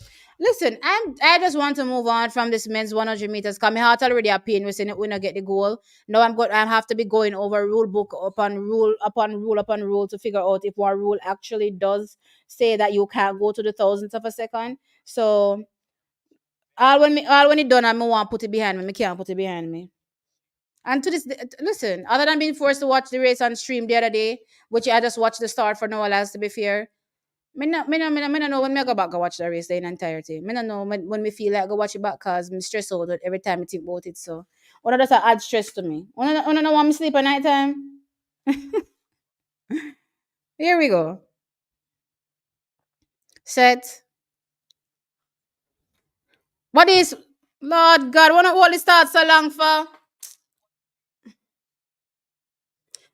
Listen, I just want to move on from this men's 100 meters. Cause my heart already a pain. We saying it when I get the goal. Now I have to be going over rule book upon rule upon rule upon rule to figure out if one rule actually does say that you can't go to the thousandth of a second. So all when it done, I want to put it behind me. Me can't put it behind me. And to this, listen, other than being forced to watch the race on stream the other day, which I just watched the start for no one else to be fair. Me no know when me go back go watch the race in entirety. Me no know when me feel like go watch it back cause me stress out every time I think about it. So one of that's add stress to me. One know want me sleep at night time. Here we go. Set. What is Lord God? Wanna hold the start so long for?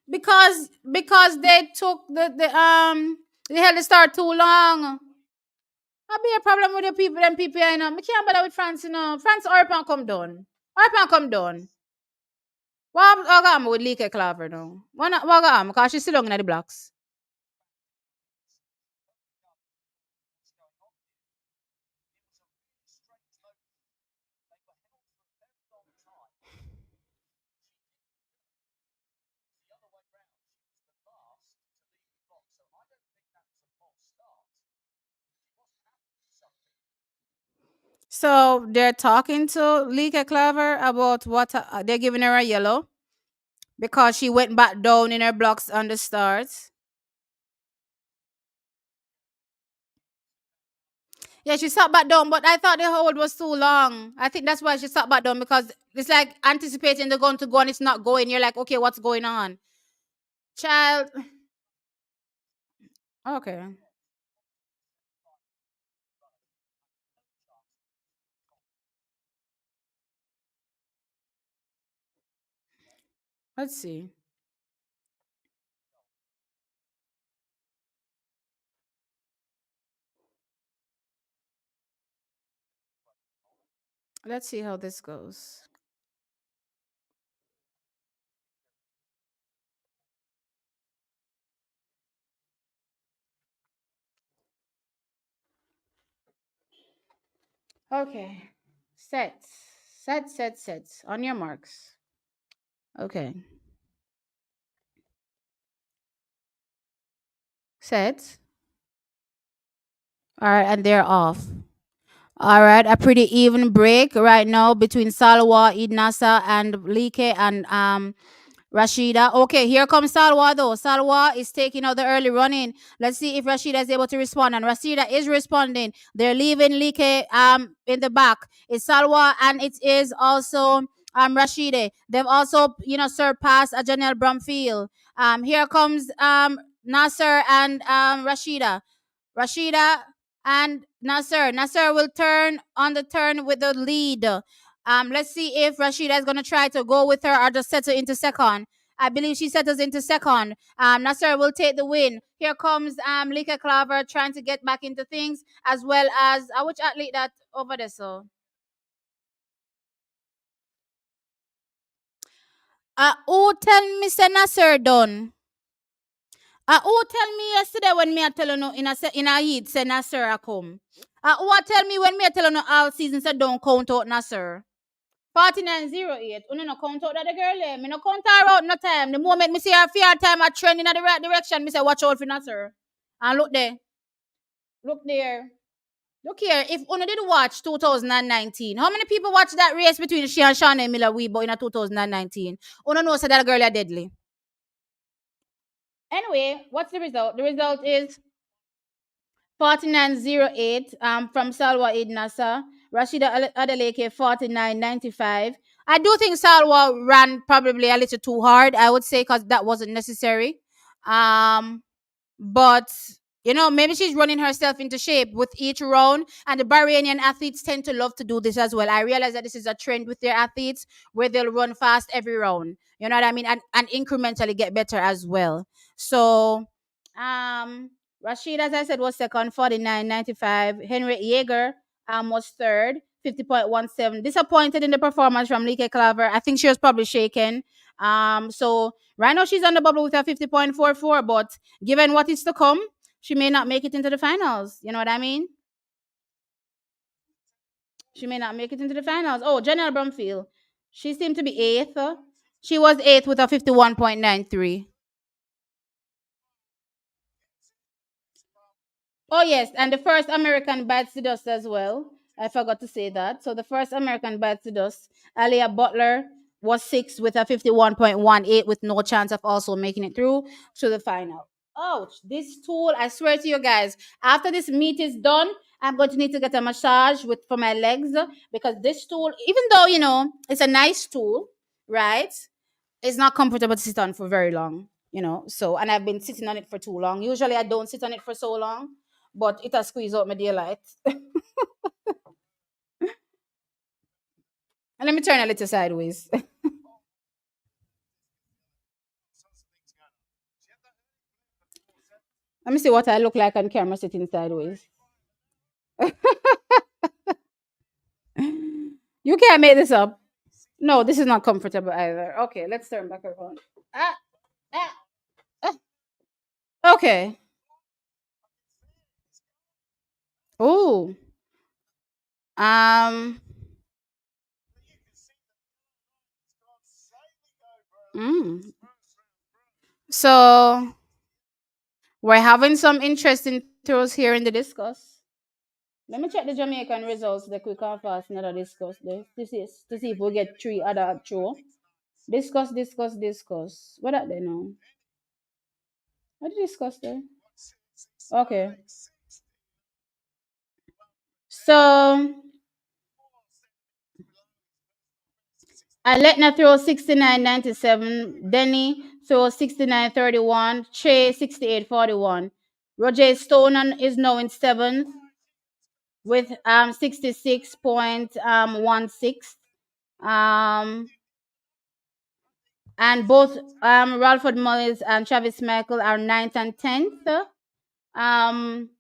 Because they took they held the start too long. I be a problem with the people, them people, you know. Me can't bother with France, you know. France or pan come down. Or pan come down. What am with Lika Claver now? What am? Because she's still long in the blocks. So they're talking to Lika Claver about what they're giving her a yellow because she went back down in her blocks on the start. Yeah, she sat back down, but I thought the hold was too long. I think that's why she sat back down because it's like anticipating the gun to go and it's not going. You're like, okay, what's going on? Child. Okay, let's see. Let's see how this goes. Okay. Set. Set. On your marks. Okay. Set. All right, and they're off. All right, a pretty even break right now between Salwa, Idnasa, and Like and Rashida. Okay, here comes Salwa though. Salwa is taking out the early running. Let's see if Rashida is able to respond. And Rashida is responding. They're leaving Like in the back. It's Salwa and it is also Rashida. They've also, surpassed Janelle Brumfield. Here comes Nasser and Rashida. Rashida. And Nasser will turn on the turn with the lead. Let's see if Rashida is gonna try to go with her or just settle into second. I believe she settles into second. Nasser will take the win. Here comes Lika Claver trying to get back into things, as well as which athlete that over there. So who tell me say Nasser done? Who tell me yesterday when me I tell you no in a heat say Nasser a come? Who a tell me when me I tell you no all season say don't count out Nasser? 4908. You no count out that the girl there. Me no count her out no time. The moment me see her fear time I trend in the right direction, me say watch out for Nasser. And look there. Look there. Look here. If Uno did watch 2019, how many people watched that race between she and Shawnee Miller Weebo in a 2019? Uno knows that girl are deadly. Anyway, what's the result? The result is 4908 from Salwa Eid Nasser. Rashida Adeleke 4995. I do think Salwa ran probably a little too hard, I would say, because that wasn't necessary. Um, but maybe she's running herself into shape with each round, and the Bahrainian athletes tend to love to do this as well. I realize that this is a trend with their athletes where they'll run fast every round, you know what I mean, and incrementally get better as well. So um Rashid, as I said, was second, 49.95. Henry Yeager was third, 50.17. Disappointed in the performance from Leke Claver. I think she was probably shaken. So right now she's on the bubble with a 50.44, but given what is to come, she may not make it into the finals. You know what I mean? She may not make it into the finals. Oh, Janelle Brumfield. She seemed to be eighth. She was eighth with a 51.93. Oh yes, and the first American bites the dust as well. I forgot to say that. So the first American bites the dust, Alia Butler was sixth with a 51.18 with no chance of also making it through to the final. Ouch, this tool, I swear to you guys, after this meet is done, I'm going to need to get a massage with for my legs because this tool, even though it's a nice tool, right? It's not comfortable to sit on for very long, so and I've been sitting on it for too long. Usually I don't sit on it for so long, but it has squeezed out my daylight. And let me turn a little sideways. Let me see what I look like on camera sitting sideways. You can't make this up. No, this is not comfortable either. Okay, let's turn back around. Ah, ah, ah. Okay. Oh. Um. Mm. So we're having some interesting throws here in the discus. Let me check the Jamaican results the quick and fast in the discuss this. To see if we get three other throw. Discuss. What are they now? What did discuss there? Okay. So Aletna throws 69.97. Denny throws 69.31. Che 68.41. Roger Stone is now in seventh with 66.16. Um and both Ralford Mullins and Travis Michael are ninth and 10th. Um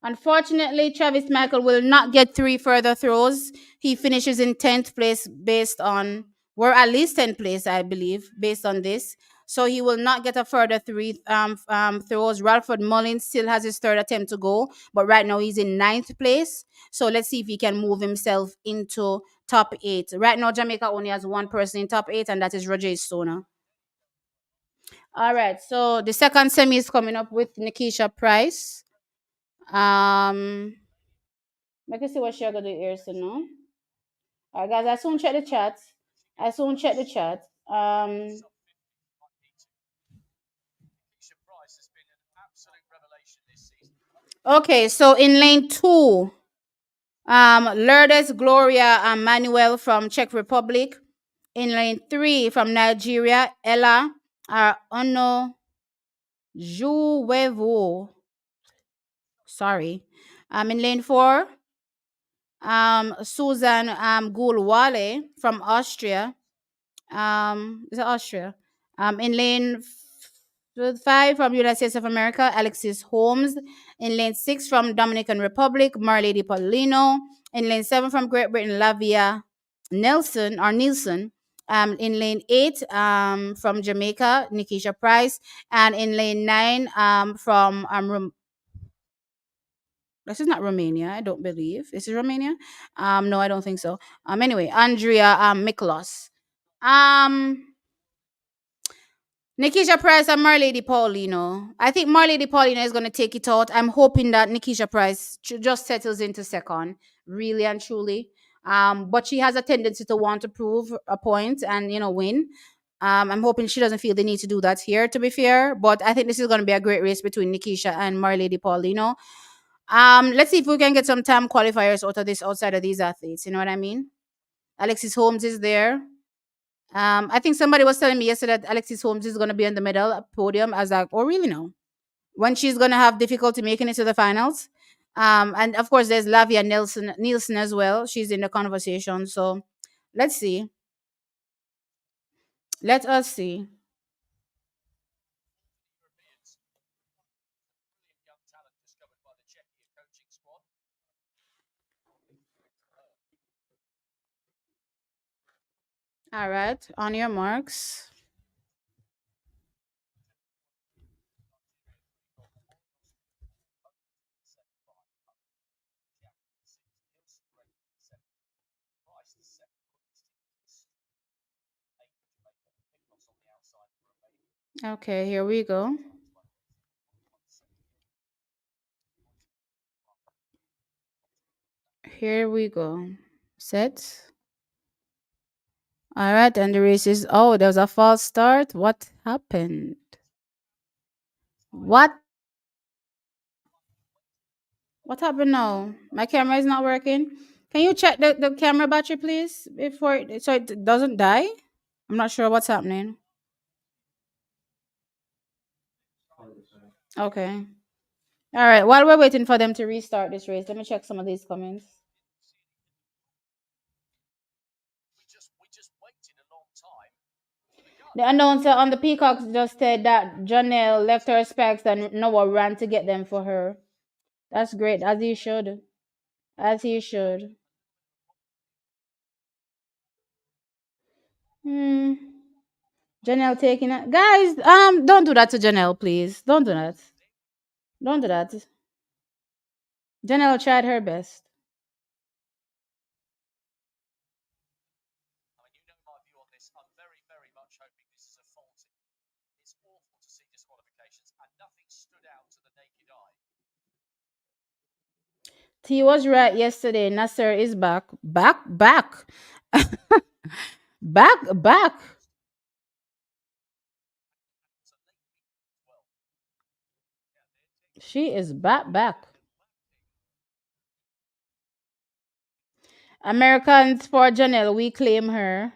Unfortunately, Travis Michael will not get three further throws. He finishes in 10th place based on, or at least 10th place, I believe, based on this. So he will not get a further three throws. Ralford Mullins still has his third attempt to go, but right now he's in ninth place. So let's see if he can move himself into top eight. Right now, Jamaica only has one person in top eight, and that is Roger Stoner. All right, so the second semi is coming up with Nikisha Price. Let me see what she gonna do here, so no. Alright, guys, I soon check the chat. Okay, so in lane two, Lourdes Gloria and Manuel from Czech Republic. In lane three, from Nigeria, Ella Ono Juwevo. Sorry. In lane four, Susan Gulwale from Austria. Is it Austria? In lane five from United States of America, Alexis Holmes. In lane six from Dominican Republic, Marley Di Paulino. In lane seven from Great Britain, Lavia Nielsen. In lane eight, from Jamaica, Nikisha Price, and in lane nine, from this is not Romania, I don't believe. This is Romania. No, I don't think so. Anyway, Andrea Miklos. Um, Nikisha Price and Marley Paulino. I think Marley Paulino is going to take it out. I'm hoping that Nikisha Price just settles into second, really and truly. But she has a tendency to want to prove a point and win. I'm hoping she doesn't feel the need to do that here, to be fair. But I think this is going to be a great race between Nikisha and Marley Paulino. Let's see if we can get some time qualifiers outside of these athletes. You know what I mean? Alexis Holmes is there. I think somebody was telling me yesterday that Alexis Holmes is going to be in the middle podium. I was like, oh, really? No. When she's going to have difficulty making it to the finals. And of course, there's Lavia Nielsen as well. She's in the conversation. So let's see. Let us see. All right. On your marks. Okay, here we go. Here we go. Set. All right, and the race is. Oh, there was a false start. What happened? What? What happened now? My camera is not working. Can you check the camera battery, please, before so it doesn't die? I'm not sure what's happening. Okay. All right. While we're waiting for them to restart this race, let me check some of these comments. The announcer on the Peacocks just said that Janelle left her specs and Noah ran to get them for her. That's great, as he should. As he should. Hmm. Janelle taking it. Guys, don't do that to Janelle, please. Don't do that. Don't do that. Janelle tried her best. T was right yesterday. Nasser is back. Back. Back. She is back. Americans for Janelle, we claim her.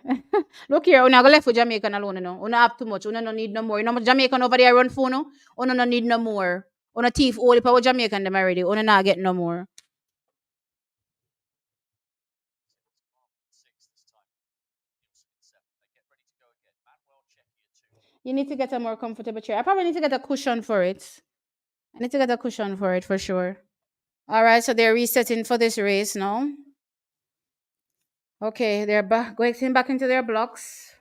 Look here, una go left for Jamaican alone, no. Una have too much. Una no need no more. You know Jamaican over there run phone, no? Una no need no more. Una thief all the power Jamaican them already. Una not get no more. You need to get a more comfortable chair. I probably need to get a cushion for it. I need to get a cushion for it for sure. All right, so they're resetting for this race now. Okay, they're going back into their blocks.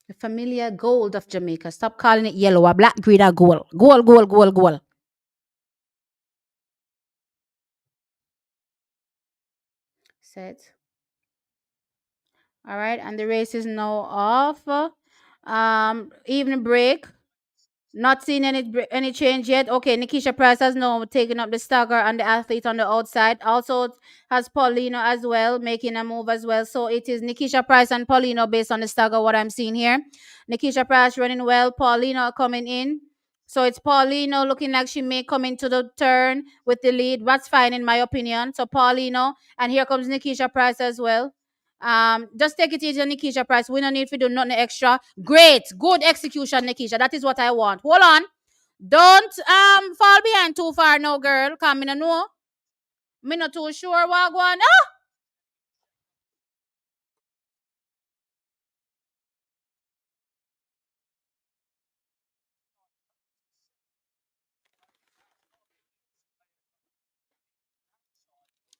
The familiar gold of Jamaica. Stop calling it yellow or black, green, or gold. Gold. Set. All right, and the race is now off. Evening break. Not seeing any change yet. Okay, Nikisha Price has now taken up the stagger and the athlete on the outside. Also has Paulino as well, making a move as well. So it is Nikisha Price and Paulino based on the stagger, what I'm seeing here. Nikisha Price running well, Paulino coming in. So it's Paulino looking like she may come into the turn with the lead. That's fine in my opinion. So Paulino, and here comes Nikisha Price as well. Just take it easy, Nikisha Price. We don't need to do nothing extra. Great, good execution, Nikisha. That is what I want. Hold on. Don't fall behind too far now, girl. Come in and know. Me not too sure what going. Ah,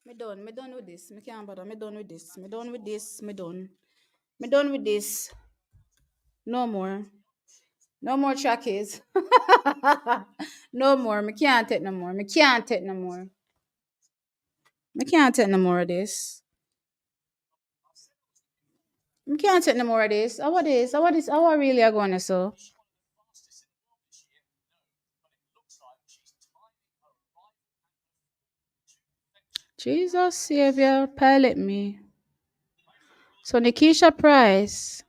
me done. Me done with this. Me can't bother. Me done with this. Me done with this. Me done. Me done with this. No more. No more trackies. No more. Me can't take no more. Me can't take no more. Me can't take no more of this. Me can't take no more of this. How this? How this? How I really are going to so? Jesus Savior, pilot me. So Nikisha Price.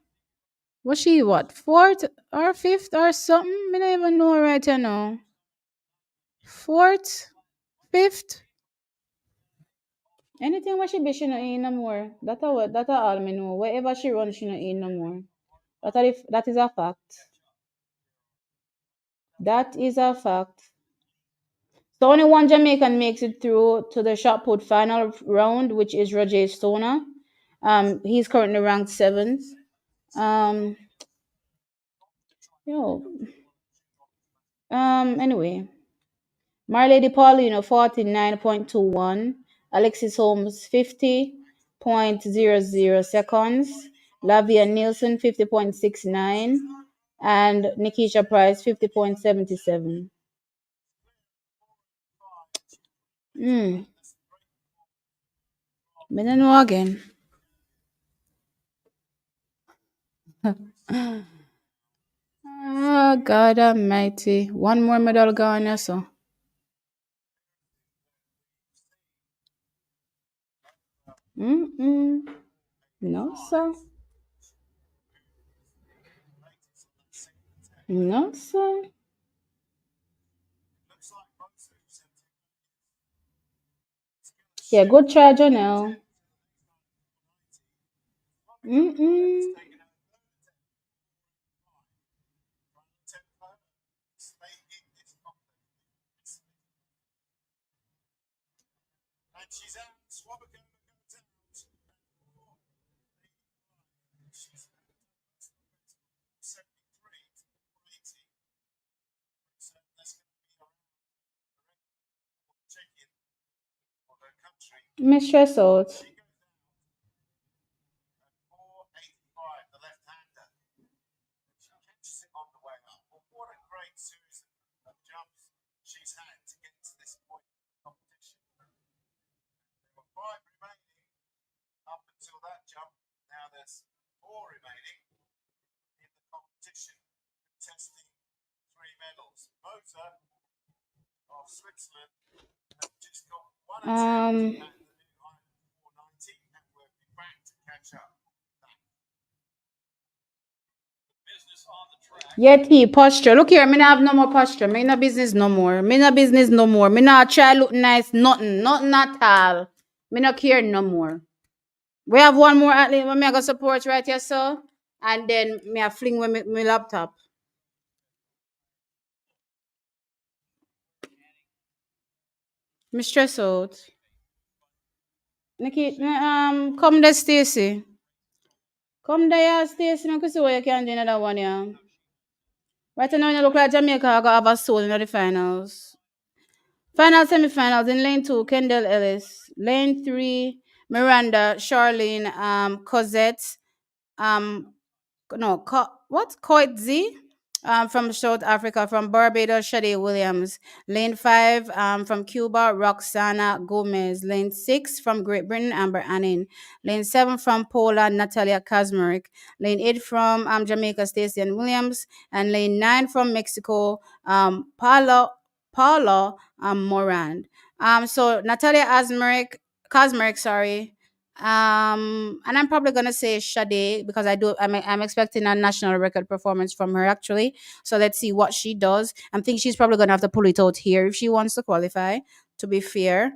Was she what? Fourth or fifth or something? Me don't even know right now. Fourth? Fifth? Anything what she be, she not in no more. That all me know. Wherever she run, she not in no more. That is a fact. That is a fact. So only one Jamaican makes it through to the shot put final round, which is Roger Stoner. He's currently ranked seventh. Um, yo, anyway, Marlady Paulino 49.21, Alexis Holmes 50.00 seconds, Lavia Nielsen 50.69, and Nikisha Price 50.77. Hmm, me don't know again. Oh, God Almighty. One more medal gone, yeah, so. Mm-mm. No, sir. No, sir. Yeah, good try, Janelle. Mm-mm. Me stress out. Um, Yet he posture. Look here, me not have no more posture. Me no business no more. Me no business no more. Me not try look nice. Nothing. Nothing at all. Me not care no more. We have one more athlete when me I go support right here, so. And then me I fling with me laptop. Me stress out. Nikki, come there, Stacy. Come there, Stacy. Me can see what you can do in another one, yeah. Right now, you look like Jamaica. I got have a soul in the finals. Final semifinals in lane two, Kendall Ellis. Lane three, Miranda, Charlene, Cosette, um, no, what? Coetzee, from South Africa, from Barbados, Shade Williams. Lane five, from Cuba, Roxana Gomez. Lane six, from Great Britain, Amber Annin. Lane seven, from Poland, Natalia Kazmarek. Lane eight, from Jamaica, Stacey and Williams. And lane nine, from Mexico, Paula Morand. So Natalia Kazmarek, sorry, and I'm probably gonna say Sade because I'm expecting a national record performance from her actually. So let's see what she does. I think she's probably gonna have to pull it out here if she wants to qualify. To be fair,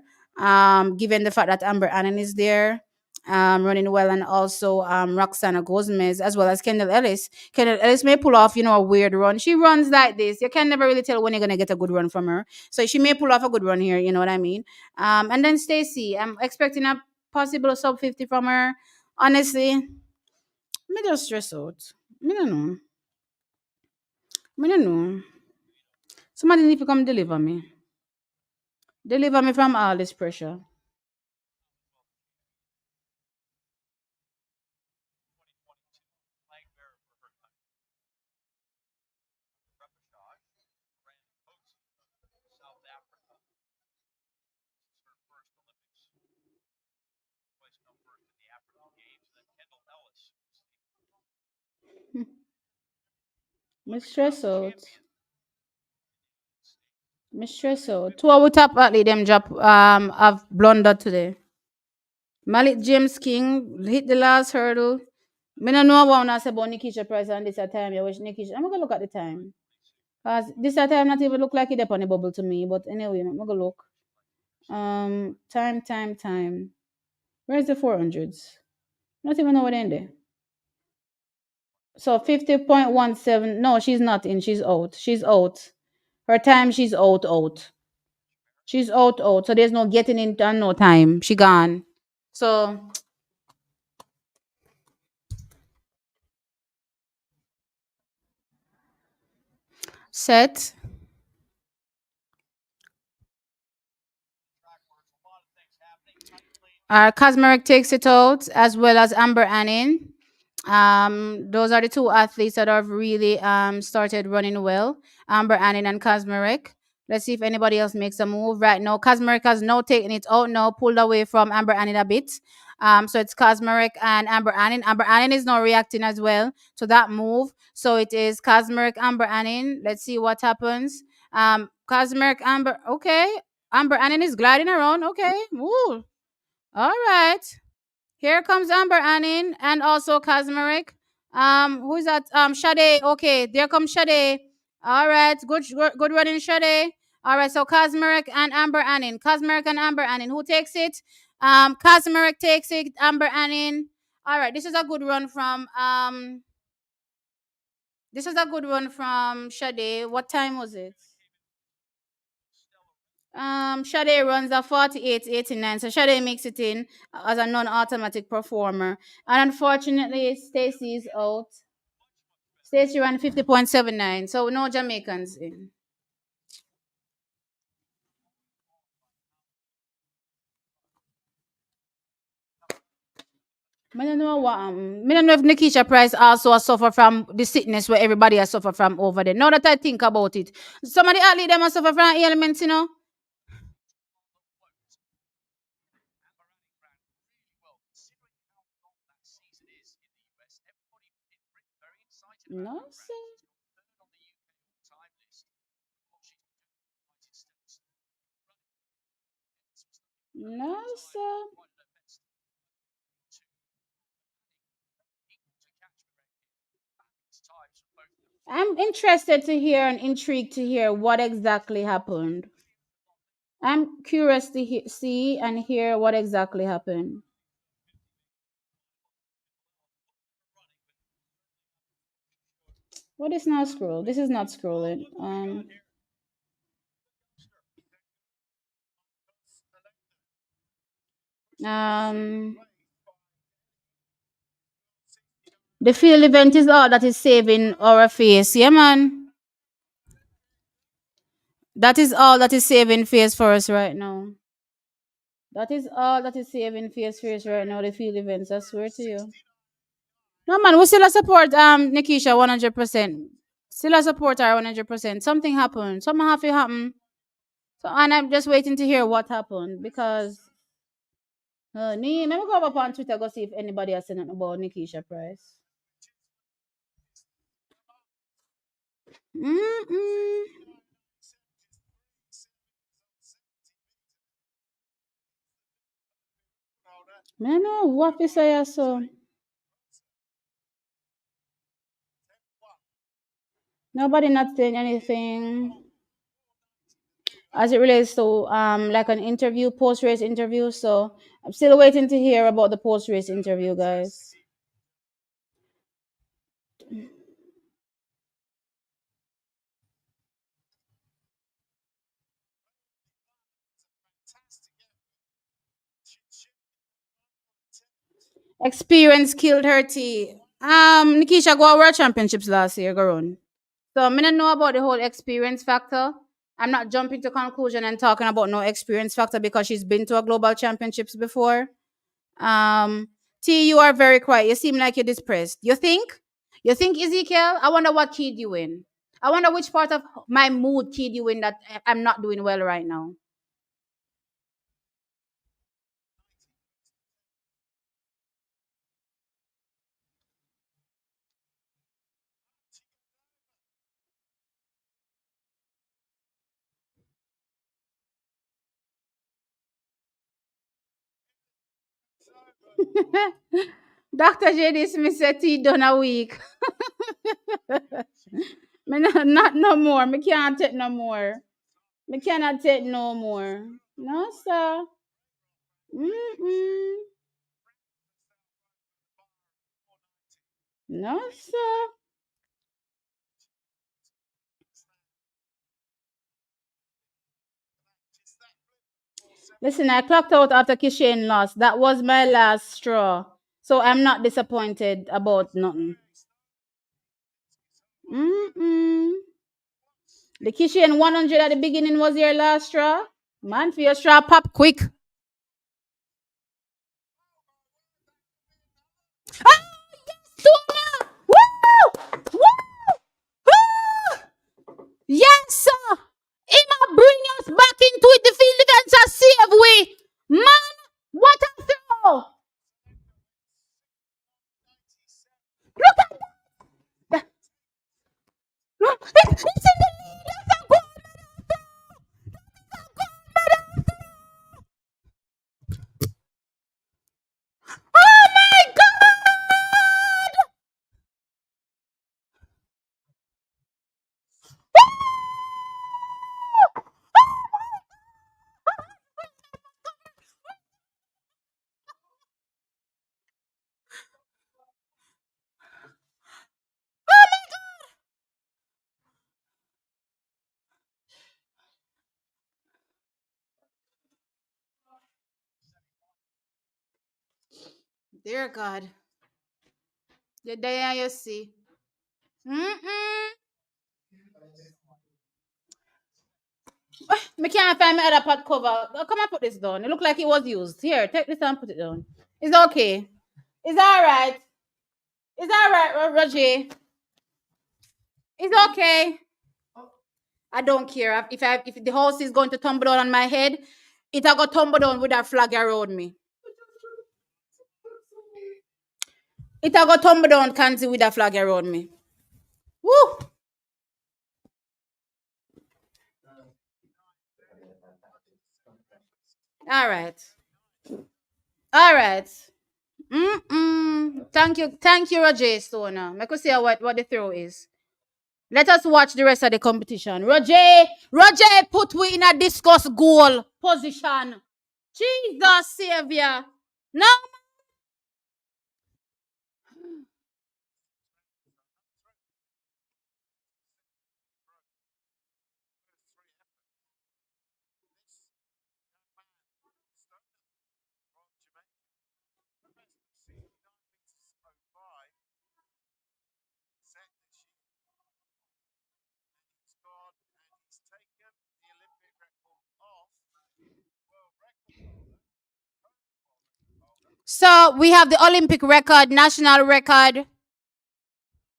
given the fact that Amber Annan is there, running well, and also Roxana Gomez, as well as Kendall Ellis. Kendall Ellis may pull off, a weird run. She runs like this. You can never really tell when you're gonna get a good run from her. So she may pull off a good run here. You know what I mean? And then Stacy, I'm expecting a possible sub 50 from her. Honestly, me just stress out. Me don't know. Me don't know. Somebody need to come deliver me. Deliver me from all this pressure. Me stress out. Me stress out. Two of our top athlete them drop have blundered today. Malik James King hit the last hurdle. Me no know what I say about Nikisha Price and this a time. You wish Nikisha. I'm gonna look at the time. Cause this a time not even look like it up on the bubble to me. But anyway, I'm gonna look. Time. Where's the 400s? Not even know what in there. So 50.17. No, she's not in. She's out. She's out. Her time, she's out. She's out. So there's no getting in done, no time. She gone. So set. Kazmarek takes it out, as well as Amber Annin. Those are the two athletes that have really started running well. Amber Annin and Kazmarek. Let's see if anybody else makes a move right now. Kazmarek has now taken it out now, pulled away from Amber Annin a bit. So it's Kazmarek and Amber Annin. Amber Annin is now reacting as well to that move. So it is Kazmarek, Amber Annin. Let's see what happens. Kazmarek, Amber. Okay. Amber Annin is gliding around. Okay. Ooh. All right. Here comes Amber Annin and also Kazmarek. Who is that? Sade. Okay, there comes Sade. All right, good running, Sade. All right, so Kazmarek and Amber Annin. Kazmarek and Amber Annin. Who takes it? Kazmarek takes it. Amber Annin. All right, this is a good run from This is a good one from Sade. What time was it? Sade runs a 48.89, so Sade makes it in as a non-automatic performer. And unfortunately, Stacy is out. Stacy ran 50.79, so no Jamaicans in. I don't know if Nikisha Price also has suffer from the sickness where everybody has suffered from over there. Now that I think about it, some of the athletes them have suffer from ailments, No, sir. No, sir. I'm interested to hear and intrigued to hear what exactly happened. I'm curious to see and hear what exactly happened. What is not scroll? This is not scrolling. Um, the field event is all that is saving our face. Yeah, man. That is all that is saving face for us right now. That is all that is saving face for us right now. The field events. I swear to you. No, man. We still a support Nikisha 100%. Still a support her 100%. Something happened. Something have to happen. So and I'm just waiting to hear what happened because me, let me go up on Twitter go see if anybody has said anything about Nikisha Price. Mm-mm. Me know what we say so. Nobody not saying anything. as it relates to like an interview, post race interview. So I'm still waiting to hear about the post race interview, guys. Experience killed her tea. Nikisha go World Championships last year, go on. So I don't know about the whole experience factor. I'm not jumping to conclusion and talking about no experience factor because she's been to a global championships before. Um, T, you are very quiet. You seem like you're depressed. You think? You think, Ezekiel? I wonder what keyed you in. I wonder which part of my mood keyed you in that I'm not doing well right now. Dr. J.D. Smith said T done a week. Me not no more. Me can't take no more. Me cannot take no more. No, sir. Mm-mm. No, sir. Listen, I clocked out after Kishane lost. That was my last straw. So I'm not disappointed about nothing. Mm-mm. The Kishane 100 at the beginning was your last straw. Man, for your straw pop quick. Ah, Tuna! Woo! Woo! Woo! Yes, sir. Emma bring us back into it. The field defense has saved we. Man, what a throw! Look at that. It's in the lead. That's a goal. Oh my God! Dear God, you there you see. Mm-mm. Me can't find my other pot cover. Come and put this down. It look like it was used. Here, take this and put it down. It's okay. It's all right. It's all right, Roger. It's okay. I don't care if the house is going to tumble down on my head. It'll go tumble down with that flag around me. It'll go tumble down, Kanzi, with that flag around me. Woo! All right. All right. Thank you, Roger Stoner. I could see what the throw is. Let us watch the rest of the competition. Roger put we in a discus goal position. Jesus Savior. No. So we have the Olympic record, national record,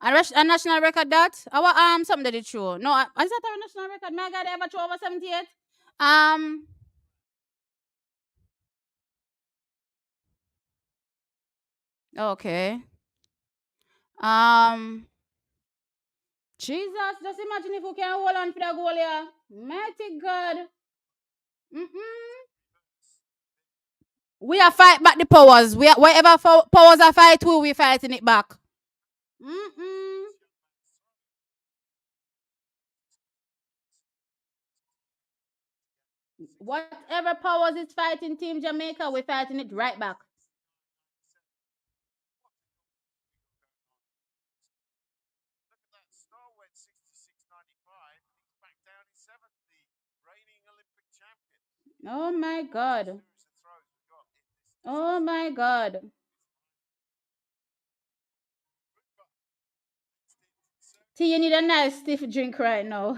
a national record that our something that it show. No, is that our national record? My God, ever throw over 78? Um, okay. Um, Jesus, just imagine if we can hold on for the goal here. Mighty God. Mm-mm. We are fight back the powers. We are, whatever powers are fight, we fighting it back. Mm-mm. Whatever powers is fighting Team Jamaica, we're fighting it right back. Oh my God. Oh my God. T, you need a nice stiff drink right now.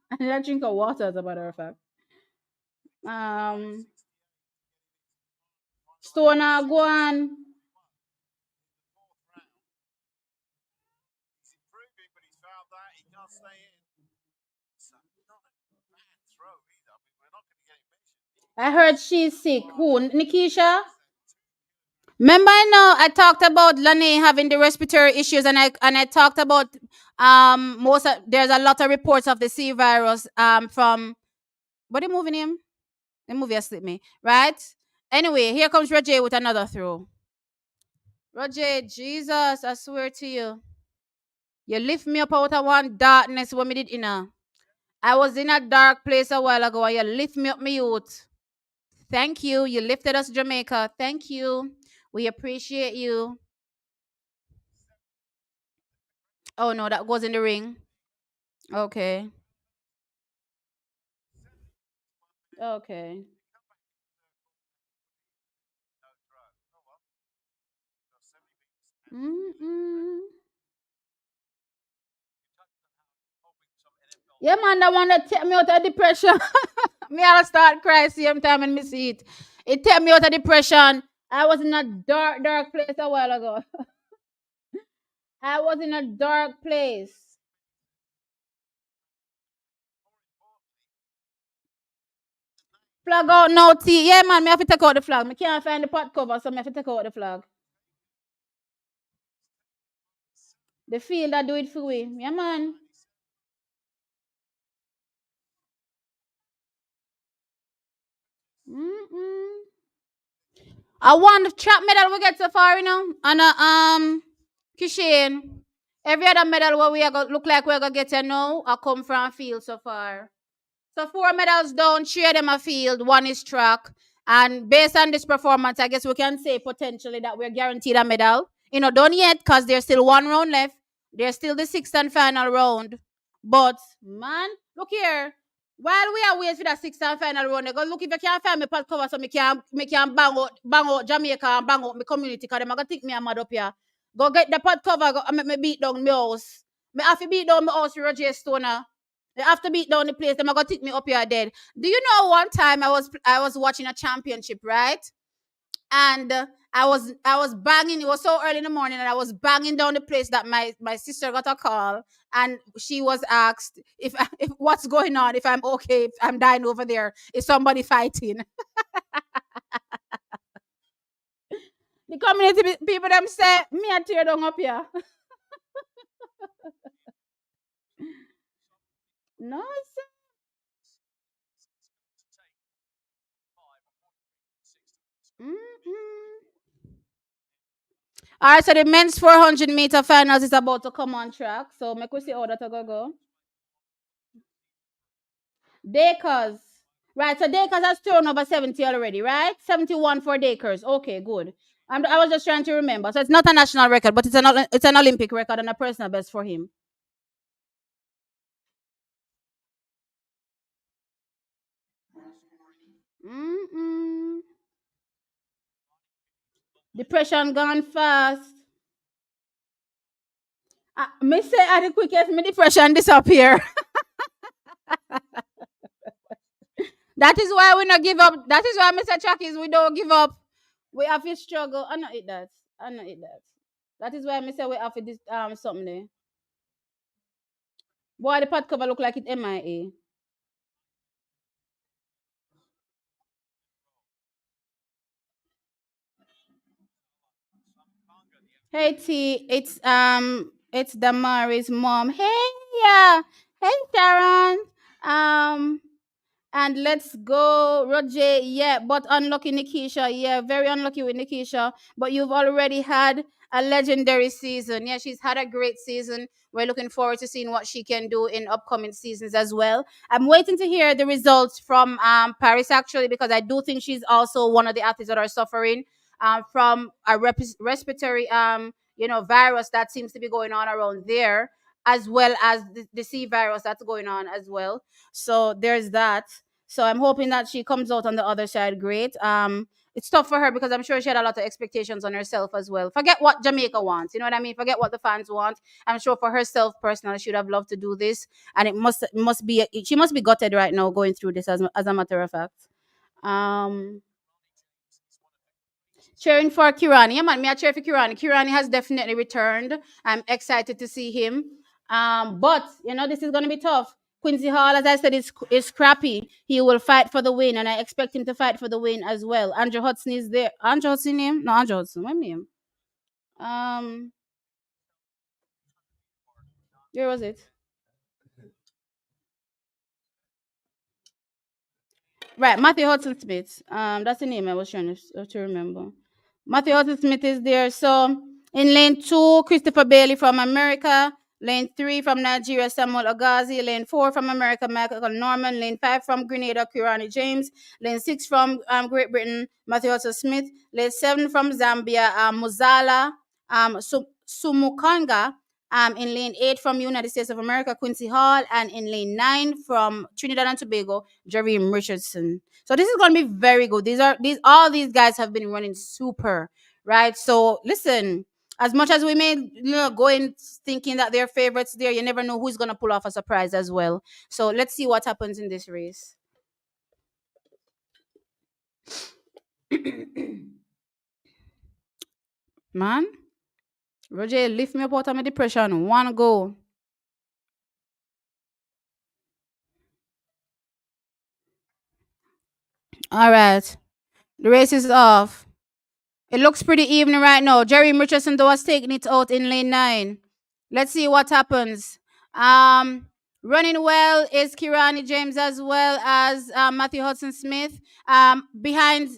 I need a drink of water, as a matter of fact. Um, Stoner, go on. I heard she's sick. Who? Nikisha? Remember, I know I talked about Lani having the respiratory issues, and I talked about there's a lot of reports of the C virus from what the movie name? The movie has slipped me, right? Anyway, here comes Roger with another throw. Roger, Jesus, I swear to you, you lift me up out of one darkness when me did inner. I was in a dark place a while ago, and you lift me up, me youth. Thank you. You lifted us, Jamaica. Thank you. We appreciate you. Oh no, that goes in the ring. Okay. Okay. Mm-mm. Yeah, man, that one that take me out of depression. Me, I'll start crying same time and miss it. It take me out of depression. I was in a dark, dark place a while ago. I was in a dark place. Flag out now, T. Yeah, man, me have to take out the flag. Me can't find the pot cover, so me have to take out the flag. The field that do it for we. Yeah, man. Mm-mm. I won the trap medal we get so far, you know, and Kishane. Every other medal where we are go, look like we're gonna get, you know, I come from field so far. So four medals down, three of them are field, one is track. And based on this performance, I guess we can say potentially that we're guaranteed a medal. You know, done yet, because there's still one round left. There's still the sixth and final round. But man, look here. While we are waiting for that sixth and final round, go look if you can find me pot cover so me can bang out Jamaica and bang out my community because them are gonna think me a mad up here. Go get the pot cover go, and make me beat down my house. Me have to beat down my house with Roger Stoner. They have to beat down the place. They're gonna take me up here dead. Do you know one time I was watching a championship, right? And I was banging. It was so early in the morning, and I was banging down the place that my sister got a call, and she was asked if what's going on, if I'm okay, if I'm dying over there, is somebody fighting? The community people them say me a tear down up here. No, sir. Mm-mm. All right, so the men's 400-meter finals is about to come on track. So make we see how that go. Dakers. Right, so Dakers has thrown over 70 already, right? 71 for Dakers. Okay, good. I was just trying to remember. So it's not a national record, but it's an Olympic record and a personal best for him. Mm-mm. Depression gone fast. Me say at the quickest, me depression disappear. That is why we not give up. That is why Mr. Chuck is we don't give up. We have to struggle. I not eat that. I not eat that. That is why I say we have to this something there. Boy, the pot cover look like it MIA. Hey T, it's Damari's mom. Hey yeah. Hey Sharon. Um And let's go, Roger. Yeah, but unlucky Nikisha. Yeah, very unlucky with Nikisha. But you've already had a legendary season. Yeah, she's had a great season. We're looking forward to seeing what she can do in upcoming seasons as well. I'm waiting to hear the results from Paris actually, because I do think she's also one of the athletes that are suffering from a respiratory virus that seems to be going on around there, as well as the C virus that's going on as well. So there's that. So I'm hoping that she comes out on the other side great. It's tough for her because I'm sure she had a lot of expectations on herself as well. Forget what Jamaica wants, you know what I mean? Forget what the fans want. I'm sure for herself personally, she would have loved to do this, and she must be gutted right now going through this as a matter of fact. Um, Cheering for Kirani. Yeah, man, me I cheer for Kirani. Kirani has definitely returned. I'm excited to see him. But this is gonna be tough. Quincy Hall, as I said, is scrappy. He will fight for the win, and I expect him to fight for the win as well. Andrew Hudson is there. Andrew Hudson name? No, Andrew Hudson. What name? Um, where was it? Right, Matthew Hudson Smith. That's the name I was trying to remember. Matthew Hudson Smith is there. So in lane two, Christopher Bailey from America. Lane three from Nigeria, Samuel Agazi. Lane four from America, Michael Norman. Lane five from Grenada, Kirani James. Lane six from Great Britain, Matthew Hudson Smith. Lane seven from Zambia, Muzala Sumukanga. In lane 8 from United States of America, Quincy Hall, and in lane 9 from Trinidad and Tobago, Jareem Richardson. So this is going to be very good. All these guys have been running super, right? So listen, as much as we may go in thinking that they're favorites there, you never know who's going to pull off a surprise as well. So let's see what happens in this race. Man, Roger, lift me up out of my depression. One go. All right. The race is off. It looks pretty even right now. Jerry Richardson though was taking it out in lane 9. Let's see what happens. Running well is Kirani James as well as Matthew Hudson Smith. Behind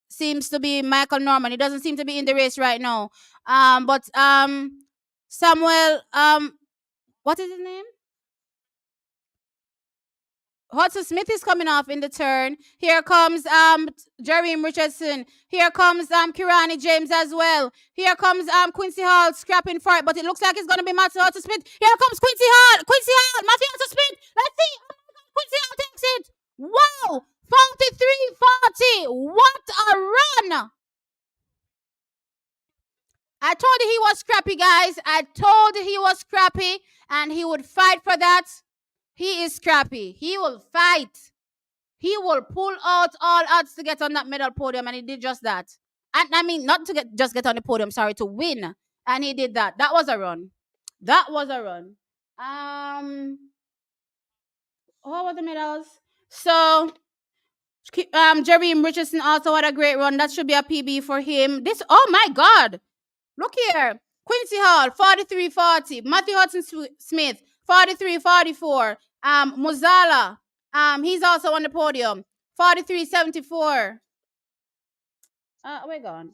seems to be Michael Norman. He doesn't seem to be in the race right now. But Samuel what is his name? Hudson Smith is coming off in the turn. Here comes Jerry Richardson. Here comes Kirani James as well. Here comes Quincy Hall scrapping for it, but it looks like it's gonna be Matthew Hudson Smith. Here comes Quincy Hall. Quincy Hall, Matthew Hudson Smith. Let's see. Quincy Hall takes it. Wow! 43-40. What a run! I told you he was scrappy, guys. I told you he was scrappy and he would fight for that. He is scrappy. He will fight. He will pull out all odds to get on that medal podium, and he did just that. And I mean, not to get on the podium, sorry, to win. And he did that. That was a run. That was a run. What were the medals? So, Jerry Richardson also had a great run. That should be a PB for him. Oh my God. Look here. Quincy Hall, 43-40. Matthew Hudson Smith, 43-44. Muzala, he's also on the podium, 43-74. We're gone.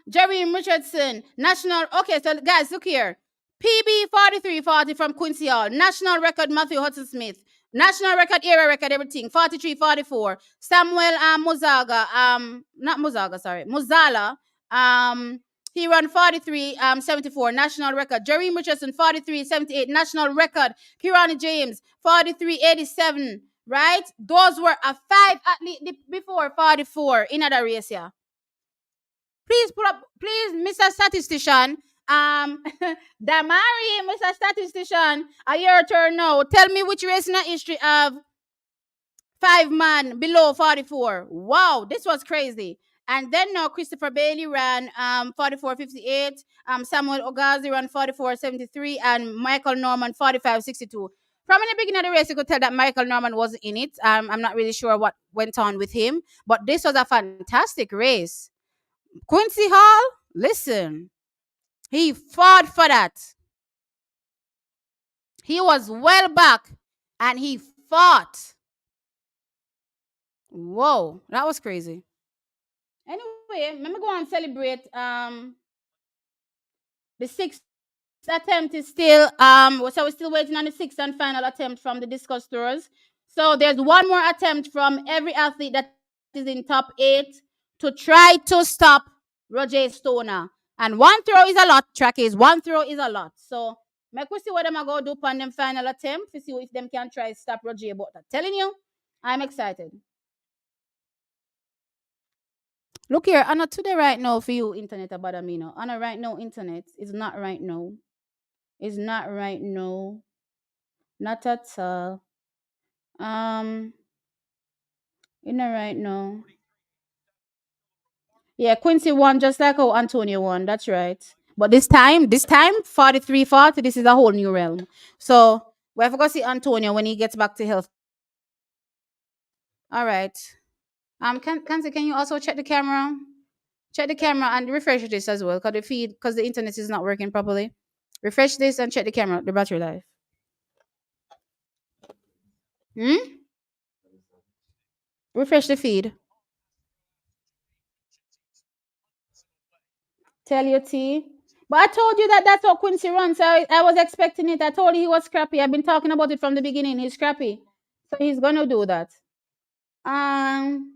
Jerry Richardson, national. Okay, so guys, look here. PB 43-40 from Quincy Hall. National record Matthew Hudson Smith. National record, era record, everything. 43-44. Samuel Muzaga. Not Muzaga, sorry. Muzala. He ran 43-74. National record. Jerry Richardson 43-78. National record. Kirani James 43-87. Right? Those were a 5 athlete before 44 in other race, yeah. Please pull up, please, Mr. Statistician. Damari, Mr. Statistician, a your turn now. Tell me which race in the history of 5 man below 44. Wow, this was crazy. And then now Christopher Bailey ran 44-58. Samuel Ogazi ran 44-73, and Michael Norman 45-62. From the beginning of the race, you could tell that Michael Norman wasn't in it. I'm not really sure what went on with him, but this was a fantastic race. Quincy Hall, listen, he fought for that. He was well back. and he fought. Whoa, that was crazy. Anyway, let me go and celebrate. The sixth attempt is still so we're still waiting on the sixth and final attempt from the discus throwers. So there's one more attempt from every athlete that is in top eight to try to stop Roger Stoner. And one throw is a lot, track is one throw is a lot. So make we see what them are going to do on them final attempt to see if them can try stop Roger. But I'm telling you, I'm excited. Look here, Anna, today right now for you, internet about Amino. Anna, right now, internet is not right now. It's not right now. Not at all. Um, you know right now. Yeah, Quincy won just like how Antonio won. That's right. But this time, 43-40, this is a whole new realm. So we have to go see Antonio when he gets back to health. All right. Can you also check the camera? Check the camera and refresh this as well, because the internet is not working properly. Refresh this and check the camera, the battery life. Hmm? Refresh the feed. Tell your T. But I told you that that's how Quincy runs. So I was expecting it. I told you he was scrappy. I've been talking about it from the beginning. He's scrappy. So he's gonna do that. Um,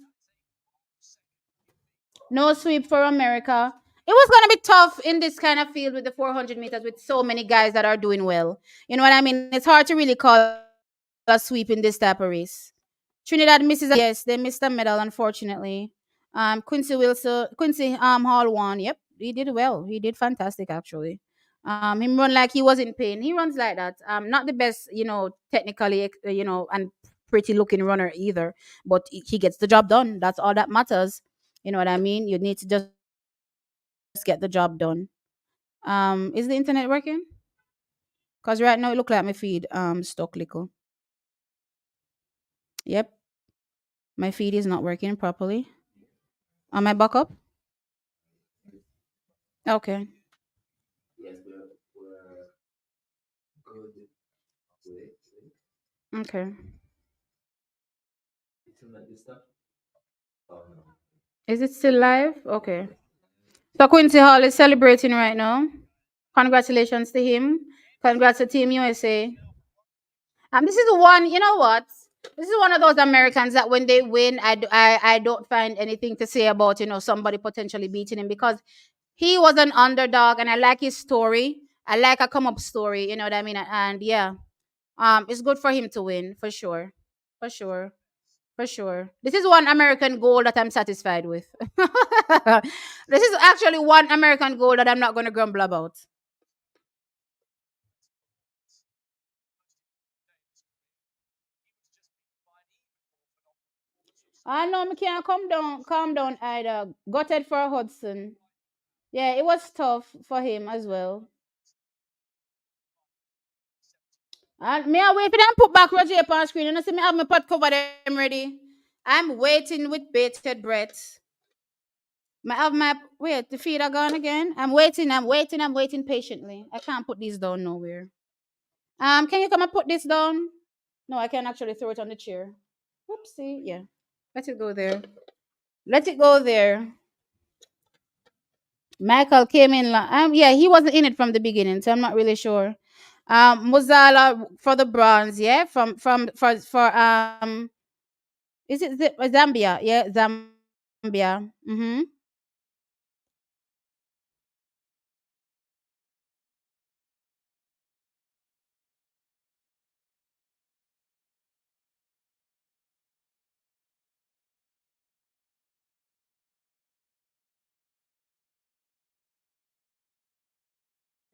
no sweep for America. It was gonna be tough in this kind of field with the 400 meters with so many guys that are doing well. You know what I mean? It's hard to really call a sweep in this type of race. Trinidad misses. Yes, they missed a medal, unfortunately. Quincy Hall won. Yep, he did well. He did fantastic actually. Him run like he was in pain. He runs like that. Not the best, technically, and pretty looking runner either. But he gets the job done. That's all that matters. You know what I mean? You need to just get the job done. Is the internet working? Cause right now it look like my feed stuck little. Yep, my feed is not working properly. Am I back up? Okay. Okay. Is it still live? Okay. So Quincy Hall is celebrating right now. Congratulations to him. Congrats to Team USA. This is one, you know what? This is one of those Americans that when they win, I don't find anything to say about, somebody potentially beating him because he was an underdog and I like his story. I like a come up story, you know what I mean? And yeah, it's good for him to win for sure. For sure. For sure. This is one American goal that I'm satisfied with. This is actually one American goal that I'm not going to grumble about. I know me can't calm down either. Gutted for Hudson. Yeah, it was tough for him as well. And me I wait for them put back Roger up on screen. You know, see me have my pot cover them ready. I'm waiting with bated breath. I have my wait, the feed are gone again. I'm waiting patiently. I can't put these down nowhere. Can you come and put this down? No, I can actually throw it on the chair. Oopsie. Yeah. Let it go there. Let it go there. Michael came in. Yeah, he wasn't in it from the beginning, so I'm not really sure. Mozala for the bronze. Yeah, for is it Zambia? Yeah, Zambia. Mm-hmm.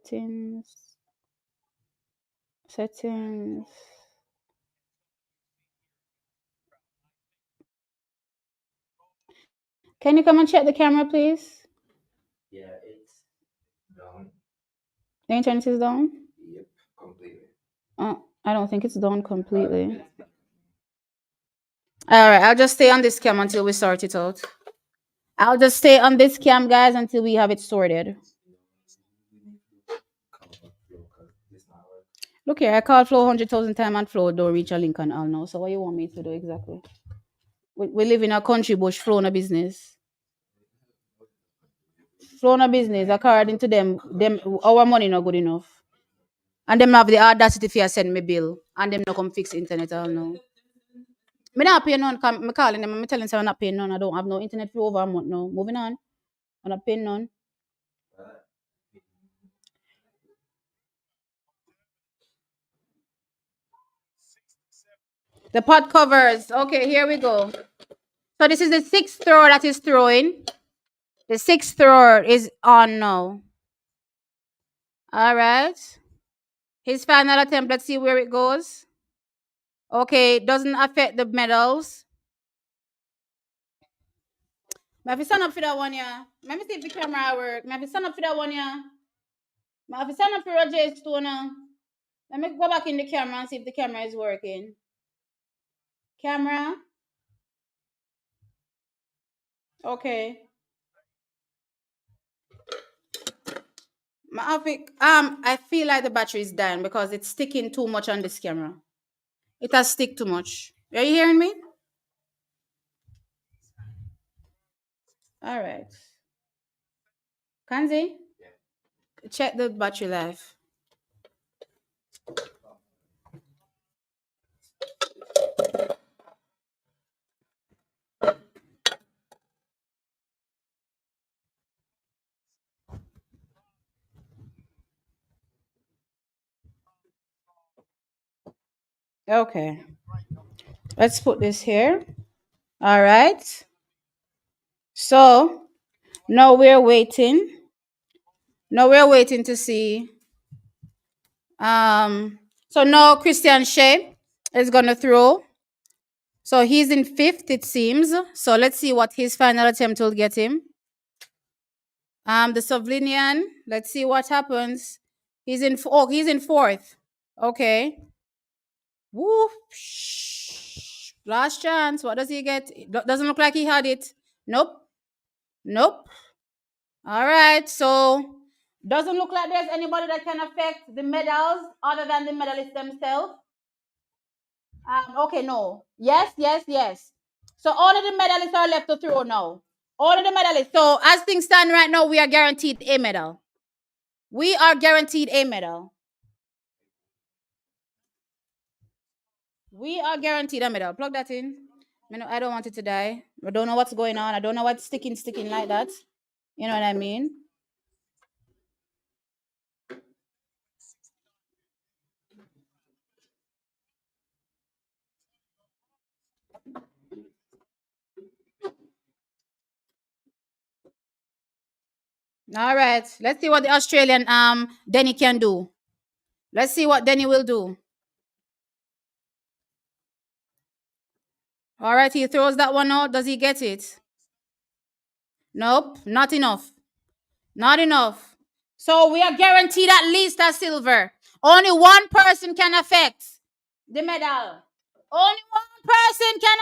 10 settings. Can you come and check the camera, please? The internet is down. I don't think it's done completely. All right, I'll just stay on this cam until we sort it out. I'll just stay on this cam, guys, until we have it sorted. Look here, I called Flo 100,000 times and Flo don't reach a link and all now. So what you want me to do exactly? We live in a country bush, Flo no business. Flo no business. According to them our money not good enough. And them have the audacity to send me bill. And them not come fix internet all now. Me not paying none. Me calling them. Me telling them I'm not paying none. I don't have no internet for over a month now. Moving on. I'm not paying none. The pot covers. Okay, here we go. So this is the sixth thrower that is throwing. The sixth thrower is on now. All right. His final attempt. Let's see where it goes. Okay, doesn't affect the medals. Maybe stand up for that one, yeah. Maybe see if the camera work. Maybe stand up for that one, yeah. Maybe stand up for Roger Stoner. Let me go back in the camera and see if the camera is working. Camera. Okay. I feel like the battery is dying because it's sticking too much on this camera. It has stick too much. Are you hearing me? All right. Kanzi, check the battery life. Okay. Let's put this here. All right. So now we're waiting. Now we're waiting to see. So now Christian Shea is gonna throw. So he's in fifth, it seems. So let's see what his final attempt will get him. The Slovenian. Let's see what happens. He's in fourth. Okay. Woo. Last chance. What does he get? Doesn't look like he had it. Nope. Nope. All right. So doesn't look like there's anybody that can affect the medals other than the medalists themselves. Okay, no. Yes, yes, yes. So all of the medalists are left to throw now. All of the medalists. So as things stand right now, we are guaranteed a medal. We are guaranteed a medal. We are guaranteed a medal. Plug that in. I don't want it to die. I don't know what's going on. I don't know what's sticking like that. You know what I mean? All right. Let's see what the Australian Denny can do. Let's see what Denny will do. All right, he throws that one out. Does he get it? Nope, not enough. Not enough. So we are guaranteed at least a silver. Only one person can affect the medal. Only one person can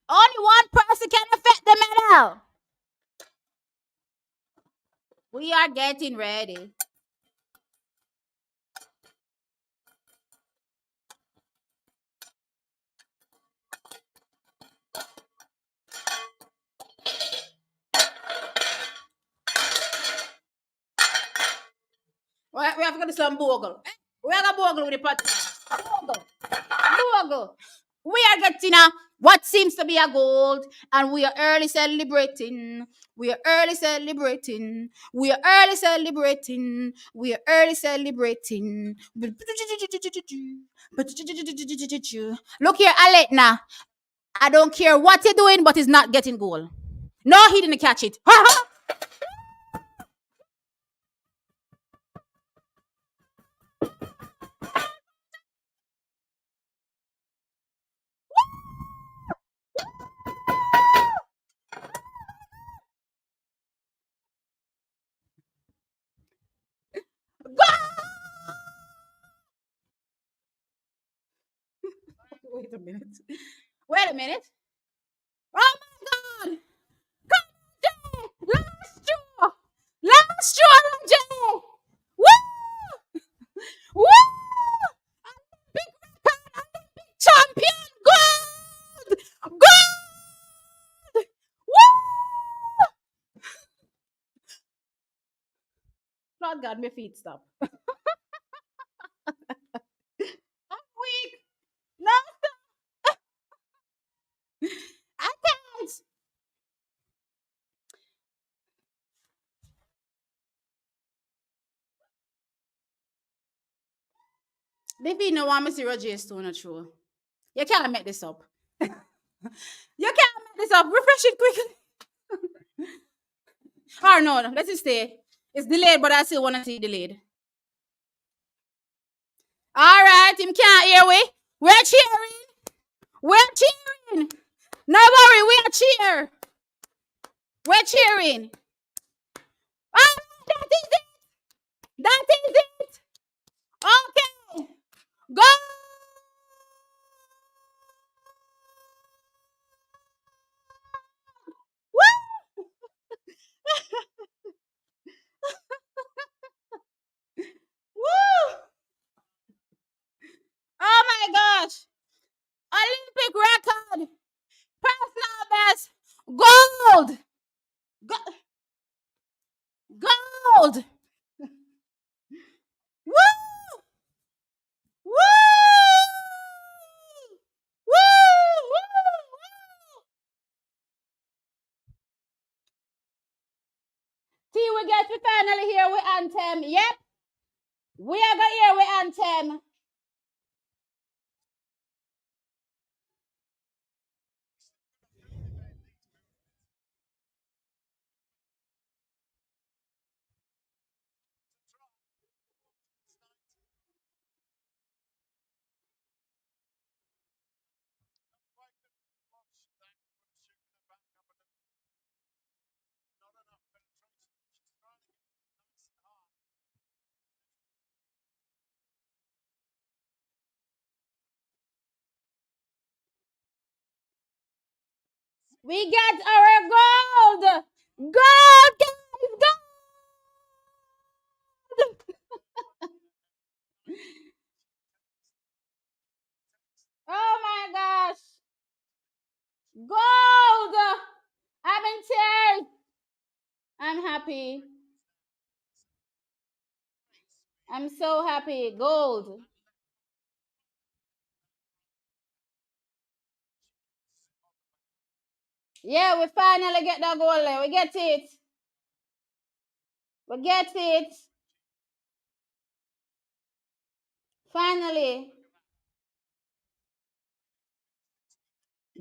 only one person can affect the medal. We are getting ready. We have to do some bogle. We have to bogle with the pot. Bogle. Bogle. We are getting what seems to be a gold, and we are early celebrating. We are early celebrating. We are early celebrating. We are early celebrating. Look here, Aletna. I don't care what you're doing, but it's not getting goal. No, he didn't catch it. Wait a minute. Wait a minute. Oh my God! Astrology. Woo! Woo! Olympic record, Olympic champion. Gold. Gold. Woo! Lord God, my feet stop. I'm weak. No, I can't. The feet no want me see Roger Stone at show. You can't make this up. You can't make this up. Refresh it quickly. Or no, let it stay. It's delayed, but I still want to see it delayed. All right, him can't hear we. We're cheering. We're cheering. No worry, we are cheer. We're cheering. Oh, that is it. That is it. Okay. Go. Woo! Woo! Oh my gosh. Olympic record. Personal best. Gold. Go- gold. Woo! Woo! Woo! Woo! See, we get to finally hear we anthem. Yep. We are going to hear we anthem. We get our gold. Gold, guys, gold. Oh my gosh. Gold. I'm in tears. I'm happy. I'm so happy. Gold. Yeah, we finally get that goal there. We get it. We get it. Finally.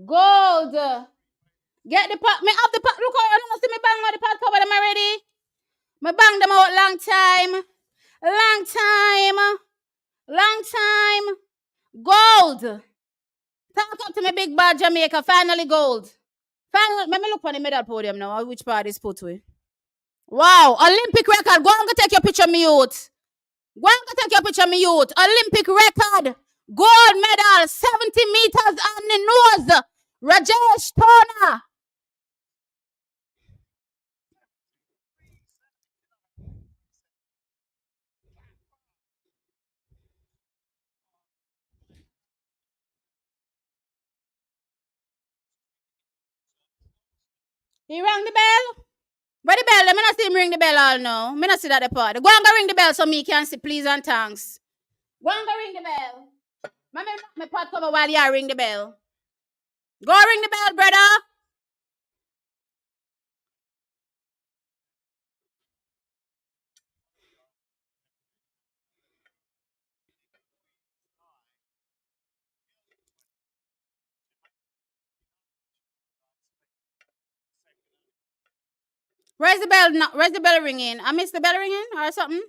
Gold. Get the pot. Me have the pot. Look how I don't see me bang on the pot cover them already. Me bang them out long time. Long time. Long time. Gold. Talk up to me big bad Jamaica. Finally gold. Finally, let me look on the medal podium now. Which part is put with? Wow. Olympic record. Go and go take your picture, me youth. Go and go take your picture, me youth. Olympic record. Gold medal. 70 meters on the nose. Rajesh Tona. He rang the bell. Where the bell? Let me not see him ring the bell all now. Me not see that the part. Go and go ring the bell so me can see please and thanks. Go and go ring the bell. Let me knock my pot cover while you ring the bell. Go ring the bell, brother. Where's the bell? Where's the bell ringing? I missed the bell ringing or something.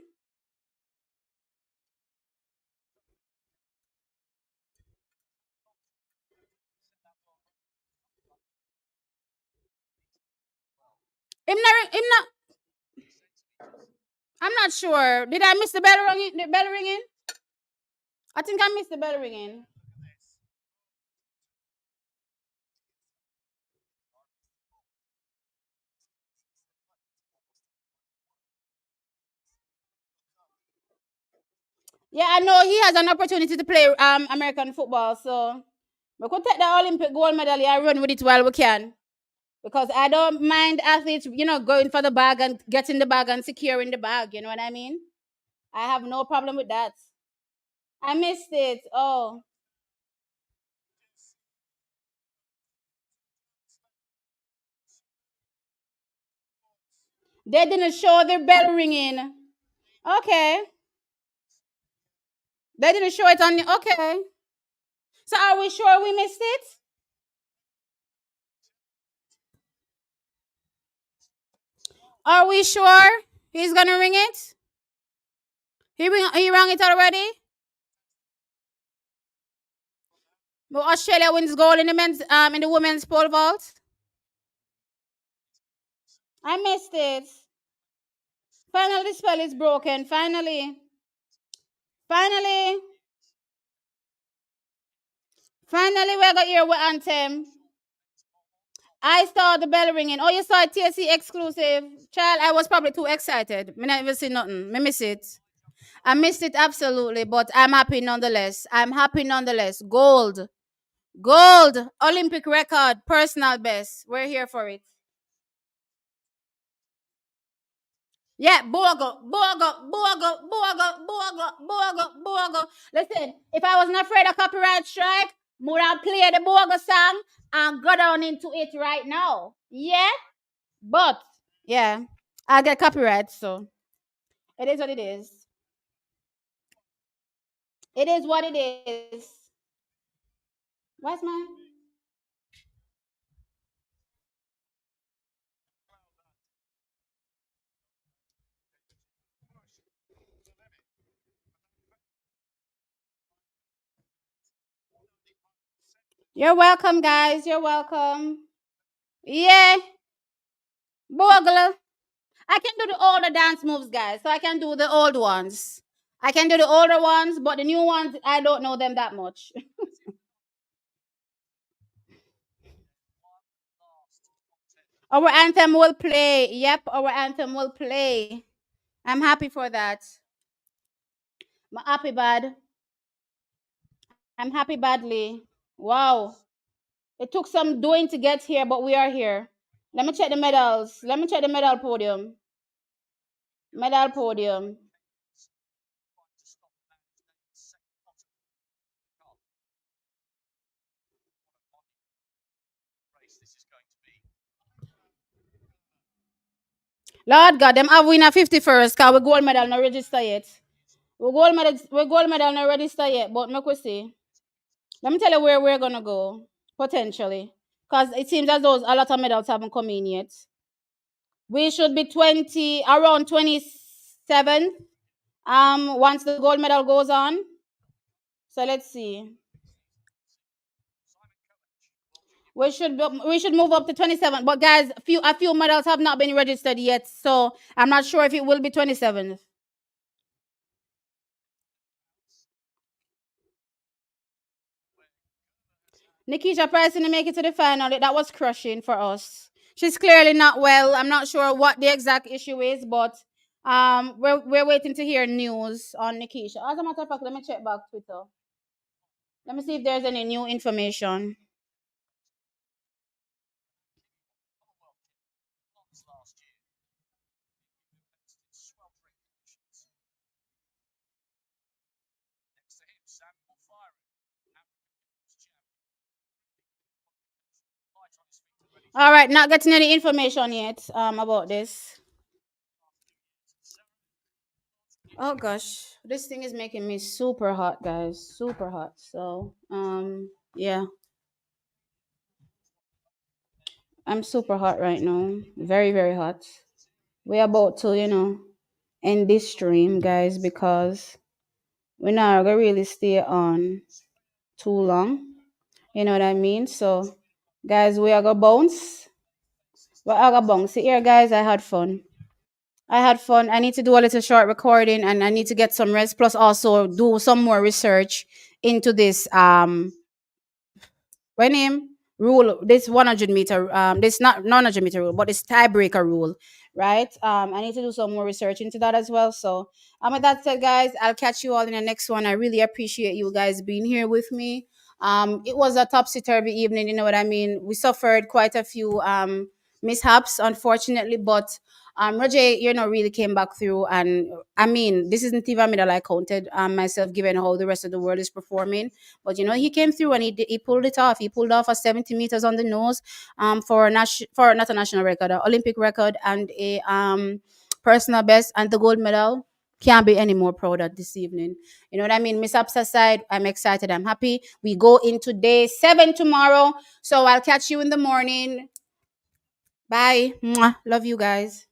Him not. I'm not sure. Did I miss the bell ringing? The bell ringing? I think I missed the bell ringing. Yeah, I know he has an opportunity to play American football, so we could take the Olympic gold medal and run with it while we can. Because I don't mind athletes, going for the bag and getting the bag and securing the bag. You know what I mean? I have no problem with that. I missed it. Oh, they didn't show their bell ringing. Okay, they didn't show it on. Okay, so are we sure we missed it? Are we sure he's gonna ring it? He rang it already. But Australia wins gold in the men's in the women's pole vault. I missed it. Finally, the spell is broken. Finally, finally, finally, we got here with anthem. I saw the bell ringing. Oh, you saw it, TSC exclusive. Child, I was probably too excited. Me not even see nothing. Me miss it. I missed it absolutely, but I'm happy nonetheless. I'm happy nonetheless. Gold. Gold. Olympic record. Personal best. We're here for it. Yeah, Bogo, Bogo, Bogo, Bogo, Bogo, Bogo, Bogo. Listen, if I wasn't afraid of copyright strike, would I play the Bogo song and go down into it right now? Yeah, but yeah, I get copyright, so it is what it is. It is what it is. What's mine? You're welcome, guys. You're welcome. Yeah, Bogle. I can do the older dance moves, guys. So I can do the old ones. I can do the older ones, but the new ones, I don't know them that much. Our anthem will play. Yep, our anthem will play. I'm happy for that. I'm happy bad. I'm happy badly. Wow. It took some doing to get here, but we are here. Let me check the medals. Let me check the medal podium. Medal podium. Lord God, them have win a 51st because we gold medal no register yet. We gold medal no register yet, but make we see. Let me tell you where we're gonna go. Potentially. Because it seems as though a lot of medals haven't come in yet. We should be 20 around 27 once the gold medal goes on. So let's see. We should move up to 27. But guys, a few medals have not been registered yet. So I'm not sure if it will be 27. Nikisha Price didn't make it to the final. That was crushing for us. She's clearly not well. I'm not sure what the exact issue is, but we're waiting to hear news on Nikisha. As a matter of fact, let me check back Twitter. Let me see if there's any new information. All right, not getting any information yet about this. Oh gosh, this thing is making me super hot, guys. Super hot. So, yeah, I'm super hot right now. Very, very hot. We're about to, end this stream, guys, because we're not gonna really stay on too long. You know what I mean? So, guys, we are gonna bounce. We are gonna bounce. See here, guys. I had fun. I had fun. I need to do a little short recording and I need to get some rest. Plus, also do some more research into this what name rule. This 100 meter this not 100 meter rule, but this tiebreaker rule right? I need to do some more research into that as well. So, with that said, guys, I'll catch you all in the next one. I really appreciate you guys being here with me. It was a topsy turvy evening. You know what I mean? We suffered quite a few mishaps, unfortunately, but Roger, really came back through. And I mean, this isn't even me that I counted myself, given how the rest of the world is performing. But he came through and he pulled it off. He pulled off a 70 meters on the nose, for for not a national record, an Olympic record, and a personal best, and the gold medal. Can't be any more prouder this evening. You know what I mean? Mishaps aside, I'm excited. I'm happy. We go into day 7 tomorrow. So I'll catch you in the morning. Bye. Mwah. Love you guys.